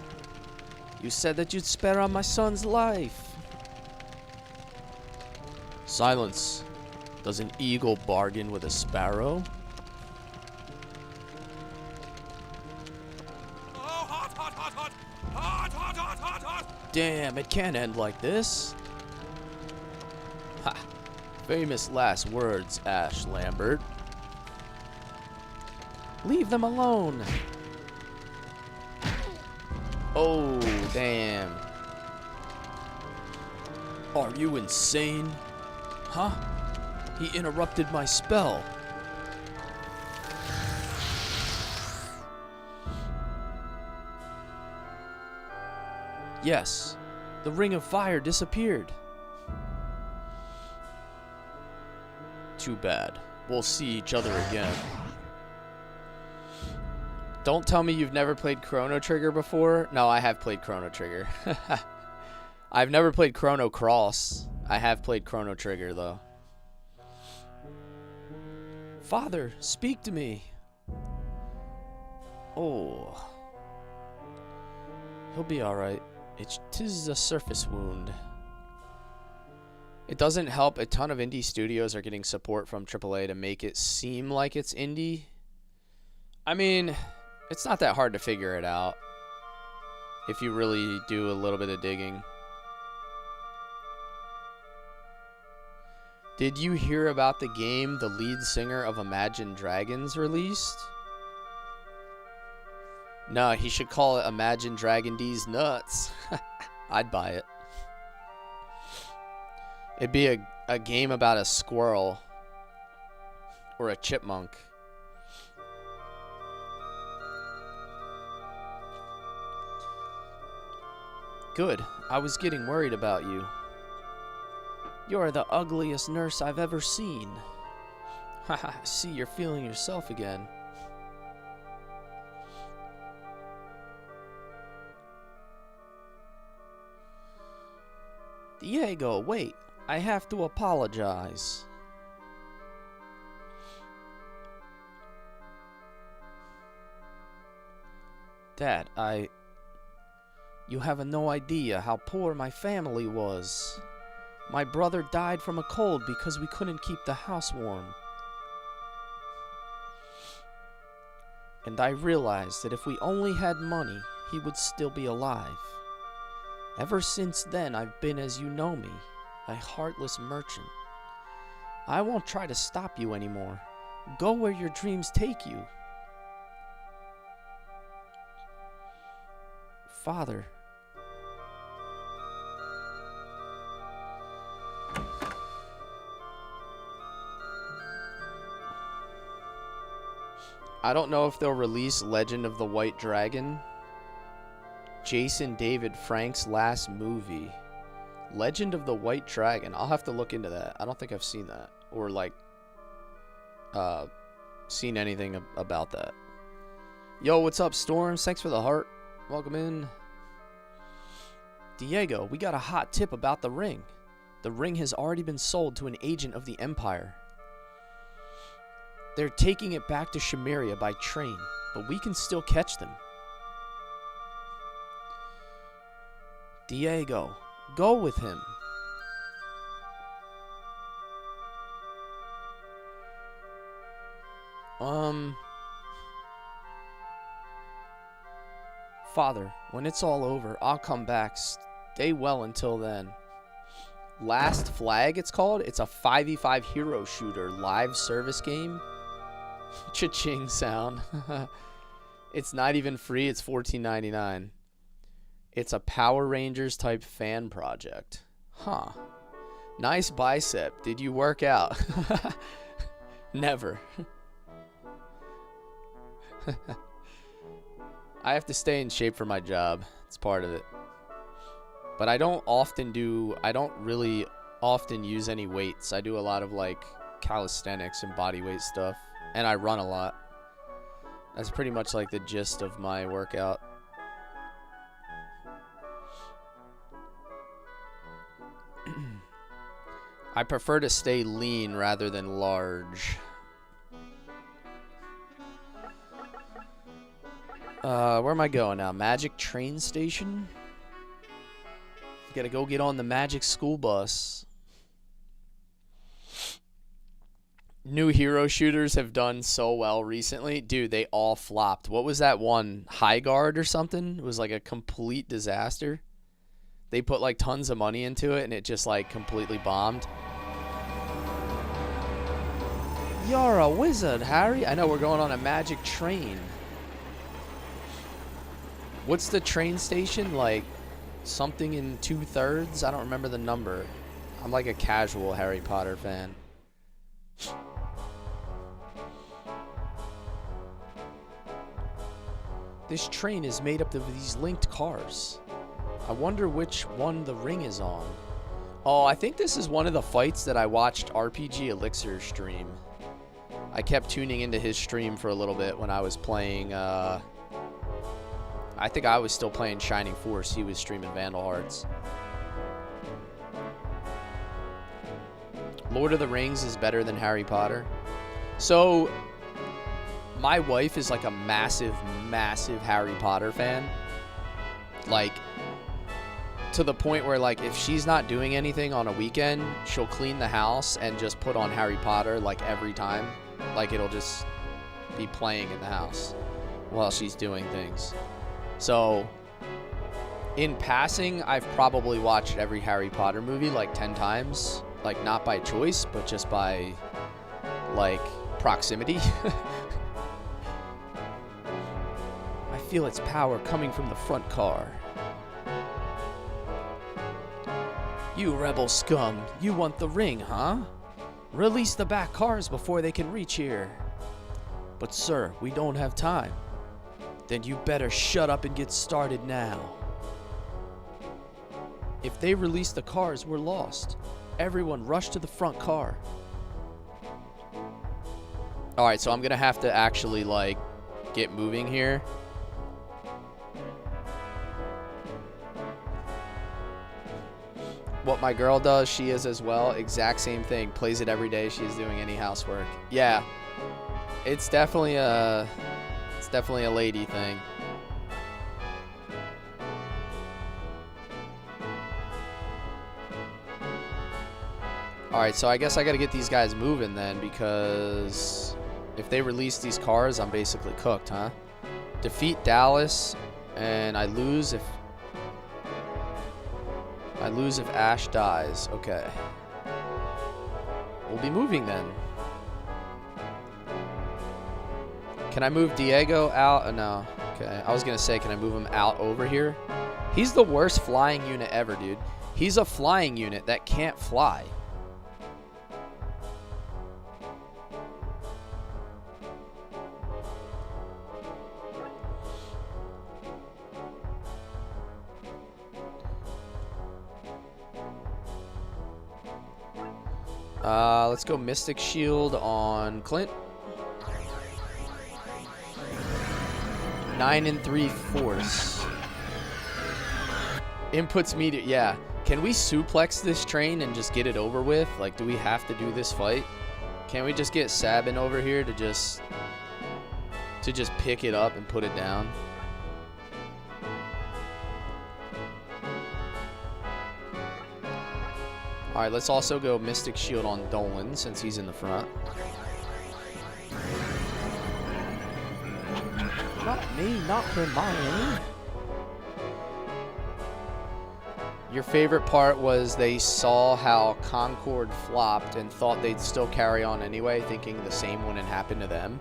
You said that you'd spare on my son's life. Silence. Does an eagle bargain with a sparrow? Oh, hot, hot, hot, hot. Hot, hot, hot, hot, hot. Damn, it can't end like this. Ha. Famous last words, Ash Lambert. Leave them alone. Oh, damn. Are you insane? Huh? He interrupted my spell. Yes, the ring of fire disappeared. Too bad. We'll see each other again. Don't tell me you've never played Chrono Trigger before. No, I have played Chrono Trigger. I've never played Chrono Cross. I have played Chrono Trigger, though. Father, speak to me. Oh. He'll be alright. Tis a surface wound. It doesn't help. A ton of indie studios are getting support from AAA to make it seem like it's indie. I mean, it's not that hard to figure it out if you really do a little bit of digging. Did you hear about the game the lead singer of Imagine Dragons released? No, he should call it Imagine Dragon D's Nuts. I'd buy it. It'd be a game about a squirrel or a chipmunk. Good. I was getting worried about you. You're the ugliest nurse I've ever seen. Haha, see, you're feeling yourself again. Diego, wait. I have to apologize. Dad, You have no idea how poor my family was. My brother died from a cold because we couldn't keep the house warm. And I realized that if we only had money, he would still be alive. Ever since then, I've been as you know me, a heartless merchant. I won't try to stop you anymore. Go where your dreams take you. Father. I don't know if they'll release Legend of the White Dragon. Jason David Frank's last movie. Legend of the White Dragon. I'll have to look into that. I don't think I've seen that. Or, like, seen anything about that. Yo, what's up, Storms? Thanks for the heart. Welcome in. Diego, we got a hot tip about the ring. The ring has already been sold to an agent of the Empire. They're taking it back to Shimeria by train, but we can still catch them. Diego, go with him. Father, when it's all over, I'll come back. Stay well until then. Last Flag, it's called. It's a 5v5 hero shooter live service game. Cha-ching sound. It's not even free. It's $14.99. It's a Power Rangers type fan project. Huh. Nice bicep. Did you work out? Never. I have to stay in shape for my job. It's part of it. But I don't really often use any weights. I do a lot of like calisthenics and body weight stuff, and I run a lot. That's pretty much like the gist of my workout. I prefer to stay lean rather than large. Where am I going now? Magic train station? Gotta go get on the Magic school bus. New hero shooters have done so well recently. Dude, they all flopped. What was that one? High Guard or something? It was like a complete disaster. They put like tons of money into it and it just like completely bombed. You're a wizard, Harry. I know, we're going on a magic train. What's the train station? Like something in 2/3? I don't remember the number. I'm like a casual Harry Potter fan. This train is made up of these linked cars. I wonder which one the ring is on. Oh, I think this is one of the fights that I watched RPG Elixir stream. I kept tuning into his stream for a little bit when I was playing, I think I was still playing Shining Force. He was streaming Vandal Hearts. Lord of the Rings is better than Harry Potter. So, my wife is like a massive, massive Harry Potter fan. Like, to the point where, like, if she's not doing anything on a weekend, she'll clean the house and just put on Harry Potter, like, every time. Like, it'll just be playing in the house while she's doing things. So, in passing, I've probably watched every Harry Potter movie like 10 times. Like, not by choice, but just by, like, proximity. I feel its power coming from the front car. You rebel scum, you want the ring, huh? Release the back cars before they can reach here. But sir, we don't have time. Then you better shut up and get started now. If they release the cars, we're lost. Everyone rush to the front car. Alright, so I'm gonna have to actually, like, get moving here. What my girl does, she is as well. Exact same thing. Plays it every day she's doing any housework. Yeah. It's definitely a lady thing. Alright, so I guess I gotta get these guys moving then, because if they release these cars, I'm basically cooked, huh? Defeat Dallas, and I lose if Ash dies. Okay. We'll be moving then. Can I move Diego out? No. Okay. I was going to say, can I move him out over here? He's the worst flying unit ever, dude. He's a flying unit that can't fly. Let's go Mystic Shield on Clint. 9 3/4. Inputs media. Yeah. Can we suplex this train and just get it over with? Like, do we have to do this fight? Can we just get Sabin over here to just pick it up and put it down? Alright, let's also go Mystic Shield on Dolan since he's in the front. Not me, not Hermione. Your favorite part was they saw how Concord flopped and thought they'd still carry on anyway, thinking the same wouldn't happen to them.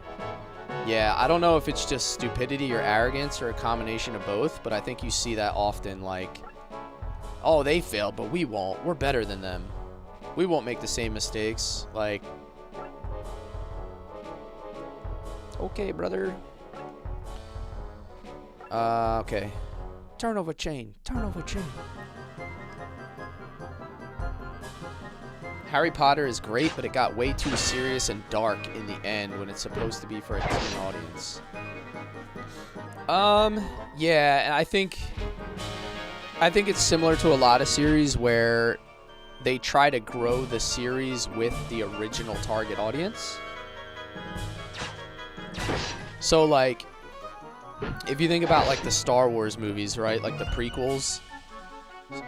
Yeah, I don't know if it's just stupidity or arrogance or a combination of both, but I think you see that often, like, oh, they failed, but we won't. We're better than them. We won't make the same mistakes. Like, okay, brother. Okay. Turnover chain. Turnover chain. Harry Potter is great, but it got way too serious and dark in the end when it's supposed to be for a teen audience. Yeah, and I think it's similar to a lot of series where they try to grow the series with the original target audience. So, like, if you think about, like, the Star Wars movies, right? Like, the prequels.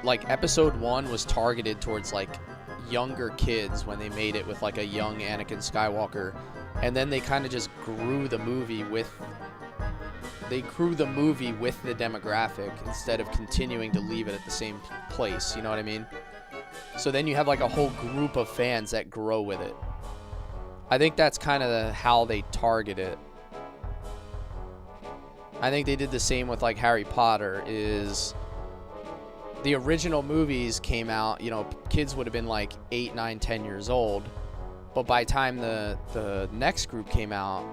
Like, Episode 1 was targeted towards, like, younger kids when they made it with, like, a young Anakin Skywalker. And then they kind of just grew the movie with... They grew the movie with the demographic instead of continuing to leave it at the same place. You know what I mean? So then you have, like, a whole group of fans that grow with it. I think that's kind of how they target it. I think they did the same with, like, Harry Potter. Is the original movies came out, you know, kids would have been like 8, 9, 10 years old, but by the time the next group came out,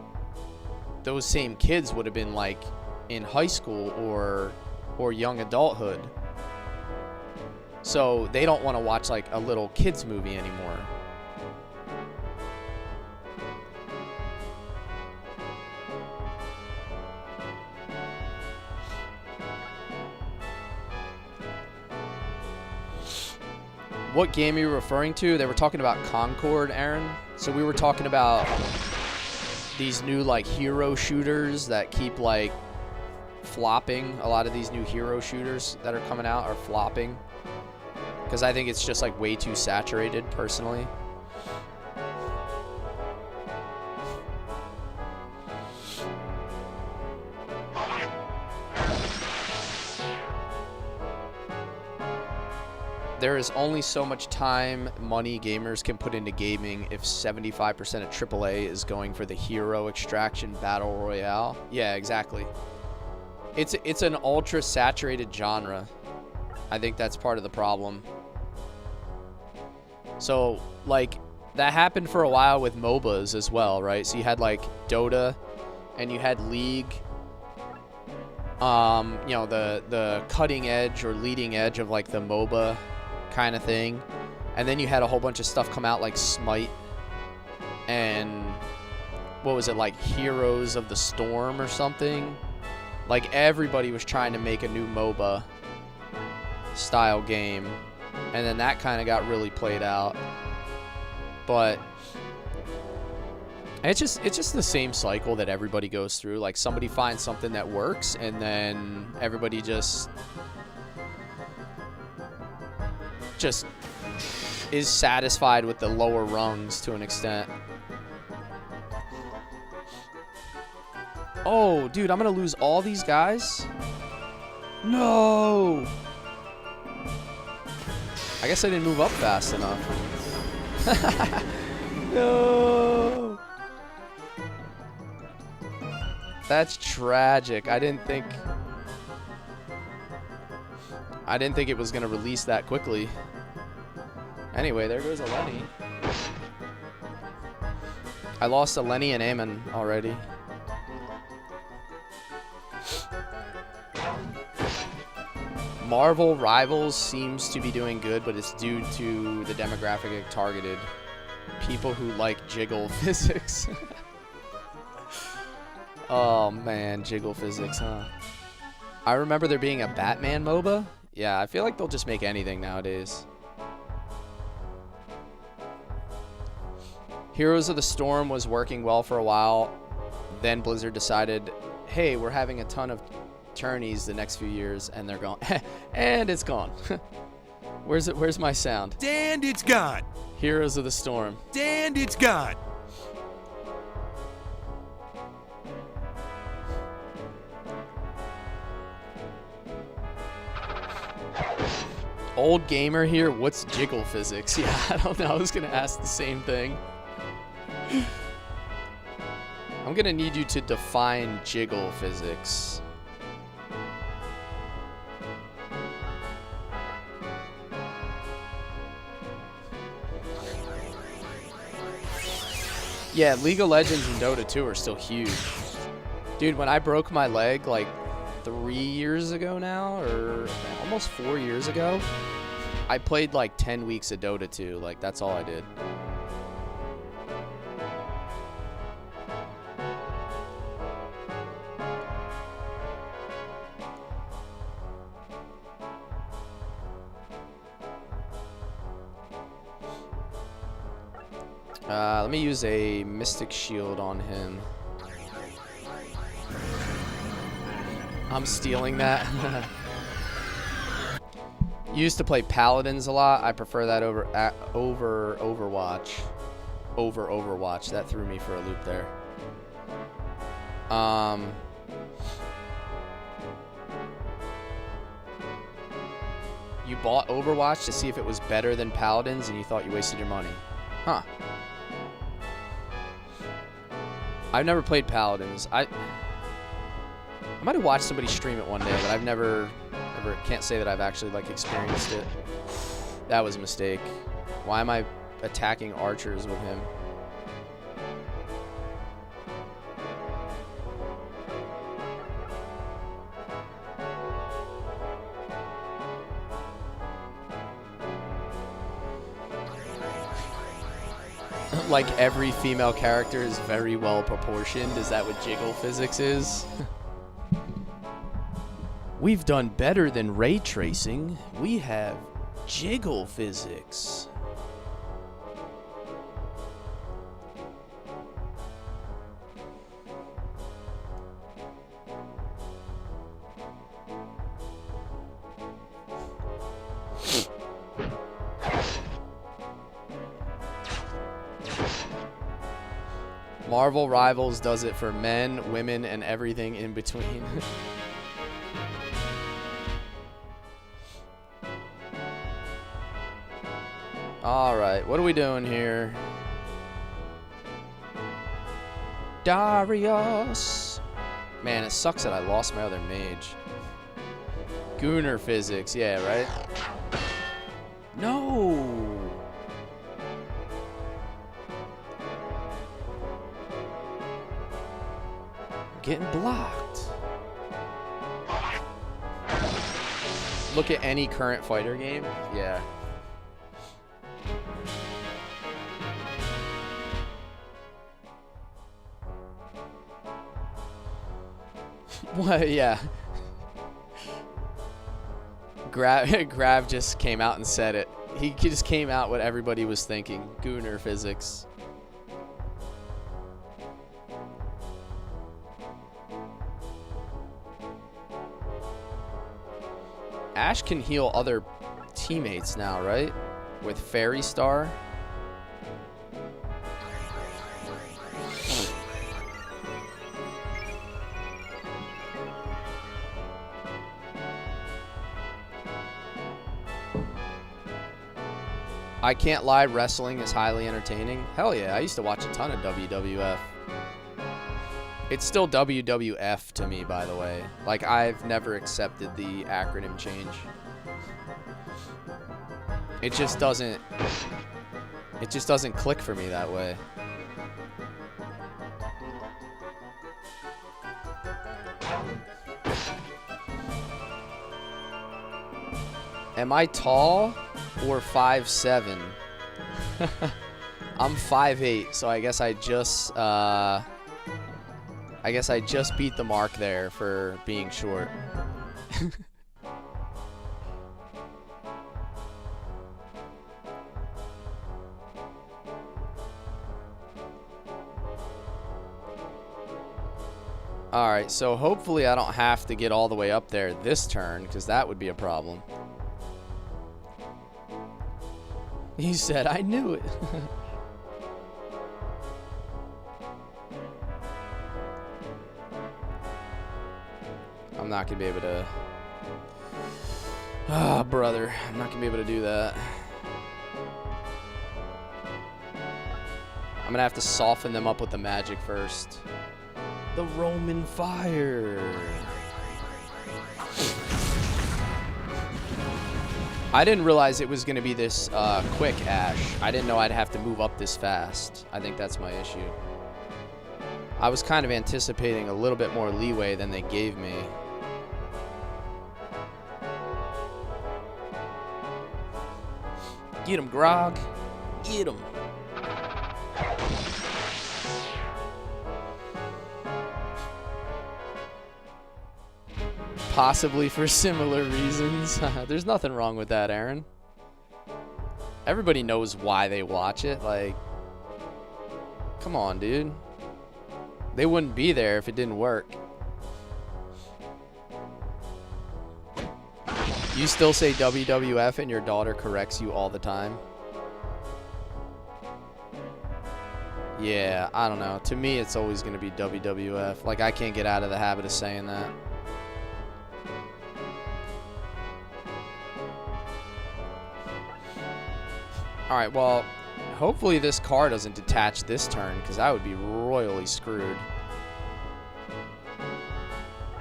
those same kids would have been like in high school or young adulthood. So they don't want to watch like a little kids movie anymore. What game are you referring to? They were talking about Concord, Aaron. So we were talking about these new like hero shooters that keep like flopping. A lot of these new hero shooters that are coming out are flopping because I think it's just like way too saturated personally. There is only so much time, money gamers can put into gaming if 75% of AAA is going for the hero extraction battle royale. Yeah, exactly. It's an ultra saturated genre. I think that's part of the problem. So, like, that happened for a while with MOBAs as well, right? So you had like Dota and you had League. You know, the cutting edge or leading edge of like the MOBA kind of thing, and then you had a whole bunch of stuff come out like Smite and what was it, like Heroes of the Storm or something. Like everybody was trying to make a new MOBA style game, and then that kind of got really played out. But it's just the same cycle that everybody goes through. Like somebody finds something that works, and then everybody just is satisfied with the lower rungs to an extent. Oh, dude, I'm gonna lose all these guys? No! I guess I didn't move up fast enough. No! That's tragic. I didn't think it was gonna release that quickly. Anyway, there goes a Lenny. I lost a Lenny and Aemon already. Marvel Rivals seems to be doing good, but it's due to the demographic it targeted. People who like jiggle physics. Oh man, jiggle physics, huh? I remember there being a Batman MOBA. Yeah, I feel like they'll just make anything nowadays. Heroes of the Storm was working well for a while. Then Blizzard decided, hey, we're having a ton of tourneys the next few years, and they're gone. And it's gone. Where's my sound? And it's gone. Heroes of the Storm. And it's gone. Old gamer here, what's jiggle physics? Yeah, I don't know. I was going to ask the same thing. I'm going to need you to define jiggle physics. Yeah, League of Legends and Dota 2 are still huge. Dude, when I broke my leg, like, 3 years ago now, or almost 4 years ago. I played like 10 weeks of Dota 2. Like, that's all I did. Let me use a Mystic Shield on him. I'm stealing that. Used to play Paladins a lot. I prefer that over Overwatch. Over Overwatch. That threw me for a loop there. You bought Overwatch to see if it was better than Paladins and you thought you wasted your money. Huh. I've never played Paladins. I might have watched somebody stream it one day, but I've never can't say that I've actually like experienced it. That was a mistake. Why am I attacking archers with him? Like every female character is very well proportioned. Is that what jiggle physics is? We've done better than ray tracing. We have jiggle physics. Marvel Rivals does it for men, women, and everything in between. Alright, what are we doing here? Darius! Man, it sucks that I lost my other mage. Gooner physics, yeah, right? No! Getting blocked. Look at any current fighter game. Yeah. What? Yeah. Grav just came out and said it. He just came out what everybody was thinking. Gooner physics. Ash can heal other teammates now, right? With Fairy Star. I can't lie, wrestling is highly entertaining. Hell yeah, I used to watch a ton of WWF. It's still WWF to me, by the way. Like, I've never accepted the acronym change. It just doesn't click for me that way. Am I tall or 5'7"? I'm 5'8", so I guess I just beat the mark there for being short. Alright, so hopefully I don't have to get all the way up there this turn, because that would be a problem. He said, I knew it. I'm not going to be able to... Ah, brother. I'm not going to be able to do that. I'm going to have to soften them up with the magic first. The Roman fire. I didn't realize it was going to be this quick, Ash. I didn't know I'd have to move up this fast. I think that's my issue. I was kind of anticipating a little bit more leeway than they gave me. Get him, Grog. Get him. Possibly for similar reasons. There's nothing wrong with that, Aaron. Everybody knows why they watch it. Like, come on, dude. They wouldn't be there if it didn't work. You still say WWF and your daughter corrects you all the time? Yeah, I don't know. To me, it's always going to be WWF. Like, I can't get out of the habit of saying that. Alright, well, hopefully this car doesn't detach this turn, because I would be royally screwed.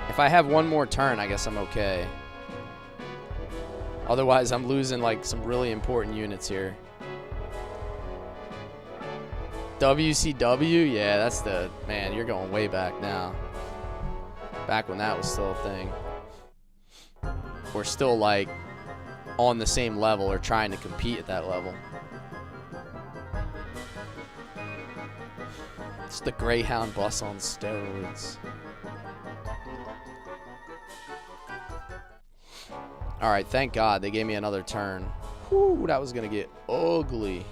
If I have one more turn, I guess I'm okay. Otherwise, I'm losing, like, some really important units here. WCW? Yeah, that's the... Man, you're going way back now. Back when that was still a thing. We're still, like, on the same level or trying to compete at that level. It's the Greyhound bus on steroids. Alright, thank God they gave me another turn. Whew, that was going to get ugly.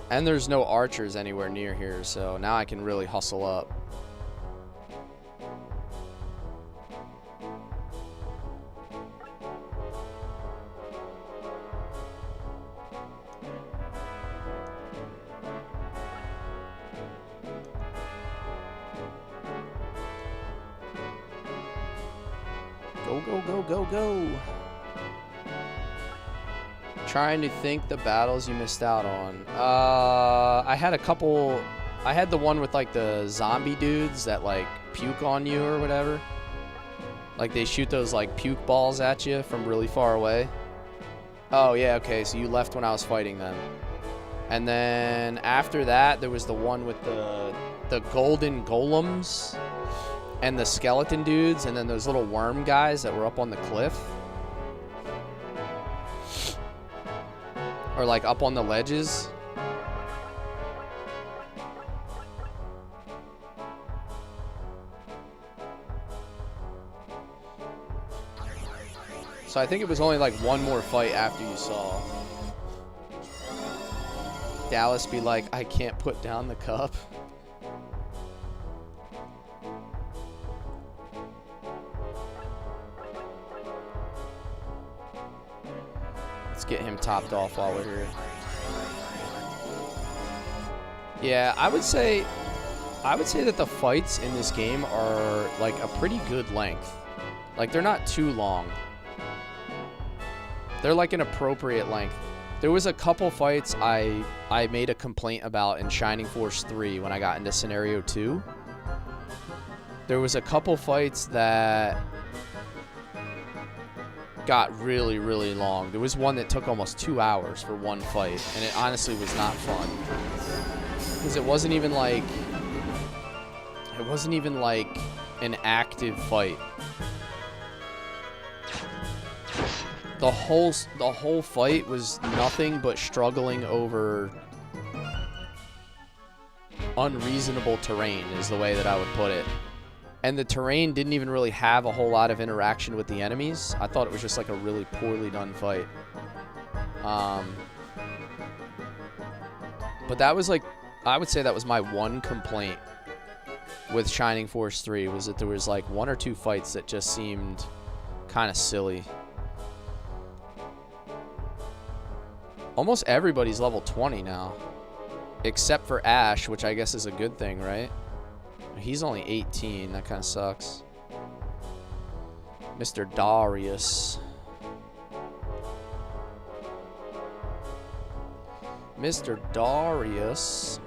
And there's no archers anywhere near here, so now I can really hustle up. Go, go, go, go, go. Trying to think the battles you missed out on. I had a couple. I had the one with like the zombie dudes that like puke on you or whatever. Like they shoot those like puke balls at you from really far away. Oh yeah, okay, so you left when I was fighting them. And then after that, there was the one with the golden golems and the skeleton dudes, and then those little worm guys that were up on the cliff. Or like up on the ledges. So I think it was only like one more fight after you saw Dallas be like, I can't put down the cup. Let's get him topped off while we're here. Yeah, I would say that the fights in this game are like a pretty good length. Like they're not too long. They're like an appropriate length. There was a couple fights I made a complaint about in Shining Force 3 when I got into Scenario 2. There was a couple fights that got really, really long. There was one that took almost 2 hours for one fight, and it honestly was not fun. Because it wasn't even like an active fight. The whole fight was nothing but struggling over unreasonable terrain is the way that I would put it. And the terrain didn't even really have a whole lot of interaction with the enemies. I thought it was just like a really poorly done fight. But that was like, I would say that was my one complaint with Shining Force 3, was that there was like 1 or 2 fights that just seemed kind of silly. Almost everybody's level 20 now. Except for Ash, which I guess is a good thing, right? He's only 18. That kind of sucks. Mr. Darius. Mr. Darius.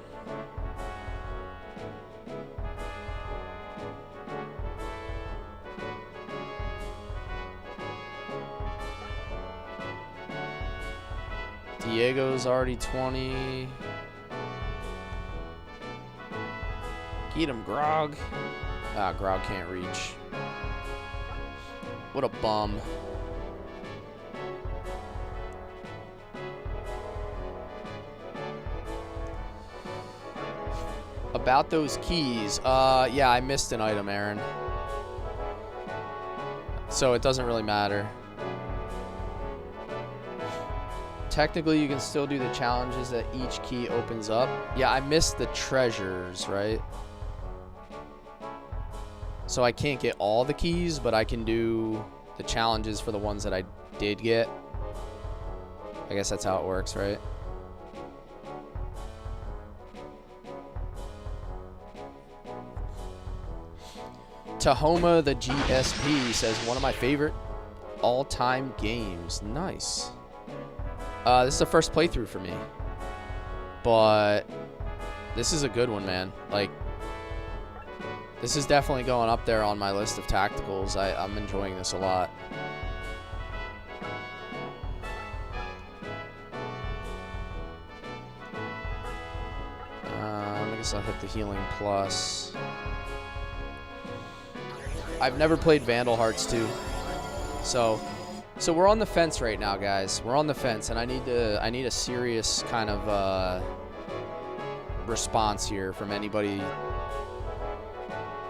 Diego's already 20. Get him, Grog. Ah, Grog can't reach. What a bum. About those keys, yeah, I missed an item, Aaron. So it doesn't really matter. Technically, you can still do the challenges that each key opens up. Yeah, I missed the treasures, right? So I can't get all the keys, but I can do the challenges for the ones that I did get. I guess that's how it works, right? Tahoma the GSP says, one of my favorite all-time games. Nice. This is the first playthrough for me. But this is a good one, man. Like, this is definitely going up there on my list of tacticals. I'm enjoying this a lot. I guess I'll hit the healing plus. I've never played Vandal Hearts 2. So we're on the fence right now, guys. We're on the fence, and I need a serious kind of response here from anybody.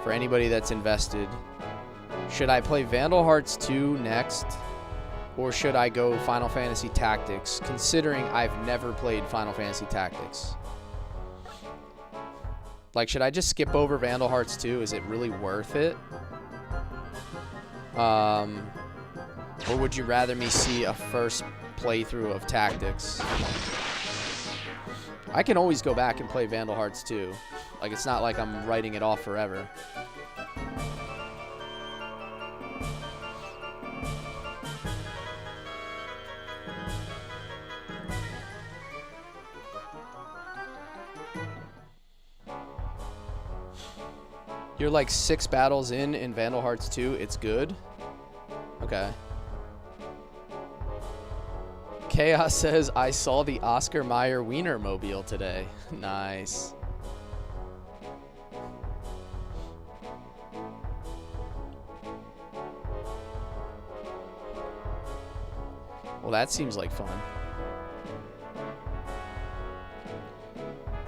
For anybody that's invested. Should I play Vandal Hearts 2 next, or should I go Final Fantasy Tactics, considering I've never played Final Fantasy Tactics? Like, should I just skip over Vandal Hearts 2? Is it really worth it? Or would you rather me see a first playthrough of Tactics? I can always go back and play Vandal Hearts 2. Like, it's not like I'm writing it off forever. You're like 6 battles in Vandal Hearts 2. It's good. Okay. Chaos says, I saw the Oscar Mayer Wiener mobile today. Nice. Well, that seems like fun.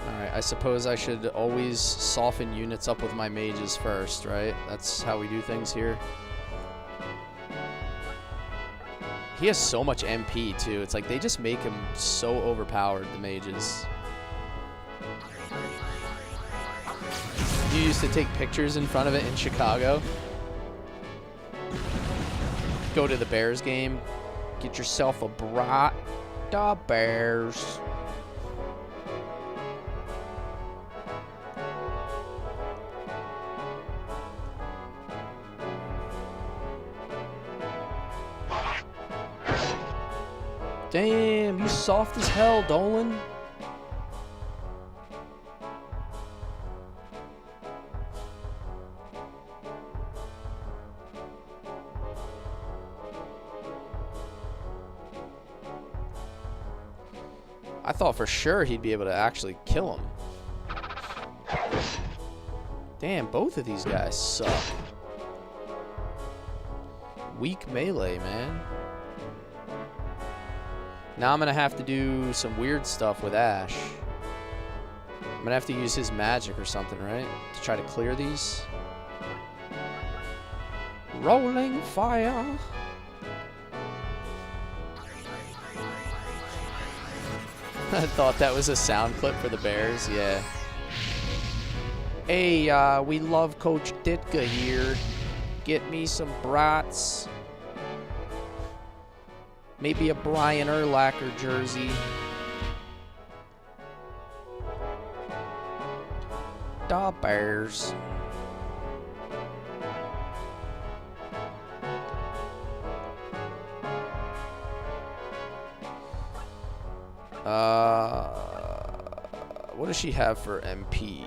Alright, I suppose I should always soften units up with my mages first, right? That's how we do things here. He has so much MP, too. It's like they just make him so overpowered, the mages. You used to take pictures in front of it in Chicago. Go to the Bears game. Get yourself a brat. The Bears. Damn, you soft as hell, Dolan. I thought for sure he'd be able to actually kill him. Damn, both of these guys suck. Weak melee, man. Now I'm going to have to do some weird stuff with Ash. I'm going to have to use his magic or something, right? To try to clear these. Rolling fire. I thought that was a sound clip for the Bears, yeah. Hey, we love Coach Ditka here. Get me some brats. Maybe a Brian Urlacher jersey. Da Bears. What does she have for MP?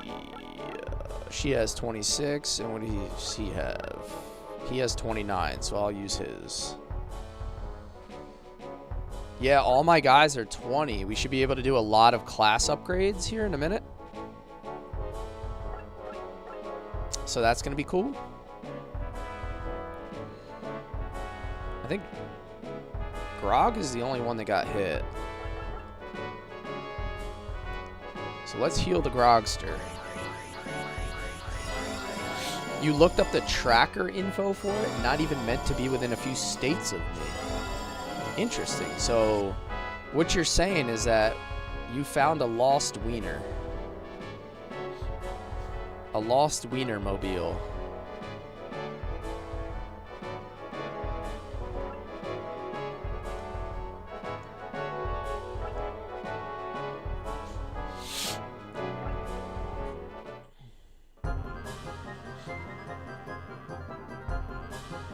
She has 26, and what does he have? He has 29, so I'll use his. Yeah, all my guys are 20. We should be able to do a lot of class upgrades here in a minute. So that's going to be cool. think Grog is the only one that got hit. So let's heal the Grogster. You looked up the tracker info for it, not even meant to be within a few states of me. Interesting. So what you're saying is that you found a lost wiener. A lost wiener mobile.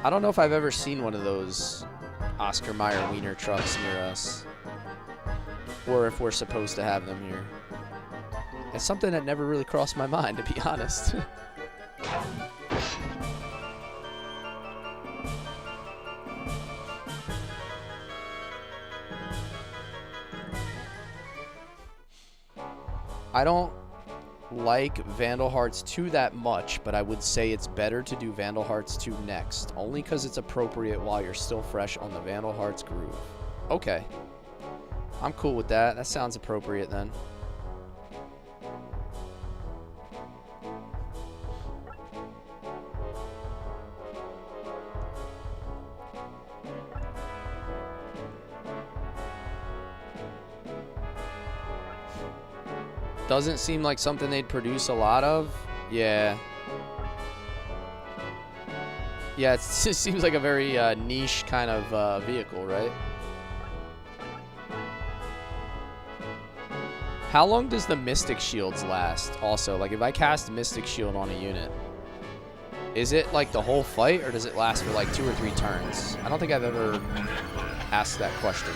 I don't know if I've ever seen one of those Oscar Mayer wiener trucks near us, or if we're supposed to have them here. It's something that never really crossed my mind, to be honest. I don't like Vandal Hearts 2 that much, but I would say it's better to do Vandal Hearts 2 next, only because it's appropriate while you're still fresh on the Vandal Hearts groove. Okay. I'm cool with that. That sounds appropriate then. Doesn't seem like something they'd produce a lot of. Yeah. Yeah, it seems like a very niche kind of vehicle, right? How long does the Mystic Shields last? Also, like if I cast Mystic Shield on a unit, is it like the whole fight or does it last for like 2 or 3 turns? I don't think I've ever asked that question.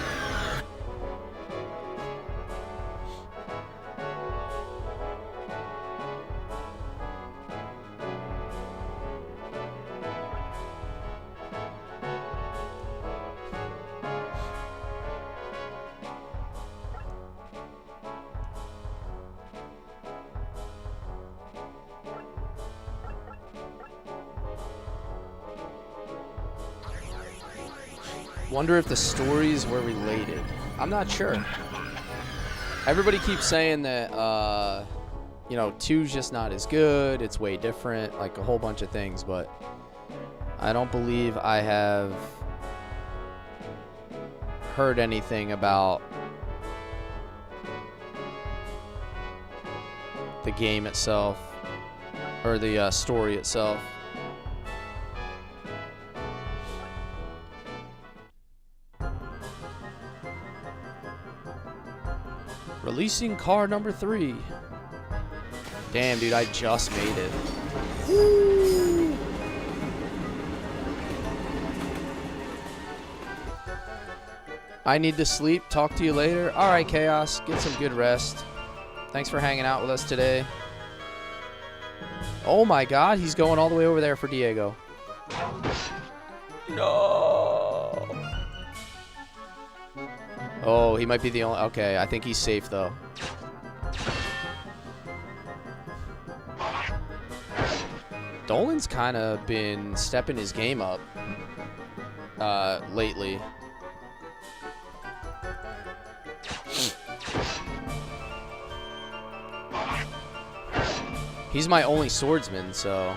Wonder if the stories were related. I'm not sure. Everybody keeps saying that, you know, 2's just not as good. It's way different, like a whole bunch of things, but I don't believe I have heard anything about the game itself or the story itself. Releasing car number 3. Damn, dude, I just made it. Woo! I need to sleep. Talk to you later. All right, Chaos. Get some good rest. Thanks for hanging out with us today. Oh, my God. He's going all the way over there for Diego. No. Oh, he might be the only... Okay, I think he's safe, though. Dolan's kind of been stepping his game up lately. He's my only swordsman, so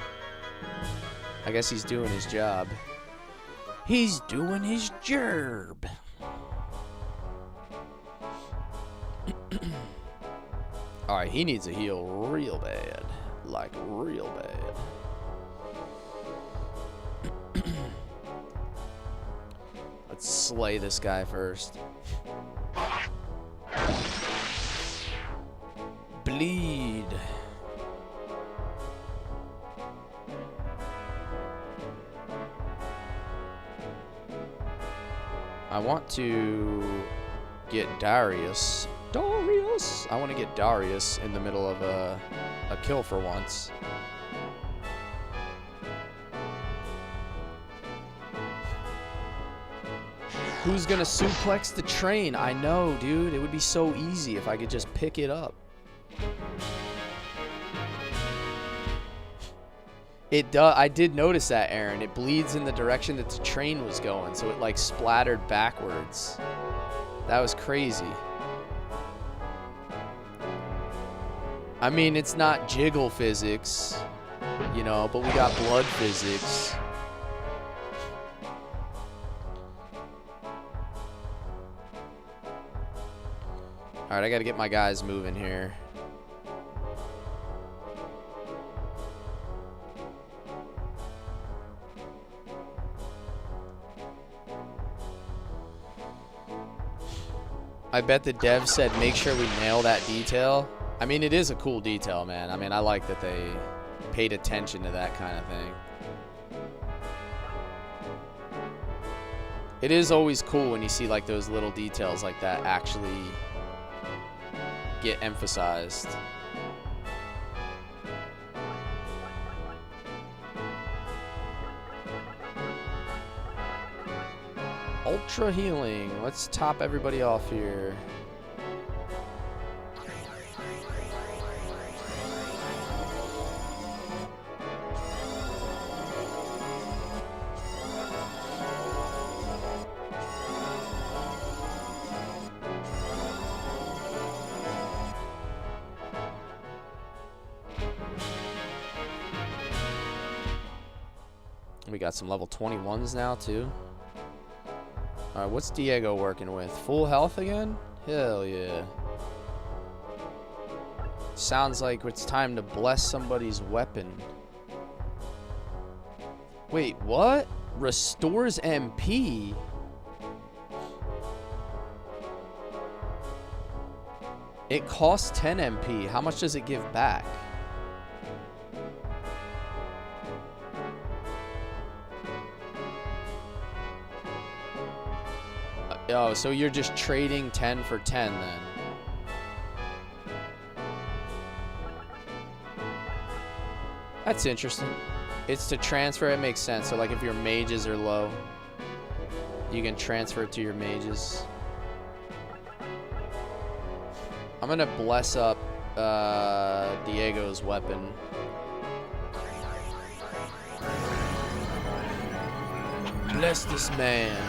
I guess he's doing his job. He's doing his job. Alright, he needs a heal real bad. Like, real bad. Let's slay this guy first. Bleed. I want to get Darius. I want to get Darius in the middle of a kill for once. Who's gonna suplex the train? I know, dude. It would be so easy if I could just pick it up. It does. I did notice that, Aaron. It bleeds in the direction that the train was going, so it like splattered backwards. That was crazy. I mean, it's not jiggle physics, you know, but we got blood physics. All right, I got to get my guys moving here. I bet the dev said make sure we nail that detail. I mean, it is a cool detail, man. I mean, I like that they paid attention to that kind of thing. It is always cool when you see like those little details like that actually get emphasized. Ultra healing. Let's top everybody off here. We got some level 21s now too. Alright, what's Diego working with? Full health again? Hell yeah. Sounds like it's time to bless somebody's weapon. Wait, what? Restores MP? It costs 10 MP. How much does it give back? Oh, so you're just trading 10 for 10 then. That's interesting. It's to transfer, it makes sense. So like if your mages are low, you can transfer it to your mages. I'm gonna bless up Diego's weapon. Bless this man.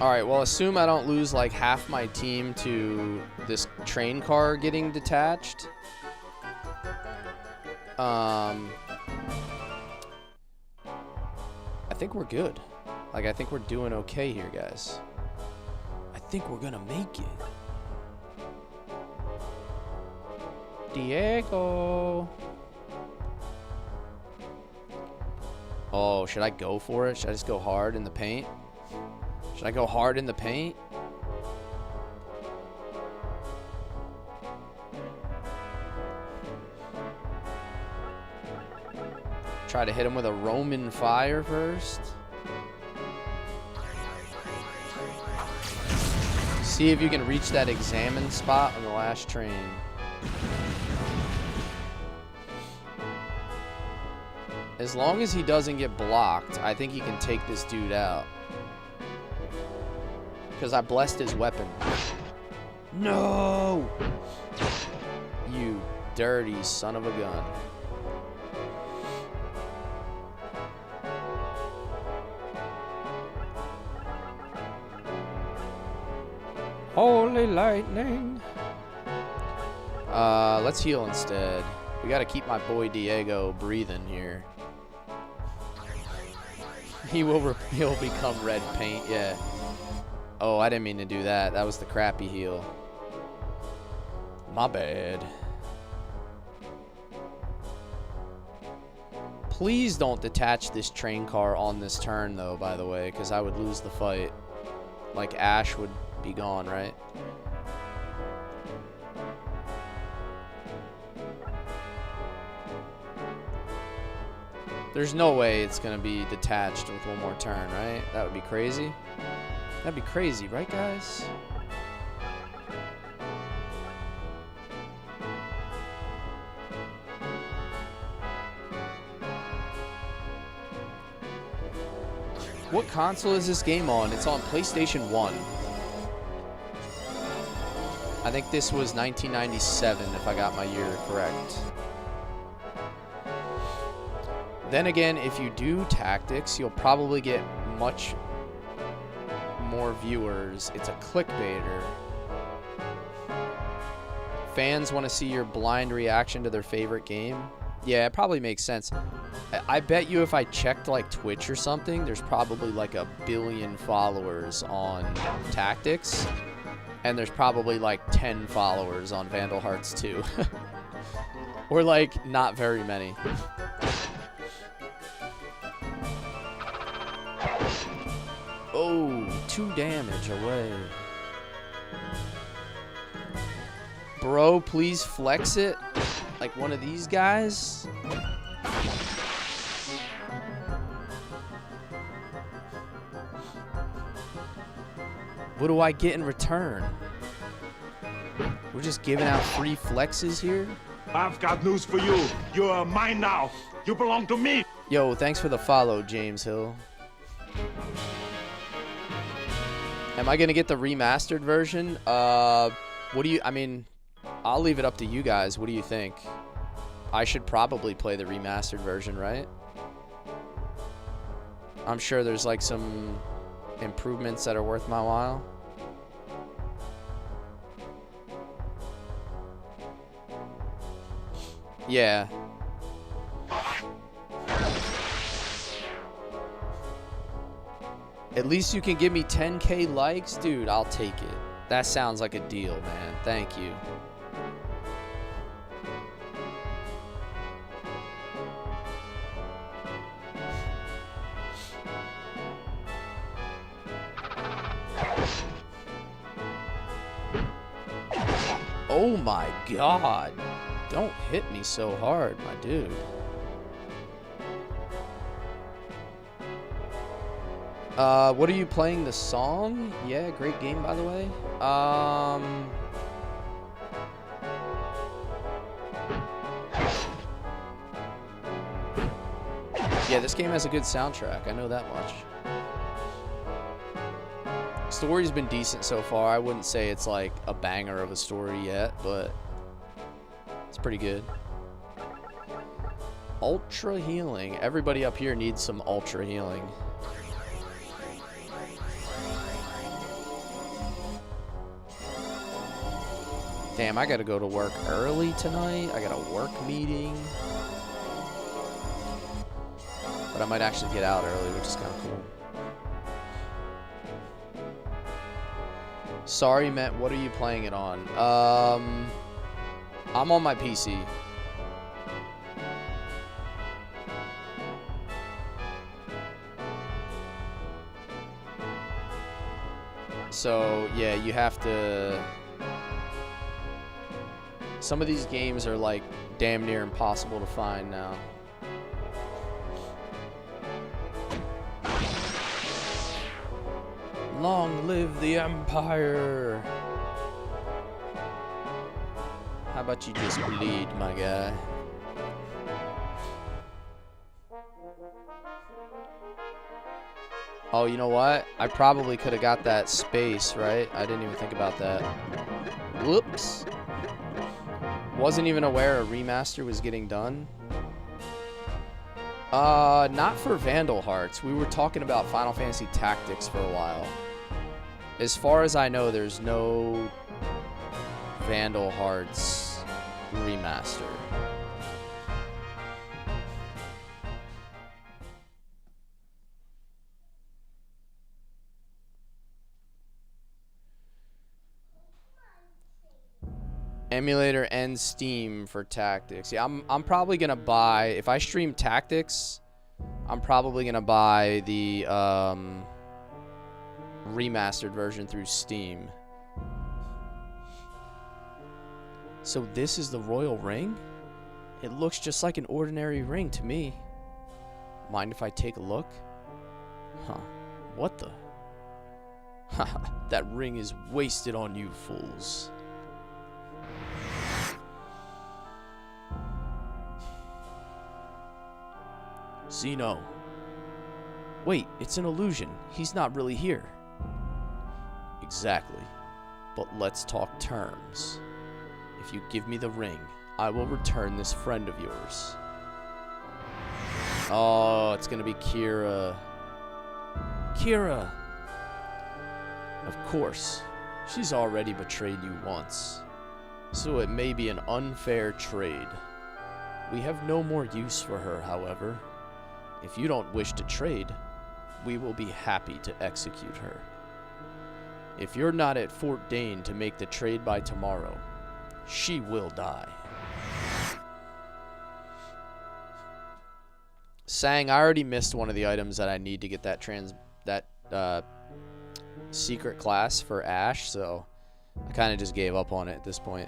Alright, well, assume I don't lose like half my team to this train car getting detached. I think we're good. Like, I think we're doing okay here, guys. I think we're gonna make it. Diego. Oh, should I go for it? Should I just go hard in the paint? Should I go hard in the paint? Try to hit him with a Roman fire first. See if you can reach that examine spot on the last train. As long as he doesn't get blocked, I think he can take this dude out. Because I blessed his weapon. No! You dirty son of a gun. Holy lightning. Let's heal instead. We gotta keep my boy Diego breathing here. He'll become red paint, yeah. Oh, I didn't mean to do that. That was the crappy heal. My bad. Please don't detach this train car on this turn, though, by the way, because I would lose the fight. Like, Ash would be gone, right? There's no way it's going to be detached with one more turn, right? That would be crazy. That'd be crazy, right, guys? What console is this game on? It's on PlayStation 1. I think this was 1997, if I got my year correct. Then again, if you do tactics, you'll probably get much more viewers. It's a clickbaiter. Fans want to see your blind reaction to their favorite game. Yeah, it probably makes sense. I bet you if I checked like Twitch or something, there's probably like 1 billion followers on Tactics. And there's probably like 10 followers on Vandal Hearts 2. Or like not very many. Oh, 2 damage away. Bro, please flex it. Like one of these guys. What do I get in return? We're just giving out free flexes here? I've got news for you. You're mine now. You belong to me. Yo, thanks for the follow, James Hill. Am I gonna get the remastered version? What do you, I mean, I'll leave it up to you guys. What do you think? I should probably play the remastered version, right? I'm sure there's like some improvements that are worth my while. Yeah. At least you can give me 10K likes? Dude, I'll take it. That sounds like a deal, man. Thank you. Oh my god. Don't hit me so hard, my dude. What are you playing? The song? Yeah, great game, by the way. Yeah, this game has a good soundtrack. I know that much. Story's been decent so far. I wouldn't say it's like a banger of a story yet, but it's pretty good. Ultra healing. Everybody up here needs some ultra healing. Damn, I gotta go to work early tonight. I got a work meeting. But I might actually get out early, which is kind of cool. Sorry, Matt, what are you playing it on? I'm on my PC. So, yeah, you have to... Some of these games are, like, damn near impossible to find now. Long live the Empire! How about you just bleed, my guy? Oh, you know what? I probably could have got that space, right? I didn't even think about that. Whoops. Wasn't even aware a remaster was getting done. Not for Vandal Hearts. We were talking about Final Fantasy Tactics for a while. As far as I know, there's no Vandal Hearts remaster. Emulator and Steam for Tactics. Yeah, I'm probably gonna buy, if I stream Tactics, I'm probably gonna buy the remastered version through Steam. So this is the royal ring? It looks just like an ordinary ring to me. Mind if I take a look? Huh. What the? Haha, that ring is wasted on you fools. Zeno. Wait, it's an illusion. He's not really here. Exactly. But let's talk terms. If you give me the ring, I will return this friend of yours. Oh, it's gonna be Kira. Kira! Of course. She's already betrayed you once. So it may be an unfair trade. We have no more use for her, however. If you don't wish to trade, we will be happy to execute her. If you're not at Fort Dane to make the trade by tomorrow, she will die. Sang, I already missed one of the items that I need to get that secret class for Ash, so I kind of just gave up on it at this point.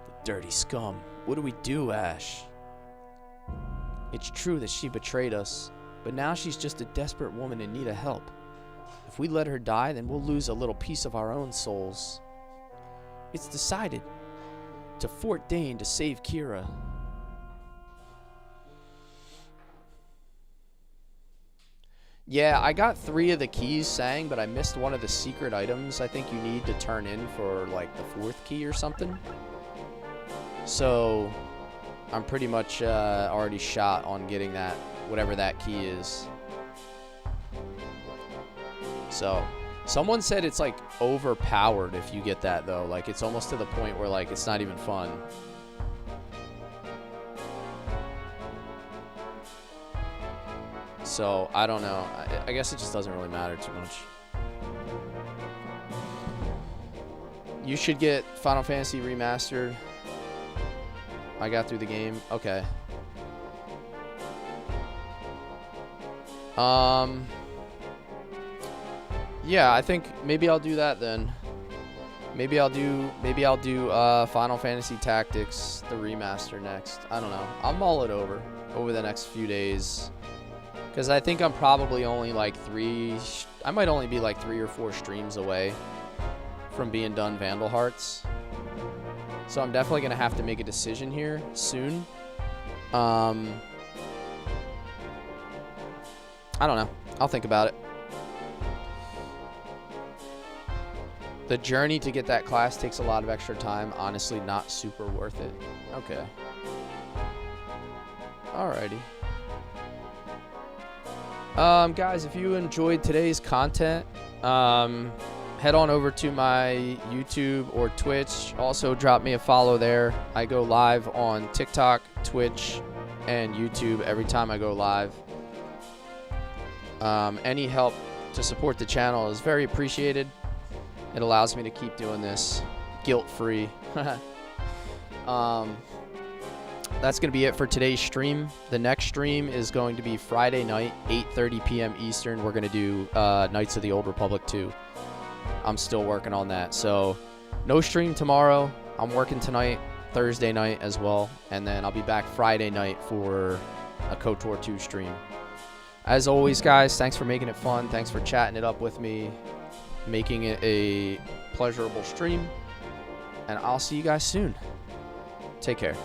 The dirty scum. What do we do, Ash? It's true that she betrayed us, but now she's just a desperate woman in need of help. If we let her die, then we'll lose a little piece of our own souls. It's decided. To Fort Dane to save Kira. Yeah, I got 3 of the keys, Sang, but I missed one of the secret items I think you need to turn in for, like, the 4th key or something. So, I'm pretty much already shot on getting that, whatever that key is. So, someone said it's, like, overpowered if you get that, though. Like, it's almost to the point where, like, it's not even fun. So, I don't know. I guess it just doesn't really matter too much. You should get Final Fantasy Remastered. I got through the game. Okay. Yeah, I think maybe I'll do that then. Maybe I'll do Final Fantasy Tactics, the remaster next. I don't know. I'll mull it over the next few days. Because I think I'm probably only like I might only be like 3 or 4 streams away from being done Vandal Hearts. So I'm definitely going to have to make a decision here soon. I don't know. I'll think about it. The journey to get that class takes a lot of extra time. Honestly, not super worth it. Okay. Alrighty. Guys, if you enjoyed today's content, head on over to my YouTube or Twitch. Also, drop me a follow there. I go live on TikTok, Twitch, and YouTube every time I go live. Any help to support the channel is very appreciated. It allows me to keep doing this guilt-free. That's going to be it for today's stream. The next stream is going to be Friday night, 8:30 p.m. Eastern. We're going to do Knights of the Old Republic 2. I'm still working on that. So, no stream tomorrow. I'm working tonight, Thursday night as well. And then I'll be back Friday night for a KOTOR 2 stream. As always, guys, thanks for making it fun. Thanks for chatting it up with me, making it a pleasurable stream. And I'll see you guys soon. Take care.